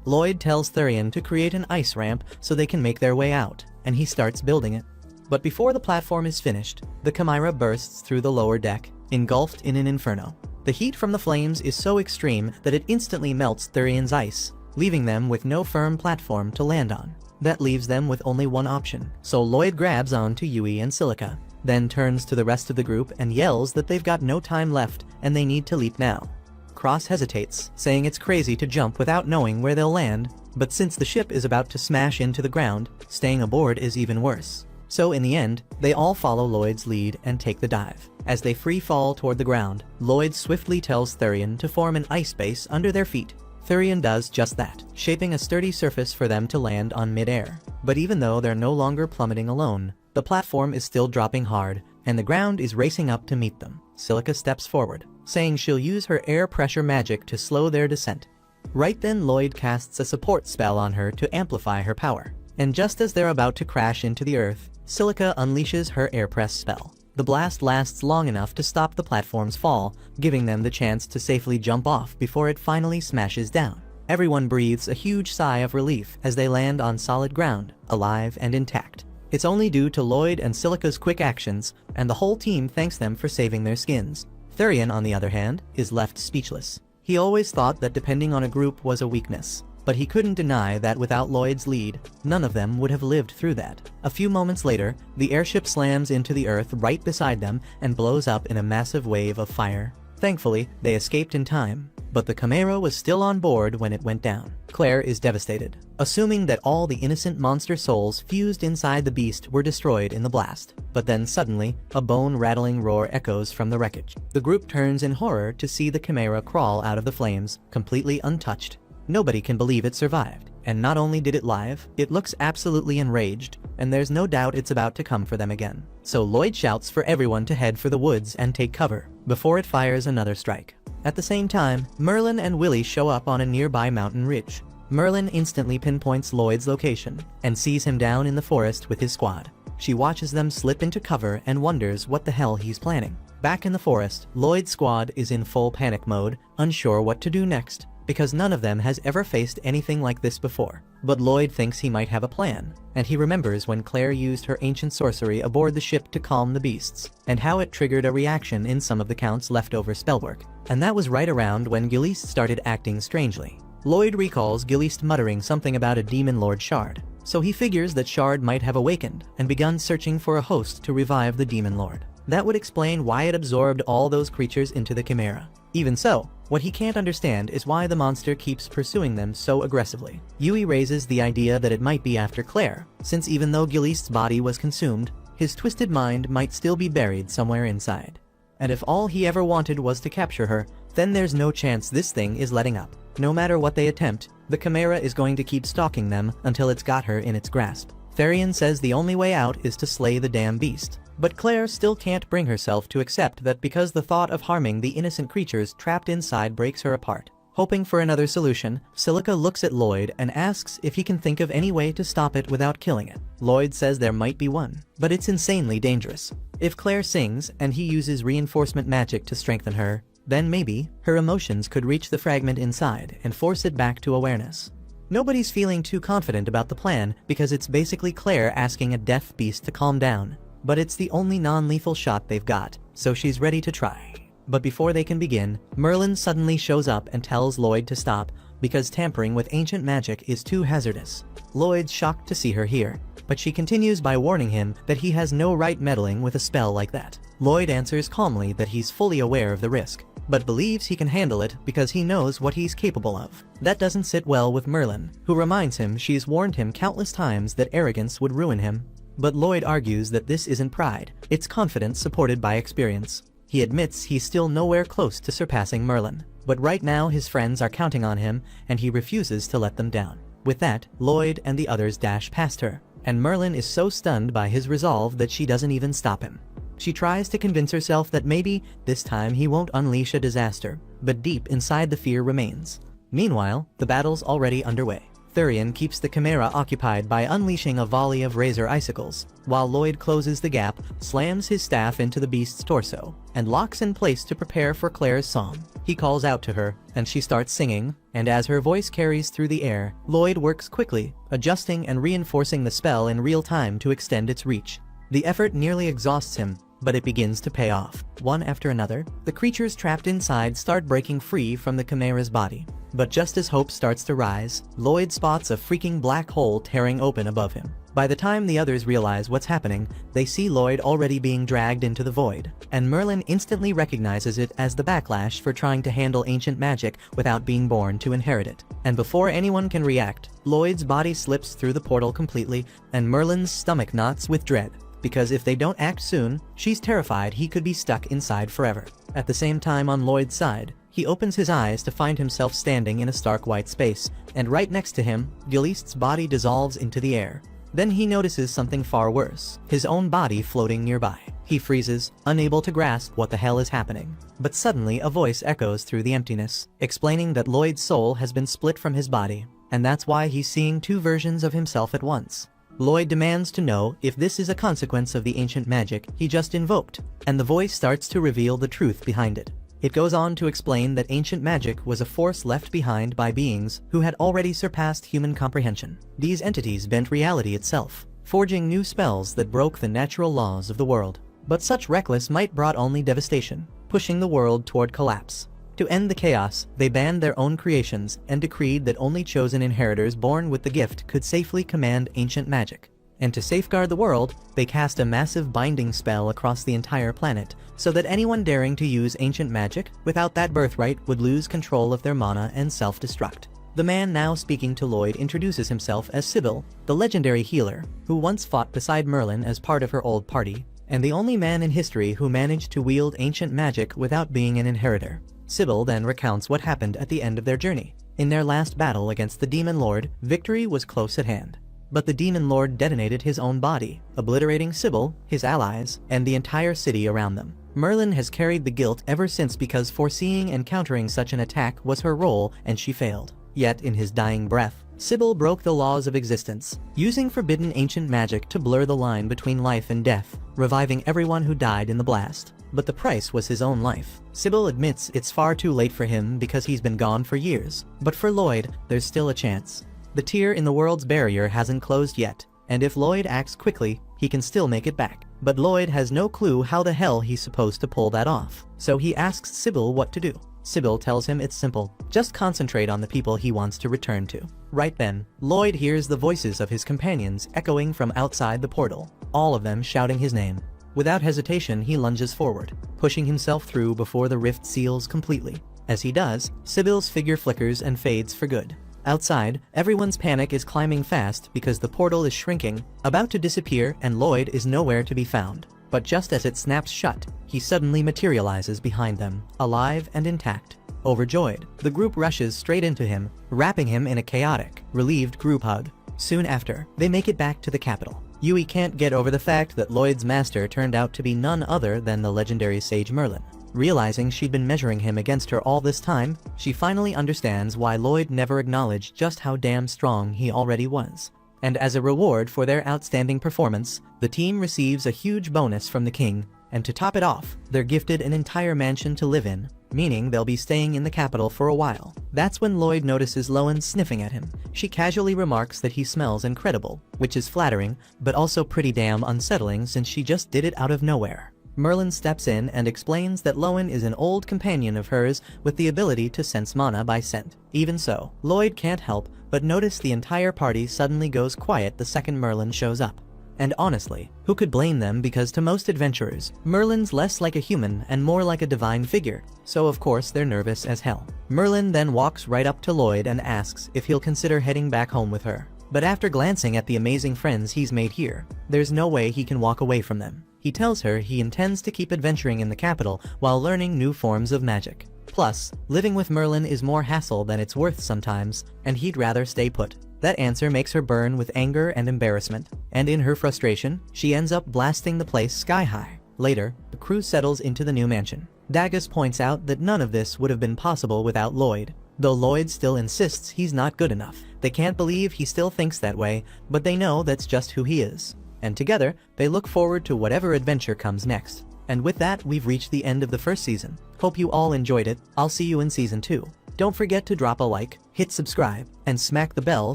Lloyd tells Thurian to create an ice ramp so they can make their way out, and he starts building it. But before the platform is finished, the Chimera bursts through the lower deck, engulfed in an inferno. The heat from the flames is so extreme that it instantly melts Thurian's ice, leaving them with no firm platform to land on. That leaves them with only one option. So Lloyd grabs on to Yui and Silica, then turns to the rest of the group and yells that they've got no time left and they need to leap now. Cross hesitates, saying it's crazy to jump without knowing where they'll land, but since the ship is about to smash into the ground, staying aboard is even worse. So in the end, they all follow Lloyd's lead and take the dive. As they free fall toward the ground, Lloyd swiftly tells Thurian to form an ice base under their feet. Thurian does just that, shaping a sturdy surface for them to land on mid-air. But even though they're no longer plummeting alone, the platform is still dropping hard, and the ground is racing up to meet them. Silica steps forward, saying she'll use her air pressure magic to slow their descent. Right then Lloyd casts a support spell on her to amplify her power. And just as they're about to crash into the earth, Silica unleashes her air press spell. The blast lasts long enough to stop the platform's fall, giving them the chance to safely jump off before it finally smashes down. Everyone breathes a huge sigh of relief as they land on solid ground, alive and intact. It's only due to Lloyd and Silica's quick actions, and the whole team thanks them for saving their skins. Thurian, on the other hand, is left speechless. He always thought that depending on a group was a weakness, but he couldn't deny that without Lloyd's lead, none of them would have lived through that. A few moments later, the airship slams into the earth right beside them and blows up in a massive wave of fire. Thankfully, they escaped in time, but the Chimera was still on board when it went down. Claire is devastated, assuming that all the innocent monster souls fused inside the beast were destroyed in the blast. But then suddenly, a bone-rattling roar echoes from the wreckage. The group turns in horror to see the Chimera crawl out of the flames, completely untouched. Nobody can believe it survived, and not only did it live, it looks absolutely enraged, and there's no doubt it's about to come for them again. So Lloyd shouts for everyone to head for the woods and take cover, before it fires another strike. At the same time, Merlin and Willie show up on a nearby mountain ridge. Merlin instantly pinpoints Lloyd's location, and sees him down in the forest with his squad. She watches them slip into cover and wonders what the hell he's planning. Back in the forest, Lloyd's squad is in full panic mode, unsure what to do next, because none of them has ever faced anything like this before. But Lloyd thinks he might have a plan, and he remembers when Claire used her ancient sorcery aboard the ship to calm the beasts, and how it triggered a reaction in some of the Count's leftover spellwork. And that was right around when Giliste started acting strangely. Lloyd recalls Giliste muttering something about a demon lord Shard, so he figures that Shard might have awakened and begun searching for a host to revive the demon lord. That would explain why it absorbed all those creatures into the Chimera. Even so, what he can't understand is why the monster keeps pursuing them so aggressively. Yui raises the idea that it might be after Claire, since even though Giliste's body was consumed, his twisted mind might still be buried somewhere inside. And if all he ever wanted was to capture her, then there's no chance this thing is letting up. No matter what they attempt, the Chimera is going to keep stalking them until it's got her in its grasp. Thurian says the only way out is to slay the damn beast. But Claire still can't bring herself to accept that because the thought of harming the innocent creatures trapped inside breaks her apart. Hoping for another solution, Silica looks at Lloyd and asks if he can think of any way to stop it without killing it. Lloyd says there might be one, but it's insanely dangerous. If Claire sings and he uses reinforcement magic to strengthen her, then maybe her emotions could reach the fragment inside and force it back to awareness. Nobody's feeling too confident about the plan because it's basically Claire asking a death beast to calm down. But it's the only non-lethal shot they've got, so she's ready to try. But before they can begin, Merlin suddenly shows up and tells Lloyd to stop because tampering with ancient magic is too hazardous. Lloyd's shocked to see her here, but she continues by warning him that he has no right meddling with a spell like that. Lloyd answers calmly that he's fully aware of the risk, but believes he can handle it because he knows what he's capable of. That doesn't sit well with Merlin, who reminds him she's warned him countless times that arrogance would ruin him. But Lloyd argues that this isn't pride, it's confidence supported by experience. He admits he's still nowhere close to surpassing Merlin, but right now his friends are counting on him and he refuses to let them down. With that, Lloyd and the others dash past her, and Merlin is so stunned by his resolve that she doesn't even stop him. She tries to convince herself that maybe this time he won't unleash a disaster, but deep inside the fear remains. Meanwhile, the battle's already underway. Thurian keeps the Chimera occupied by unleashing a volley of razor icicles, while Lloyd closes the gap, slams his staff into the beast's torso, and locks in place to prepare for Claire's song. He calls out to her, and she starts singing, and as her voice carries through the air, Lloyd works quickly, adjusting and reinforcing the spell in real time to extend its reach. The effort nearly exhausts him, but it begins to pay off. One after another, the creatures trapped inside start breaking free from the Chimera's body. But just as hope starts to rise, Lloyd spots a freaking black hole tearing open above him. By the time the others realize what's happening, they see Lloyd already being dragged into the void, and Merlin instantly recognizes it as the backlash for trying to handle ancient magic without being born to inherit it. And before anyone can react, Lloyd's body slips through the portal completely, and Merlin's stomach knots with dread, because if they don't act soon, she's terrified he could be stuck inside forever. At the same time, on Lloyd's side, he opens his eyes to find himself standing in a stark white space, and right next to him, Gilist's body dissolves into the air. Then he notices something far worse, his own body floating nearby. He freezes, unable to grasp what the hell is happening. But suddenly a voice echoes through the emptiness, explaining that Lloyd's soul has been split from his body, and that's why he's seeing two versions of himself at once. Lloyd demands to know if this is a consequence of the ancient magic he just invoked, and the voice starts to reveal the truth behind it. It goes on to explain that ancient magic was a force left behind by beings who had already surpassed human comprehension. These entities bent reality itself, forging new spells that broke the natural laws of the world. But such reckless might brought only devastation, pushing the world toward collapse. To end the chaos, they banned their own creations and decreed that only chosen inheritors born with the gift could safely command ancient magic. And to safeguard the world, they cast a massive binding spell across the entire planet, so that anyone daring to use ancient magic without that birthright would lose control of their mana and self-destruct. The man now speaking to Lloyd introduces himself as Sybil, the legendary healer, who once fought beside Merlin as part of her old party, and the only man in history who managed to wield ancient magic without being an inheritor. Sybil then recounts what happened at the end of their journey. In their last battle against the Demon Lord, victory was close at hand. But the Demon Lord detonated his own body, obliterating Sybil, his allies, and the entire city around them. Merlin has carried the guilt ever since because foreseeing and countering such an attack was her role and she failed. Yet in his dying breath, Sybil broke the laws of existence, using forbidden ancient magic to blur the line between life and death, reviving everyone who died in the blast. But the price was his own life. Sybil admits it's far too late for him because he's been gone for years. But for Lloyd, there's still a chance. The tear in the world's barrier hasn't closed yet, and if Lloyd acts quickly, he can still make it back. But Lloyd has no clue how the hell he's supposed to pull that off. So he asks Sybil what to do. Sybil tells him it's simple, just concentrate on the people he wants to return to. Right then, Lloyd hears the voices of his companions echoing from outside the portal, all of them shouting his name. Without hesitation, he lunges forward, pushing himself through before the rift seals completely. As he does, Sybil's figure flickers and fades for good. Outside, everyone's panic is climbing fast because the portal is shrinking, about to disappear, and Lloyd is nowhere to be found. But just as it snaps shut, he suddenly materializes behind them, alive and intact. Overjoyed, the group rushes straight into him, wrapping him in a chaotic, relieved group hug. Soon after, they make it back to the capital. Yui can't get over the fact that Lloyd's master turned out to be none other than the legendary sage Merlin. Realizing she'd been measuring him against her all this time, she finally understands why Lloyd never acknowledged just how damn strong he already was. And as a reward for their outstanding performance, the team receives a huge bonus from the king, and to top it off, they're gifted an entire mansion to live in, meaning they'll be staying in the capital for a while. That's when Lloyd notices Lowen sniffing at him. She casually remarks that he smells incredible, which is flattering, but also pretty damn unsettling since she just did it out of nowhere. Merlin steps in and explains that Lowen is an old companion of hers with the ability to sense mana by scent. Even so, Lloyd can't help but notice the entire party suddenly goes quiet the second Merlin shows up. And honestly, who could blame them, because to most adventurers, Merlin's less like a human and more like a divine figure, so of course they're nervous as hell. Merlin then walks right up to Lloyd and asks if he'll consider heading back home with her. But after glancing at the amazing friends he's made here, there's no way he can walk away from them. He tells her he intends to keep adventuring in the capital while learning new forms of magic. Plus, living with Merlin is more hassle than it's worth sometimes, and he'd rather stay put. That answer makes her burn with anger and embarrassment, and in her frustration, she ends up blasting the place sky high. Later, the crew settles into the new mansion. Dagus points out that none of this would have been possible without Lloyd, though Lloyd still insists he's not good enough. They can't believe he still thinks that way, but they know that's just who he is. And together, they look forward to whatever adventure comes next. And with that, we've reached the end of the first season. Hope you all enjoyed it. I'll see you in season 2. Don't forget to drop a like, hit subscribe, and smack the bell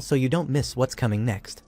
so you don't miss what's coming next.